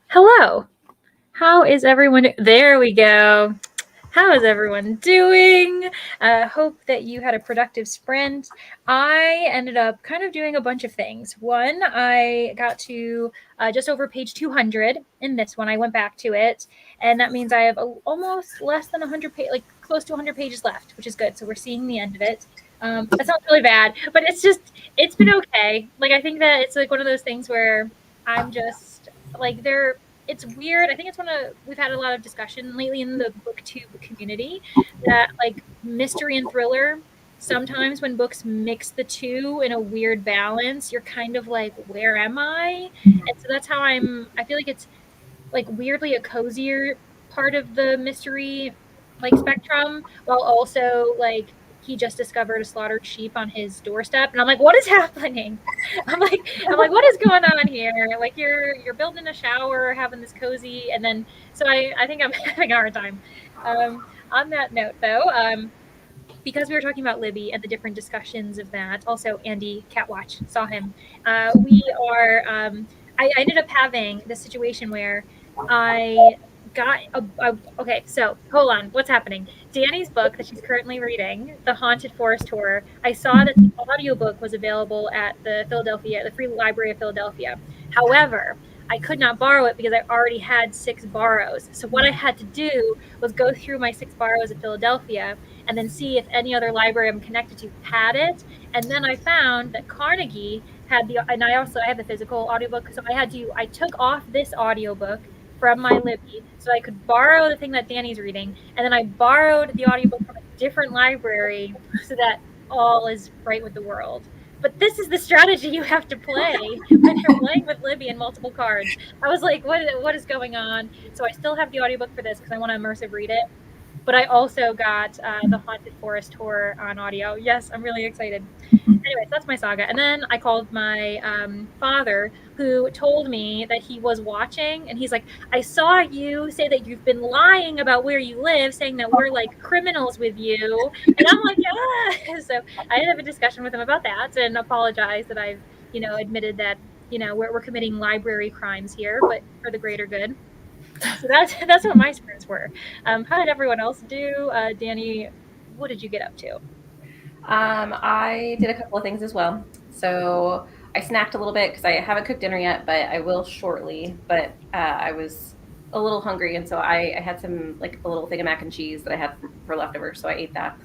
Hello. How is everyone? There we go. How is everyone doing? Hope that you had a productive sprint. I ended up kind of doing a bunch of things. One, I got to just over page 200 in this one. I went back to it, and that means I have almost less than 100 like close to 100 pages left, which is good. So we're seeing the end of it. That sounds really bad, but it's been okay. Like, I think that it's like one of those things where I'm just like it's weird. I think we've had a lot of discussion lately in the booktube community that like mystery and thriller, sometimes when books mix the two in a weird balance, you're kind of like, where am I? And so that's how I feel like it's like weirdly a cozier part of the mystery like spectrum, while also like he just discovered a slaughtered sheep on his doorstep, and I'm like, what is happening? I'm like, what is going on here? Like, you're building a shower, having this cozy, and then so I think I'm having a hard time. On that note, though, because we were talking about Libby and the different discussions of that. Also, Andy Catwatch saw him. We are. I ended up having this situation where I got okay. So hold on, what's happening? Danny's book that she's currently reading, The Haunted Forest Tour. I saw that the audiobook was available at the Free Library of Philadelphia. However, I could not borrow it because I already had 6 borrows. So what I had to do was go through my 6 borrows at Philadelphia and then see if any other library I'm connected to had it. And then I found that Carnegie had and I have the physical audiobook. So I took off this audiobook from my Libby so I could borrow the thing that Danny's reading. And then I borrowed the audiobook from a different library so that all is right with the world. But this is the strategy you have to play when you're playing with Libby and multiple cards. I was like, what is going on? So I still have the audiobook for this because I want to immersive read it. But I also got the Haunted Forest Tour on audio. Yes, I'm really excited. Anyways, that's my saga. And then I called my father, who told me that he was watching, and he's like, I saw you say that you've been lying about where you live, saying that we're like criminals with you. And I'm like, yeah. So I did have a discussion with him about that and apologized that I've, admitted that, we're committing library crimes here, but for the greater good. So that's what my sprints were. How did everyone else do? Danny, what did you get up to? I did a couple of things as well. So I snacked a little bit because I haven't cooked dinner yet, but I will shortly. But I was a little hungry, and so I had some, like, a little thing of mac and cheese that I had for leftovers, so I ate that.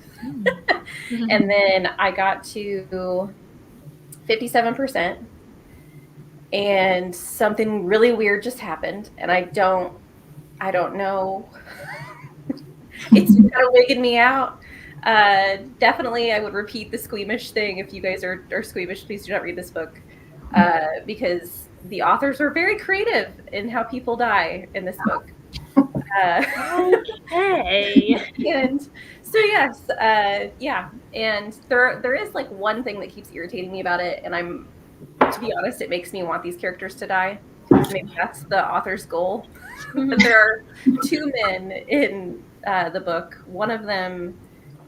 And then I got to 57%, and something really weird just happened, and I don't know. It's kind of wigging me out. Definitely, I would repeat the squeamish thing. If you guys are squeamish, please do not read this book, because the authors were very creative in how people die in this book. Okay. And so yes, yeah. And there is like one thing that keeps irritating me about it, and to be honest, it makes me want these characters to die. Maybe that's the author's goal. But there are 2 men in the book. One of them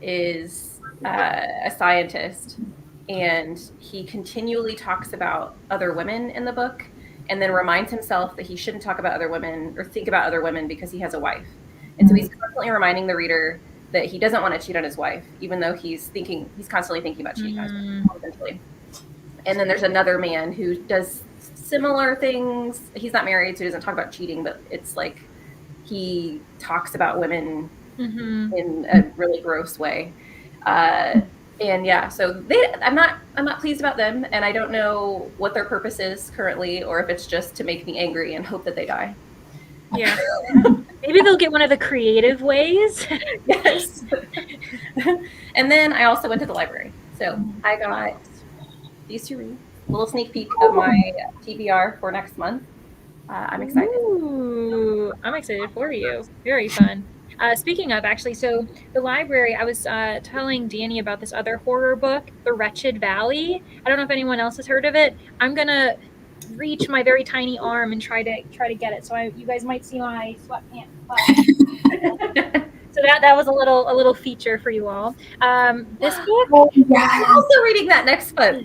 is a scientist, and he continually talks about other women in the book, and then reminds himself that he shouldn't talk about other women or think about other women because he has a wife. And so he's constantly reminding the reader that he doesn't want to cheat on his wife, even though he's constantly thinking about cheating on his wife, eventually. And then there's another man who does similar things. He's not married, so he doesn't talk about cheating, but it's like he talks about women in a really gross way. And yeah, so I'm not pleased about them, and I don't know what their purpose is currently, or if it's just to make me angry and hope that they die. Yeah. Maybe they'll get one of the creative ways. Yes. And then I also went to the library. So I got these 2 reads. A little sneak peek of my TBR for next month. I'm excited. Ooh, I'm excited for you. Very fun. Speaking of, actually, so the library, I was telling Danny about this other horror book, The Wretched Valley. I don't know if anyone else has heard of it. I'm gonna reach my very tiny arm and try to get it. So you guys might see my sweatpants. So So that was a little feature for you all. This book, Oh, I'm yes. also reading that next book.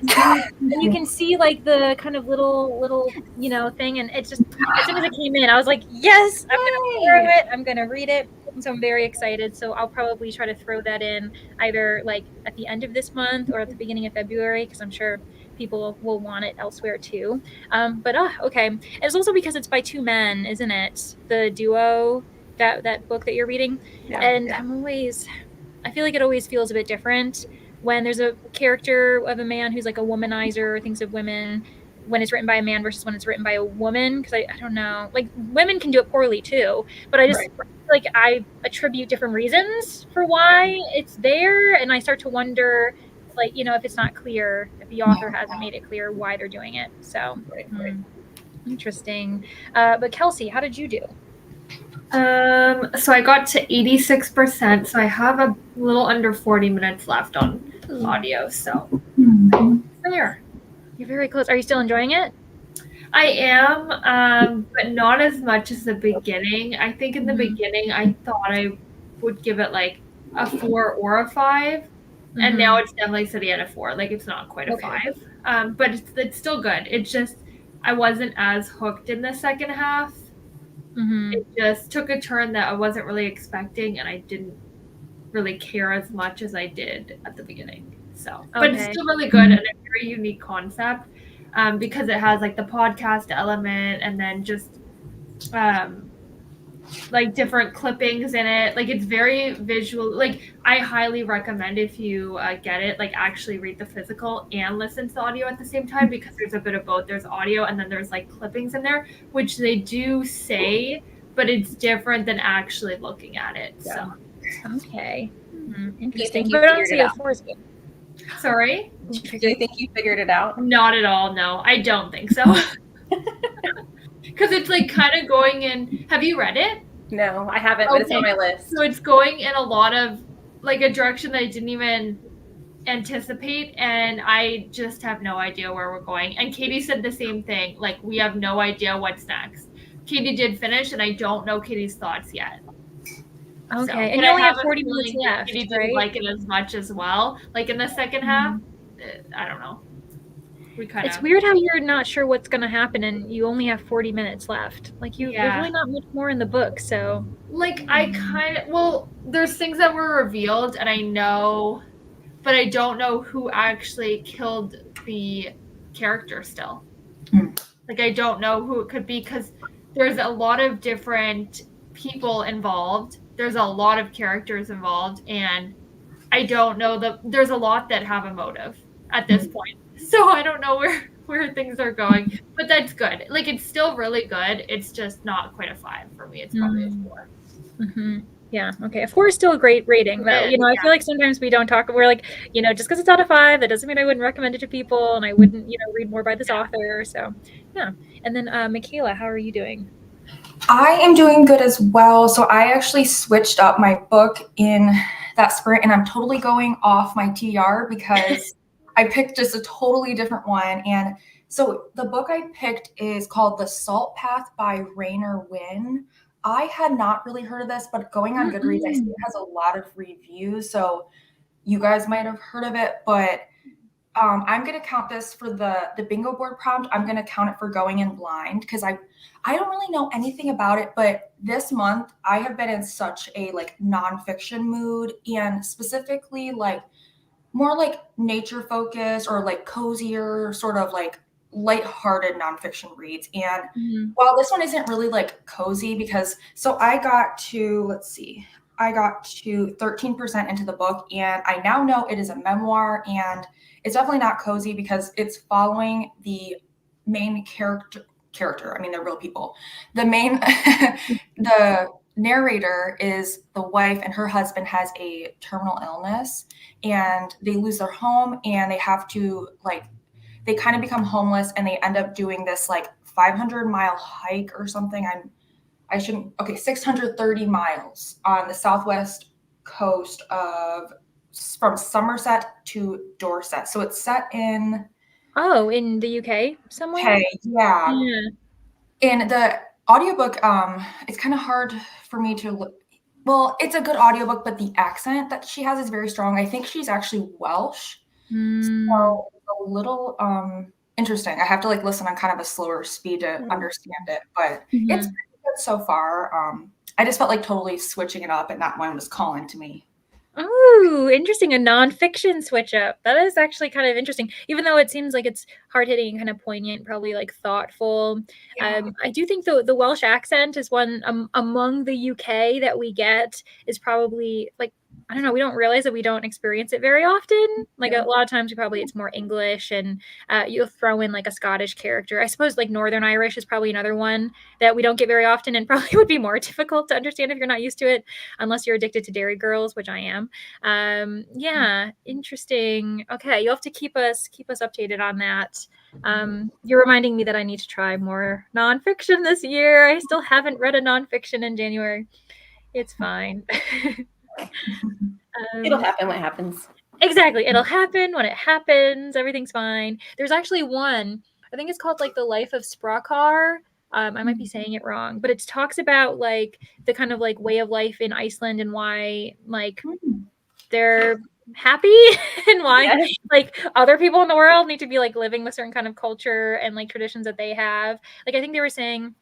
and you can see like the kind of little thing, and it's just as soon as it came in, I was like, yes, I'm gonna borrow it, I'm gonna read it. And so I'm very excited. So I'll probably try to throw that in either like at the end of this month or at the beginning of February, because I'm sure people will want it elsewhere too. But okay. And it's also because it's by two men, isn't it? The duo, that book that you're reading. Yeah. And I feel like it always feels a bit different when there's a character of a man who's like a womanizer, thinks of women, when it's written by a man versus when it's written by a woman. Because I don't know, like women can do it poorly too, but I just Right. feel like I attribute different reasons for why it's there, and I start to wonder, like, if it's not clear, if the author hasn't made it clear why they're doing it. So Right. interesting. But Kelsey, how did you do? So I got to 86%, so I have a little under 40 minutes left on audio, so there. You're very close. Are you still enjoying it? I am, but not as much as the beginning. I think in the beginning I thought I would give it like a 4 or a 5, and now it's definitely sitting at a 4. Like it's not quite a 5, but it's still good. It's just I wasn't as hooked in the second half. It just took a turn that I wasn't really expecting, and I didn't really care as much as I did at the beginning. So, but it's still really good and a very unique concept, because it has like the podcast element and then just like different clippings in it. Like it's very visual. Like I highly recommend, if you get it, like actually read the physical and listen to the audio at the same time, because there's a bit of both. There's audio and then there's like clippings in there, which they do say, but it's different than actually looking at it. So okay. Do you Interesting. think you But figured it out? sorry? Do you think you figured it out? Not at all. No, I don't think so. Because it's like kind of going in. Have you read it? No, I haven't, but it's on my list. So it's going in a lot of like a direction that I didn't even anticipate, and I just have no idea where we're going. And Katie said the same thing. Like we have no idea what's next. Katie did finish, and I don't know Katie's thoughts yet. Okay, So, and you only have 40 minutes feeling left, Katie right? didn't like it as much as well. Like in the second half, I don't know. It's weird how you're not sure what's going to happen and you only have 40 minutes left. Like there's really not much more in the book, so. Like I there's things that were revealed and I know, but I don't know who actually killed the character still. Like I don't know who it could be, because there's a lot of different people involved. There's a lot of characters involved, and I don't know there's a lot that have a motive at this point. So I don't know where things are going, but that's good. Like it's still really good. It's just not quite a 5 for me. It's probably a 4. Yeah. Okay. A 4 is still a great rating, though. I feel like sometimes we don't talk. We're like, just because it's out of 5, that doesn't mean I wouldn't recommend it to people, and I wouldn't, read more by this author. So, yeah. And then, Michaela, how are you doing? I am doing good as well. So I actually switched up my book in that sprint, and I'm totally going off my TR because I picked just a totally different one. And so the book I picked is called The Salt Path by Rainer Wynn. I had not really heard of this, but going on Goodreads, I see it has a lot of reviews. So you guys might have heard of it, but I'm going to count this for the bingo board prompt. I'm going to count it for going in blind, because I don't really know anything about it, but this month I have been in such a like nonfiction mood, and specifically like more like nature focused or like cozier, sort of like lighthearted nonfiction reads. And while this one isn't really like cozy, because I got to 13% into the book, and I now know it is a memoir, and it's definitely not cozy because it's following the main character. I mean, they're real people. The narrator is the wife, and her husband has a terminal illness, and they lose their home, and they have to they kind of become homeless, and they end up doing this like 500-mile hike or something. 630 miles on the southwest coast from Somerset to Dorset. So it's set in in the UK somewhere? Okay, yeah. In the audiobook, it's kind of hard for me to look. Well, it's a good audiobook, but the accent that she has is very strong. I think she's actually Welsh. So it's a little interesting. I have to like listen on kind of a slower speed to understand it, but it's pretty good so far. I just felt like totally switching it up, and that one was calling to me. Oh, interesting. A nonfiction switch up. That is actually kind of interesting, even though it seems like it's hard hitting, kind of poignant, probably like thoughtful. Yeah. I do think the Welsh accent is one among the UK that we get is probably like, I don't know, we don't realize that we don't experience it very often. Like a lot of times it's more English, and you'll throw in like a Scottish character. I suppose like Northern Irish is probably another one that we don't get very often and probably would be more difficult to understand if you're not used to it, unless you're addicted to Dairy Girls, which I am. Yeah, interesting. Okay, you'll have to keep us updated on that. You're reminding me that I need to try more nonfiction this year. I still haven't read a nonfiction in January. It's fine. It'll happen when it happens. Exactly. It'll happen when it happens. Everything's fine. There's actually one, I think it's called like The Life of Sprakar. I might be saying it wrong, but it talks about like the kind of like way of life in Iceland and why like they're happy and why like other people in the world need to be like living with certain kind of culture and like traditions that they have. Like I think they were saying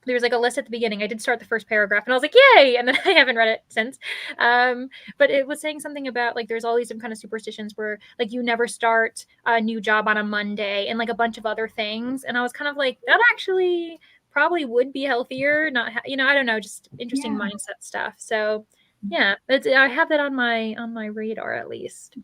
there was like a list at the beginning. I did start the first paragraph and I was like, yay. And then I haven't read it since. But it was saying something about like, there's all these kind of superstitions where like you never start a new job on a Monday and like a bunch of other things. And I was kind of like, that actually probably would be healthier. Not, I don't know, just interesting mindset stuff. So yeah, I have that on my radar at least.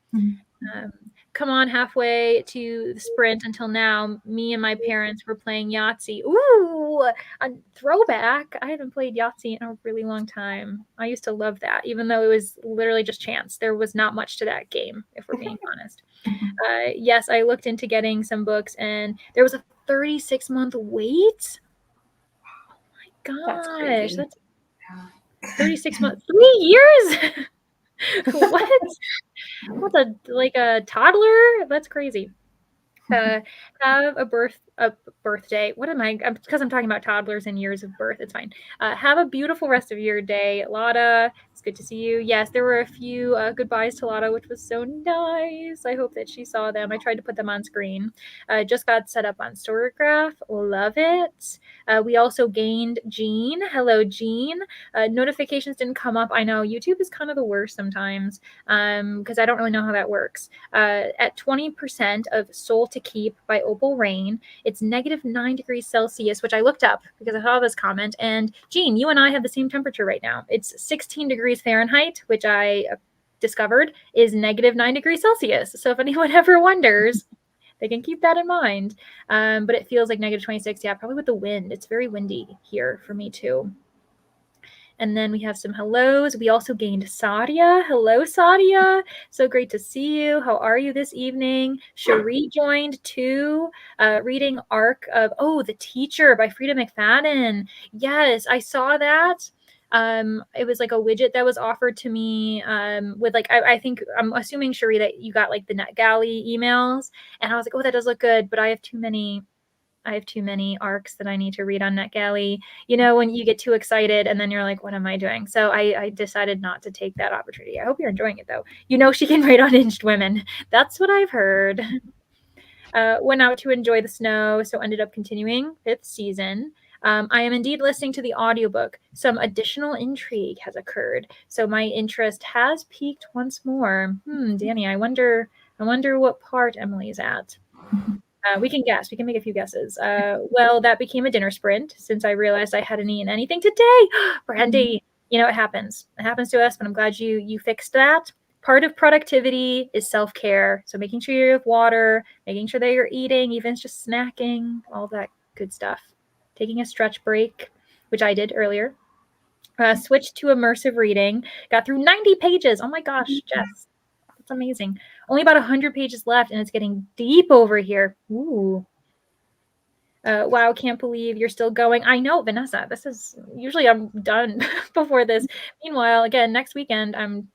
Come on, halfway to the sprint until now, me and my parents were playing Yahtzee. Ooh, a throwback. I haven't played Yahtzee in a really long time. I used to love that, even though it was literally just chance. There was not much to that game, if we're being honest. Yes, I looked into getting some books, and there was a 36-month wait. Oh my gosh, that's 36 months, 3 years. What? What's a toddler? That's crazy. Have a birthday. What am I? Because I'm talking about toddlers and years of birth. It's fine. Have a beautiful rest of your day, Lotta. It's good to see you. Yes, there were a few goodbyes to Lotta, which was so nice. I hope that she saw them. I tried to put them on screen. Just got set up on Storygraph. Love it. We also gained Jean. Hello, Jean. Notifications didn't come up. I know YouTube is kind of the worst sometimes because I don't really know how that works. At 20% of Soul to Keep by Opal Rain, it's -9 degrees Celsius, which I looked up because I saw this comment. And Jean, you and I have the same temperature right now. It's 16 degrees Fahrenheit, which I discovered is -9 degrees Celsius. So if anyone ever wonders, they can keep that in mind. But it feels like -26. Yeah, probably with the wind. It's very windy here for me too. And then we have some hellos. We also gained Sadia. Hello, Sadia. So great to see you. How are you this evening? Cherie joined too, reading Arc of, The Teacher by Frida McFadden. Yes, I saw that. It was like a widget that was offered to me with like, I think, I'm assuming, Cherie, that you got like the NetGalley emails. And I was like, that does look good, but I have too many arcs that I need to read on NetGalley. When you get too excited and then you're like, what am I doing? So I decided not to take that opportunity. I hope you're enjoying it though. She can write on Hinged Women. That's what I've heard. Went out to enjoy the snow, so ended up continuing 5th season. I am indeed listening to the audiobook. Some additional intrigue has occurred, so my interest has peaked once more. Danny, I wonder what part Emily's at. We can guess. We can make a few guesses. Well, that became a dinner sprint since I realized I hadn't eaten anything today. Brandy, it happens. It happens to us, but I'm glad you fixed that. Part of productivity is self-care. So making sure you have water, making sure that you're eating, even just snacking, all that good stuff. Taking a stretch break, which I did earlier. Switched to immersive reading. Got through 90 pages. Oh my gosh, Jess. That's amazing. Only about 100 pages left, and it's getting deep over here. Ooh. Wow, can't believe you're still going. I know, Vanessa. This is usually I'm done before this. Meanwhile, again, next weekend I'm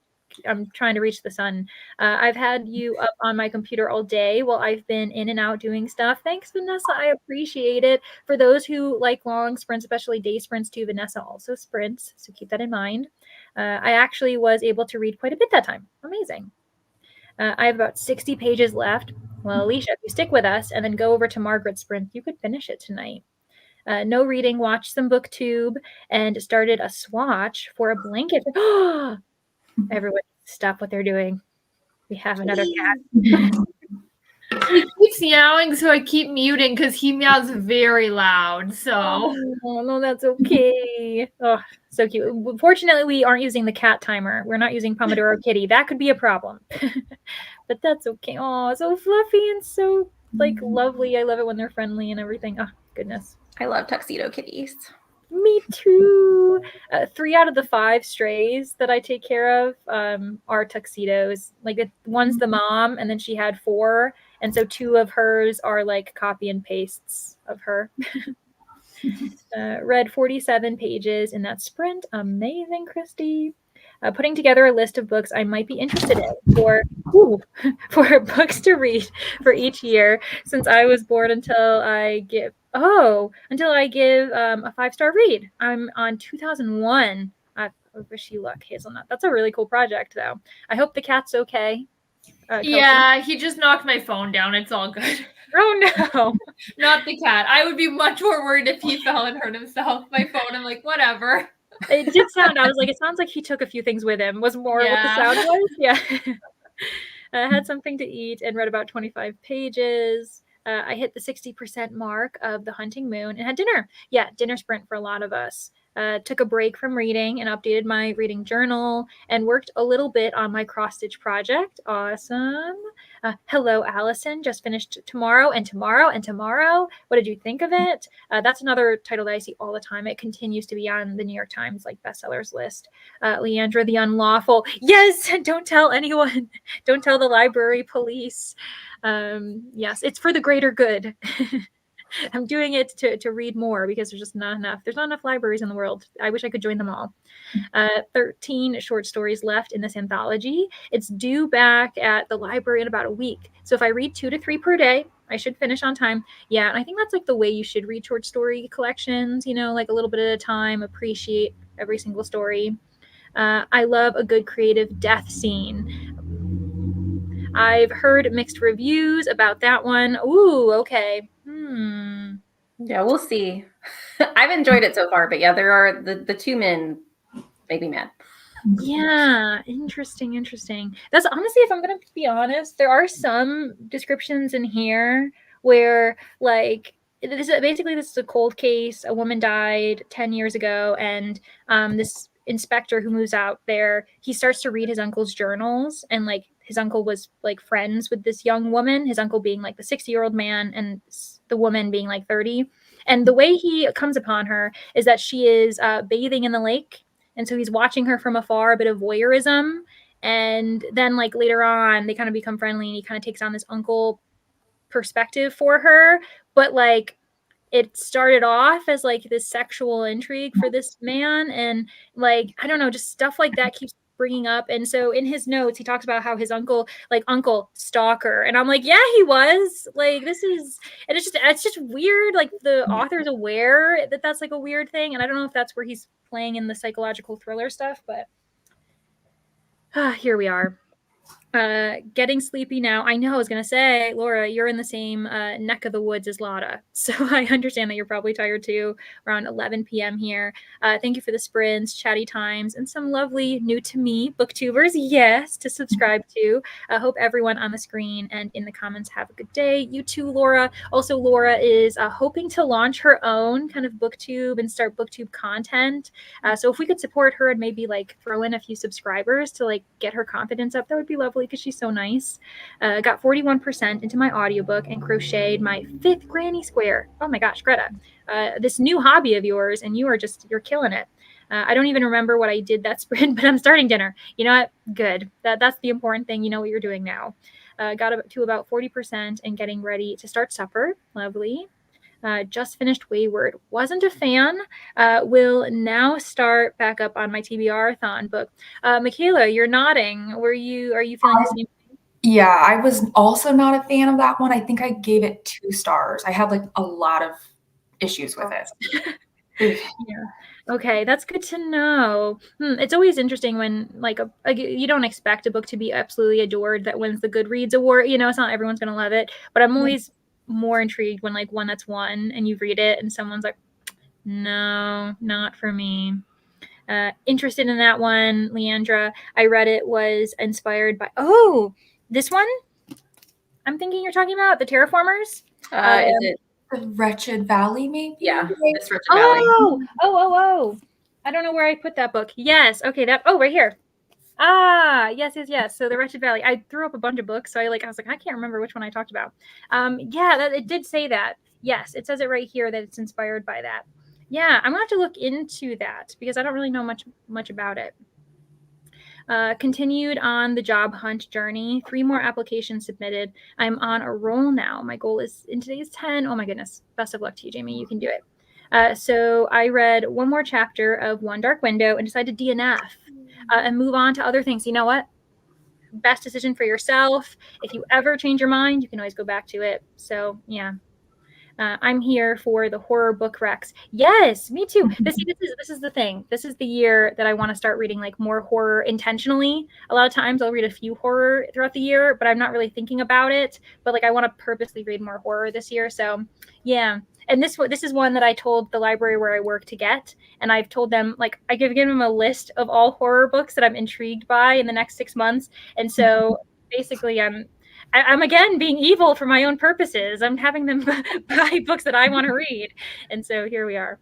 I'm trying to reach the sun. I've had you up on my computer all day while I've been in and out doing stuff. Thanks, Vanessa. I appreciate it. For those who like long sprints, especially day sprints too, Vanessa also sprints, so keep that in mind. I actually was able to read quite a bit that time. Amazing. I have about 60 pages left. Well, Alicia, if you stick with us and then go over to Margaret's sprint, you could finish it tonight. No reading, watched some booktube, and started a swatch for a blanket. Everyone stop what they're doing. We have another cat. He keeps meowing, so I keep muting because he meows very loud. So Oh, no, that's okay. Oh, so cute. Fortunately, we aren't using the cat timer. We're not using Pomodoro Kitty. That could be a problem. But that's okay. Oh, so fluffy and so like lovely. I love it when they're friendly and everything. Oh, goodness. I love tuxedo kitties. Me too. 3 out of the 5 strays that I take care of are tuxedos. Like one's the mom, and then she had 4, and so 2 of hers are like copy and pastes of her. Read 47 pages in that sprint. Amazing, Christy. Putting together a list of books I might be interested in for books to read for each year since I was bored until I give a 5-star read. I'm on 2001. I wish you luck, Hazelnut. That's a really cool project, though. I hope the cat's okay. yeah, he just knocked my phone down. It's all good. Oh no, not the cat. I would be much more worried if he fell and hurt himself. My phone, I'm like, whatever. It did sound. I was like, it sounds like he took a few things with him. Was more what the sound was. Yeah. I had something to eat and read about 25 pages. I hit the 60% mark of The Hunting Moon and had dinner. Yeah, dinner sprint for a lot of us. Took a break from reading and updated my reading journal and worked a little bit on my cross-stitch project. Awesome. Hello, Allison. Just finished Tomorrow and Tomorrow and Tomorrow. What did you think of it? That's another title that I see all the time. It continues to be on the New York Times like bestsellers list. Leandra the Unlawful. Yes, don't tell anyone. Don't tell the library police. Yes, it's for the greater good. I'm doing it to read more because there's just not enough. There's not enough libraries in the world. I wish I could join them all. 13 short stories left in this anthology. It's due back at the library in about a week. So if I read 2 to 3 per day, I should finish on time. Yeah, and I think that's like the way you should read short story collections, like a little bit at a time, appreciate every single story. I love a good creative death scene. I've heard mixed reviews about that one. Ooh, okay. Yeah, we'll see. I've enjoyed it so far, but yeah, there are the 2 men make me mad. Yeah, interesting. That's honestly, if I'm going to be honest, there are some descriptions in here where like this is a cold case. A woman died 10 years ago, and this inspector who moves out there, he starts to read his uncle's journals, and like his uncle was like friends with this young woman, his uncle being like the 60-year-old man and the woman being like 30. And the way he comes upon her is that she is bathing in the lake. And so he's watching her from afar, a bit of voyeurism. And then like later on, they kind of become friendly, and he kind of takes on this uncle perspective for her. But like it started off as like this sexual intrigue for this man. And like, I don't know, just stuff like that keeps bringing up. And so in his notes, he talks about how his uncle stalker. And I'm like, yeah, he was like, and it's just weird. Like the author's aware that that's like a weird thing. And I don't know if that's where he's playing in the psychological thriller stuff, but here we are. Getting sleepy now. I know I was going to say, Laura, you're in the same neck of the woods as Lotta. So I understand that you're probably tired too, around 11 p.m. here. Thank you for the sprints, chatty times, and some lovely new to me booktubers, yes, to subscribe to. I hope everyone on the screen and in the comments have a good day. You too, Laura. Also, Laura is hoping to launch her own kind of booktube and start booktube content. So if we could support her and maybe like throw in a few subscribers to like get her confidence up, that would be lovely because she's so nice. Got 41% into my audiobook and crocheted my 5th granny square. Oh my gosh, Greta, this new hobby of yours, and you're killing it. I don't even remember what I did that sprint, but I'm starting dinner. You know what? Good. That's the important thing. You know what you're doing now. Got up to about 40% and getting ready to start supper. Lovely. Just finished Wayward. Wasn't a fan. Will now start back up on my TBRathon book. Michaela, you're nodding. Are you feeling the same? Yeah, I was also not a fan of that one. I think I gave it 2 stars. I had like a lot of issues with it. Yeah. Okay, that's good to know. It's always interesting when like you don't expect a book to be absolutely adored that wins the Goodreads award. You know, it's not everyone's gonna love it, but I'm always more intrigued when like one that's won and you read it and someone's like, no, not for me. Interested in that one, Leandra. I read it was inspired by this one. I'm thinking you're talking about the Terraformers. Is it? The Wretched Valley, maybe? Yeah, it's Wretched Valley. Oh. I don't know where I put that book. Yes. Okay. Right here. Yes. So the Wretched Valley. I threw up a bunch of books. So I was like, I can't remember which one I talked about. It did say that. Yes. It says it right here that it's inspired by that. Yeah. I'm going to have to look into that because I don't really know much about it. Continued on the job hunt journey. 3 more applications submitted. I'm on a roll now. My goal is in today's 10. Oh my goodness. Best of luck to you, Jamie. You can do it. So I read one more chapter of One Dark Window and decided to DNF and move on to other things. You know what? Best decision for yourself. If you ever change your mind, you can always go back to it. So yeah. I'm here for the horror book recs. Yes, me too. This is the thing. This is the year that I want to start reading like more horror intentionally. A lot of times I'll read a few horror throughout the year, but I'm not really thinking about it. But like I want to purposely read more horror this year. So yeah. And this is one that I told the library where I work to get. And I've told them, like, I give them a list of all horror books that I'm intrigued by in the next 6 months. And so basically I'm again being evil for my own purposes. I'm having them buy books that I want to read. And so here we are.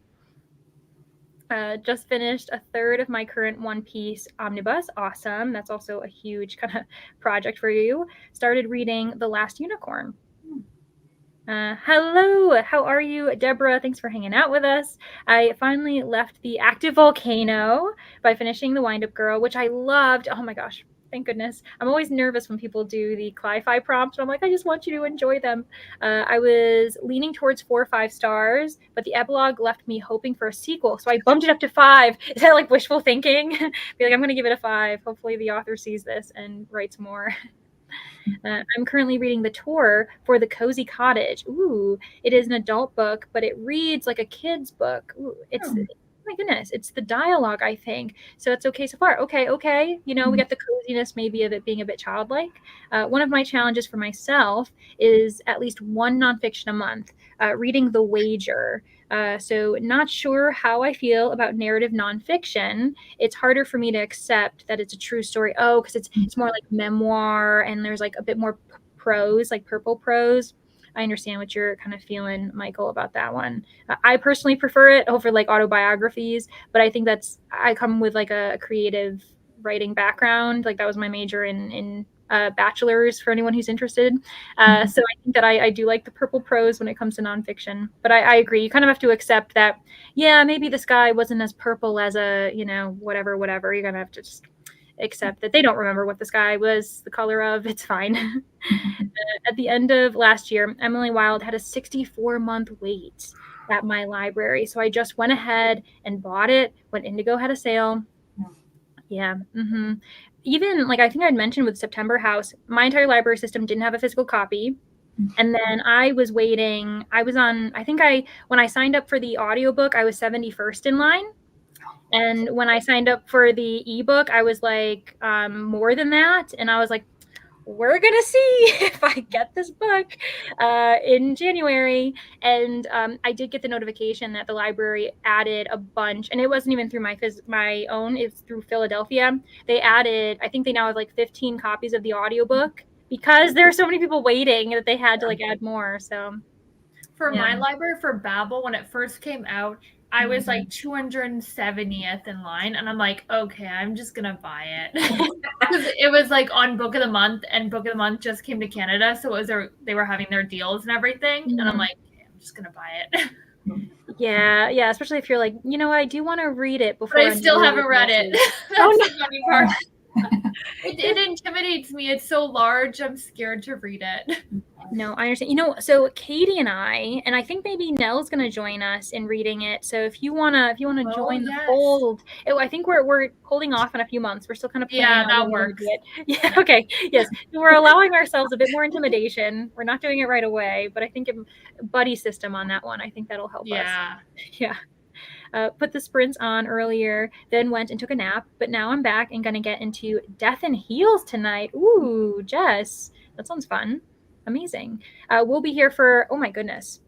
Just finished a third of my current One Piece omnibus. Awesome. That's also a huge kind of project for you. Started reading The Last Unicorn. Hello, how are you, Deborah? Thanks for hanging out with us. I finally left the active volcano by finishing The Wind Up Girl, which I loved. Oh my gosh. Thank goodness. I'm always nervous when people do the Cli-Fi prompts. I'm like, I just want you to enjoy them. I was leaning towards 4 or 5 stars, but the epilogue left me hoping for a sequel. So I bumped it up to 5. Is that like wishful thinking? Be like, I'm going to give it a 5. Hopefully the author sees this and writes more. I'm currently reading The Tour for the Cozy Cottage. Ooh, it is an adult book, but it reads like a kid's book. Ooh, my goodness, it's the dialogue, I think. So it's okay so far. Okay. You know, we got the coziness maybe of it being a bit childlike. One of my challenges for myself is at least 1 nonfiction a month, reading The Wager. So not sure how I feel about narrative nonfiction. It's harder for me to accept that it's a true story. Oh, because it's more like memoir and there's like a bit more prose, like purple prose. I understand what you're kind of feeling, Michael, about that one. I personally prefer it over like autobiographies, but I think I come with like a creative writing background. Like that was my major in bachelor's for anyone who's interested. So I think that I do like the purple prose when it comes to nonfiction. But I agree. You kind of have to accept that, yeah, maybe the sky wasn't as purple as whatever. You're going to have to just accept that they don't remember what the sky was the color of. It's fine. At the end of last year, Emily Wilde had a 64-month wait at my library. So I just went ahead and bought it when Indigo had a sale. Yeah. Mm-hmm. Even like I think I'd mentioned with September House, my entire library system didn't have a physical copy. And then I was waiting. When I signed up for the audiobook, I was 71st in line. And when I signed up for the ebook, I was like more than that. And I was like, we're going to see if I get this book in January. And I did get the notification that the library added a bunch, and it wasn't even through my own, it's through Philadelphia. They added, I think they now have like 15 copies of the audiobook because there are so many people waiting that they had to like add more. So for my library, for Babbel, when it first came out, I was like 270th in line, and I'm like, okay, I'm just gonna buy it. Because it was like on Book of the Month, and Book of the Month just came to Canada, so they were having their deals and everything, and I'm like, okay, I'm just gonna buy it. Yeah, especially if you're like, you know, I do want to read it before. But I still haven't read it. That's the funny part. It intimidates me. It's so large. I'm scared to read it. No, I understand. You know, so Katie and I think maybe Nell's gonna join us in reading it. So if you wanna Oh, join the yes. fold, I think we're holding off in a few months. We're still kind of planning Yeah, out that when we're gonna works. do it. Yeah, okay. Yes. We're allowing ourselves a bit more intimidation. We're not doing it right away, but I think a buddy system on that one, I think that'll help us. Yeah. Yeah. Put the sprints on earlier, then went and took a nap, but now I'm back and gonna get into Death and Heels tonight. Ooh, Jess, that sounds fun. Amazing. We'll be here for, oh my goodness,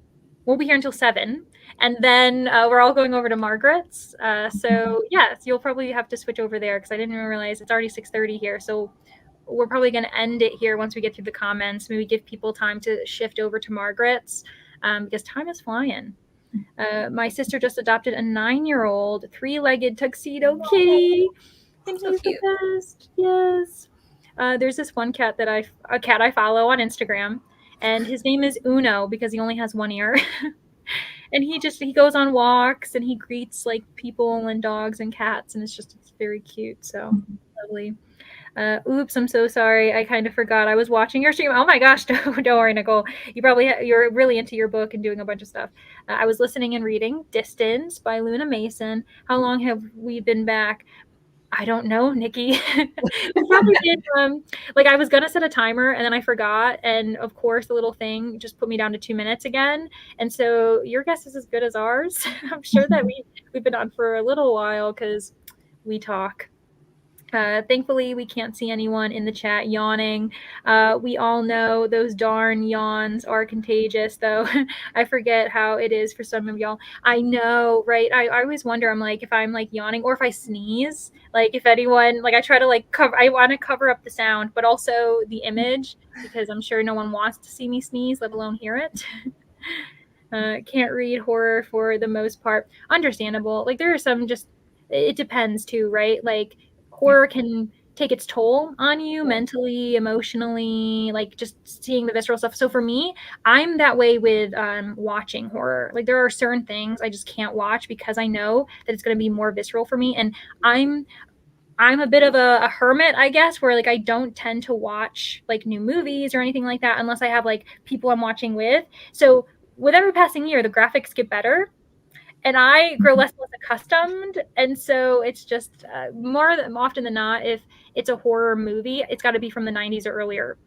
we'll be here until 7, and then we're all going over to Margaret's. So yes, you'll probably have to switch over there because I didn't even realize it's already 6:30 here. So we're probably going to end it here once we get through the comments. Maybe give people time to shift over to Margaret's because time is flying. My sister just adopted a 9-year-old 3-legged tuxedo kitty, and So he's cute. the best. Yes. There's this one cat a cat I follow on Instagram, and his name is Uno because he only has one ear. And he goes on walks and he greets like people and dogs and cats, and it's very cute. So lovely. Oops, I'm so sorry. I kind of forgot. I was watching your stream. Oh my gosh, don't worry, Nicole. You're really into your book and doing a bunch of stuff. I was listening and reading Distance by Luna Mason. How long have we been back? I don't know, Nikki. We probably did. Like I was gonna set a timer and then I forgot, and of course the little thing just put me down to 2 minutes again. And so your guess is as good as ours. I'm sure that we've been on for a little while because we talk. Thankfully, we can't see anyone in the chat yawning. We all know those darn yawns are contagious, though. I forget how it is for some of y'all. I know, right? I always wonder, I'm like, if I'm like yawning or if I sneeze, like if anyone, like I try to like cover, I want to cover up the sound, but also the image because I'm sure no one wants to see me sneeze, let alone hear it. Can't read horror for the most part. Understandable. Like there are some just, it depends too, right? Like horror can take its toll on you mentally, emotionally, like just seeing the visceral stuff. So for me, I'm that way with watching horror. Like there are certain things I just can't watch because I know that it's going to be more visceral for me. And I'm a bit of a hermit, I guess, where like I don't tend to watch like new movies or anything like that unless I have like people I'm watching with. So with every passing year, the graphics get better and I grow less and less accustomed. And so it's just more often than not, if it's a horror movie, it's got to be from the 90s or earlier,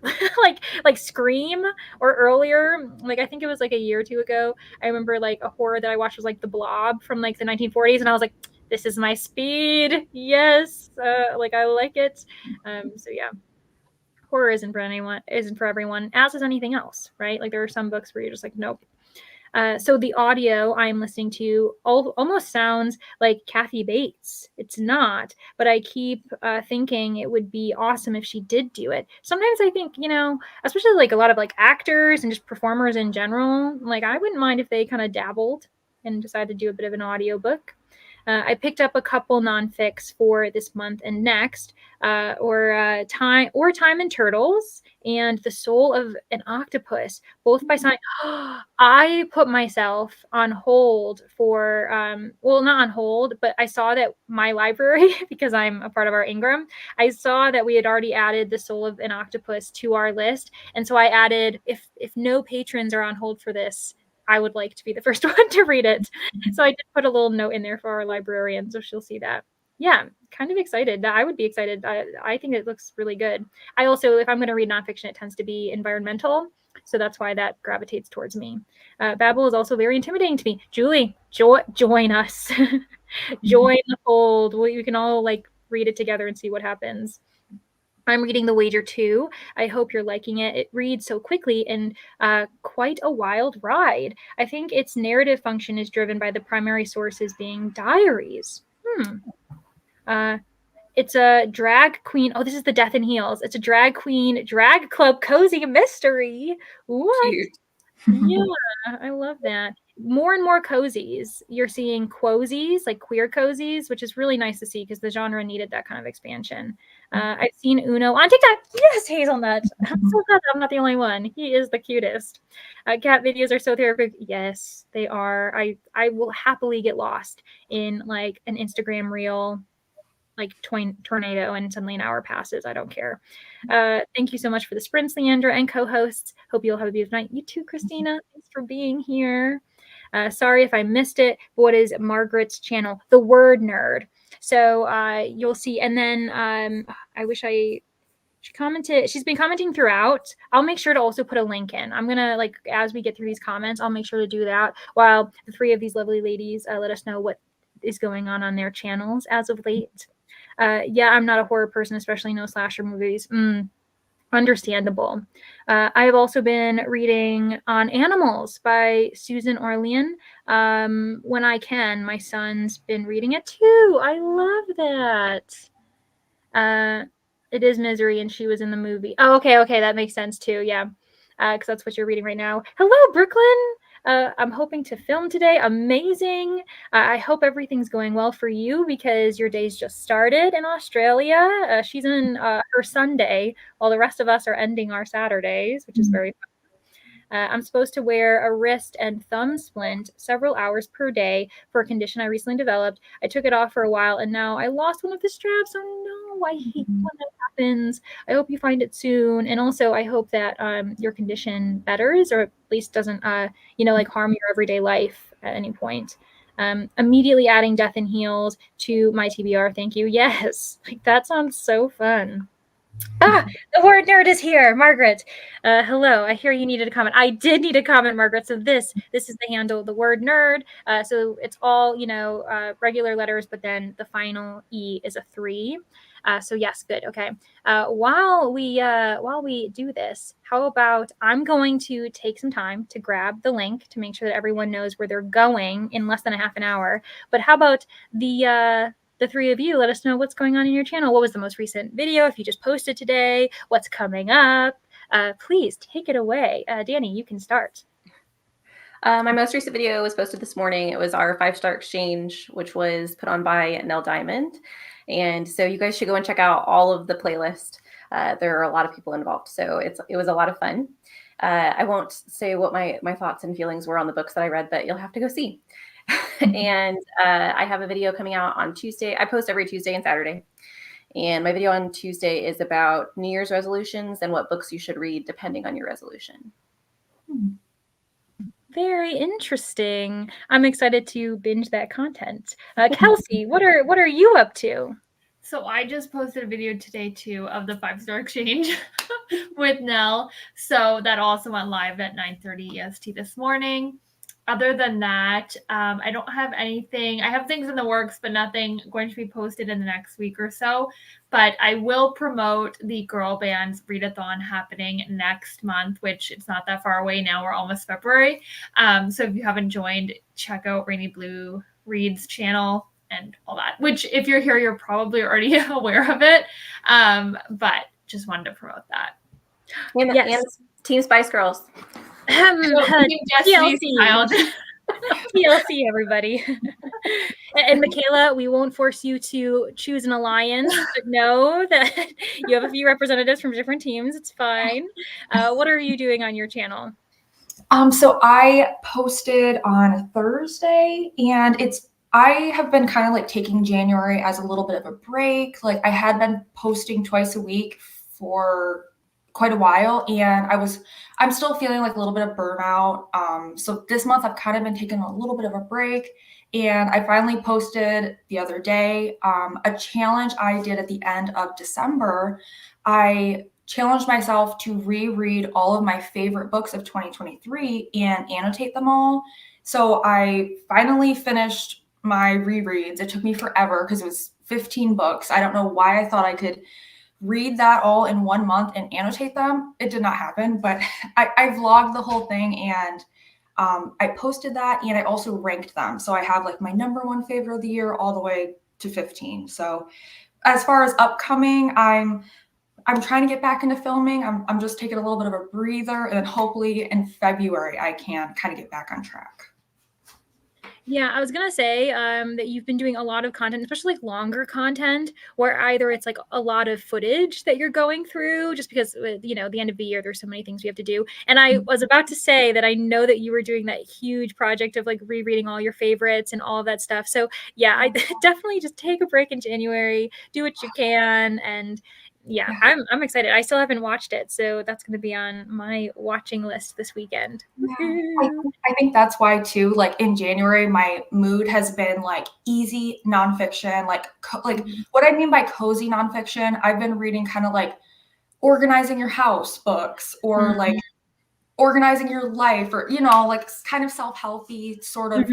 like Scream or earlier. Like I think it was like a year or two ago. I remember like a horror that I watched was like The Blob from like the 1940s, and I was like, this is my speed. Yes, like I like it. So yeah, horror isn't for everyone, as is anything else, right? Like there are some books where you're just like, nope. So the audio I'm listening to almost sounds like Kathy Bates. It's not, but I keep thinking it would be awesome if she did do it. Sometimes I think, especially like a lot of like actors and just performers in general, like I wouldn't mind if they kind of dabbled and decided to do a bit of an audiobook. I picked up a couple nonfics for this month and next, Time and Turtles and The Soul of an Octopus, both by Simon. I put myself on hold for, well, not on hold, but I saw that my library, because I'm a part of our Ingram, I saw that we had already added The Soul of an Octopus to our list. And so I added, if no patrons are on hold for this, I would like to be the first one to read it. So I did put a little note in there for our librarian, so she'll see that. Yeah, kind of excited. I would be excited. I think it looks really good. I also, if I'm going to read nonfiction, it tends to be environmental. So that's why that gravitates towards me. Babel is also very intimidating to me. Julie, join us. Join the fold. We can all like read it together and see what happens. I'm reading The Wager 2. I hope you're liking it. It reads so quickly and quite a wild ride. I think its narrative function is driven by the primary sources being diaries. It's a drag queen. Oh, this is the Death and Heels. It's a drag queen, drag club cozy mystery. What? Cute. Yeah, I love that. More and more cozies. You're seeing quosies, like queer cozies, which is really nice to see because the genre needed that kind of expansion. I've seen Uno on TikTok. Yes, Hazelnut. I'm so glad I'm not the only one. He is the cutest. Cat videos are so therapeutic. Yes, they are. I will happily get lost in like an Instagram reel like tornado and suddenly an hour passes. I don't care. Thank you so much for the sprints, Leandra, and co-hosts. Hope you'll have a beautiful night. You too, Christina. Thanks for being here. Sorry if I missed it, but what is Margaret's channel? The Word Nerd. So you'll see. And then I wish she commented. She's been commenting throughout. I'll make sure to also put a link in. I'm gonna, like, as we get through these comments, I'll make sure to do that while the three of these lovely ladies let us know what is going on their channels as of late. Yeah, I'm not a horror person, especially no slasher movies. Understandable. I have also been reading On Animals by Susan Orlean when I can. My son's been reading it too. I love that. It is Misery, and she was in the movie. Oh, okay, that makes sense too. Yeah, because that's what you're reading right now. Hello, Brooklyn. I'm hoping to film today. Amazing. I hope everything's going well for you because your day's just started in Australia. She's in her Sunday, while the rest of us are ending our Saturdays, which is very fun. I'm supposed to wear a wrist and thumb splint several hours per day for a condition I recently developed. I took it off for a while and now I lost one of the straps. Oh no, I hate when that happens. I hope you find it soon. And also I hope that your condition betters, or at least doesn't, like harm your everyday life at any point. Immediately adding Death and Heels to my TBR. Thank you. Yes, like that sounds so fun. The Word Nerd is here, Margaret. Hello. I hear you needed a comment. I did need a comment, Margaret. So this is the handle, the Word Nerd. So it's all regular letters, but then the final E is a 3. So yes, good. Okay. While we do this, how about I'm going to take some time to grab the link to make sure that everyone knows where they're going in less than a half an hour. But how about the three of you let us know what's going on in your channel. What was the most recent video? If you just posted today, what's coming up? Please take it away. Danny, you can start. My most recent video was posted this morning. It was our 5-star exchange, which was put on by Nell Diamond. And so you guys should go and check out all of the playlist. There are a lot of people involved, so it was a lot of fun. I won't say what my thoughts and feelings were on the books that I read, but you'll have to go see. And I have a video coming out on Tuesday. I post every Tuesday and Saturday. And my video on Tuesday is about New Year's resolutions and what books you should read depending on your resolution. Very interesting. I'm excited to binge that content. Kelsey, what are you up to? So I just posted a video today too of the 5-star exchange with Nell. So that also went live at 9:30 EST this morning. Other than that, I don't have anything. I have things in the works, but nothing going to be posted in the next week or so. But I will promote the Girl Band's readathon happening next month, which it's not that far away now. We're almost February. So if you haven't joined, check out Rainy Blue Reads channel and all that, which if you're here, you're probably already aware of it. But just wanted to promote that. And Team Spice Girls. TLC, everybody. And Michaela, we won't force you to choose an alliance, but know that you have a few representatives from different teams. It's fine. What are you doing on your channel? So I posted on Thursday, and I have been kind of like taking January as a little bit of a break. Like I had been posting twice a week for quite a while, and I'm still feeling like a little bit of burnout. So this month I've kind of been taking a little bit of a break, and I finally posted the other day a challenge I did at the end of December. I challenged myself to reread all of my favorite books of 2023 and annotate them all. So I finally finished my rereads. It took me forever because it was 15 books. I don't know why I thought I could read that all in 1 month and annotate them. It did not happen, but I vlogged the whole thing, and I posted that, and I also ranked them. So I have like my number 1 favorite of the year all the way to 15. So as far as upcoming, I'm trying to get back into filming. I'm just taking a little bit of a breather, and then hopefully in February I can kind of get back on track. Yeah, I was gonna say that you've been doing a lot of content, especially like longer content, where either it's like a lot of footage that you're going through, just because you know the end of the year, there's so many things we have to do. And I was about to say that I know that you were doing that huge project of like rereading all your favorites and all of that stuff. So yeah, I definitely just take a break in January, do what you can, and yeah, I'm excited. I still haven't watched it, so that's going to be on my watching list this weekend. I think that's why too. Like in January, my mood has been like easy nonfiction. Like what I mean by cozy nonfiction, I've been reading kind of like organizing your house books or like organizing your life, or like kind of self-helpy sort of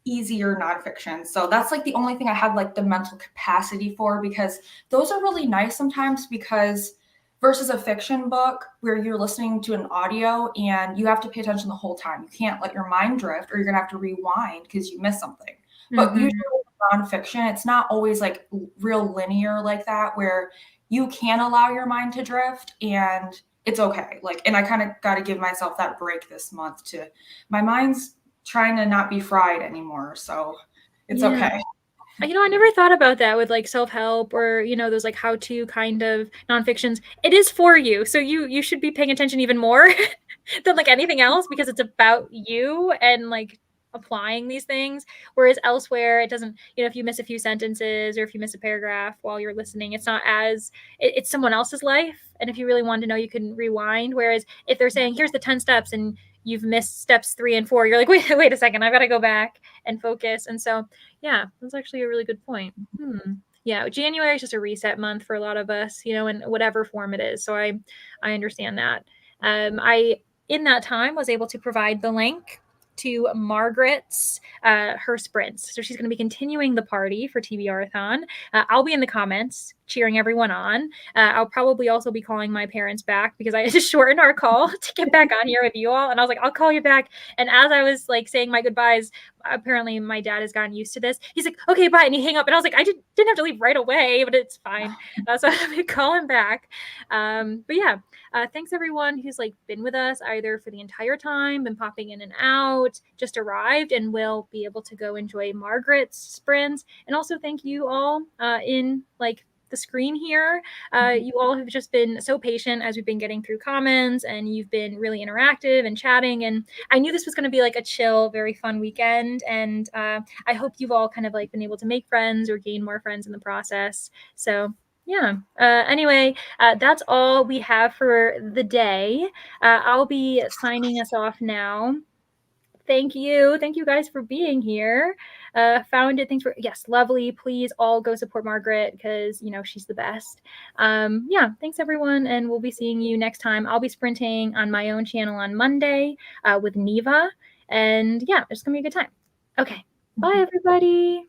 easier nonfiction. So that's like the only thing I have like the mental capacity for, because those are really nice sometimes, because versus a fiction book where you're listening to an audio and you have to pay attention the whole time. You can't let your mind drift, or you're gonna have to rewind because you miss something. But usually with nonfiction, it's not always like real linear like that, where you can allow your mind to drift and it's okay. Like, and I kind of got to give myself that break this month to my mind's trying to not be fried anymore. So it's okay. You know, I never thought about that with like self-help or, you know, those like how-to kind of nonfictions. It is for you. So you should be paying attention even more than like anything else, because it's about you and like applying these things. Whereas elsewhere, it doesn't, you know, if you miss a few sentences or if you miss a paragraph while you're listening, it's not as, it's someone else's life. And if you really want to know, you can rewind. Whereas if they're saying, here's the 10 steps and you've missed steps 3 and 4, you're like, wait a second, I've got to go back and focus. And so, yeah, that's actually a really good point. Yeah, January is just a reset month for a lot of us, you know, in whatever form it is. So I understand that. I in that time was able to provide the link to Margaret's her sprints. So she's going to be continuing the party for TBRathon. I'll be in the comments cheering everyone on. I'll probably also be calling my parents back because I had to shorten our call to get back on here with you all. And I was like, I'll call you back. And as I was like saying my goodbyes, apparently my dad has gotten used to this. He's like, okay, bye. And he hung up. And I was like, I didn't have to leave right away, but it's fine. So I'm going to call him back. But yeah, thanks everyone who's like been with us either for the entire time, been popping in and out, just arrived, and will be able to go enjoy Margaret's sprints. And also thank you all in like the screen here. You all have just been so patient as we've been getting through comments, and you've been really interactive and chatting. And I knew this was going to be like a chill, very fun weekend. And I hope you've all kind of like been able to make friends or gain more friends in the process. So yeah. Anyway, that's all we have for the day. I'll be signing us off now. Thank you guys for being here. Found it. Thanks for, yes, lovely. Please all go support Margaret because you know she's the best. Yeah, thanks everyone, and we'll be seeing you next time. I'll be sprinting on my own channel on Monday with Neva, and yeah, it's gonna be a good time. Okay, bye everybody.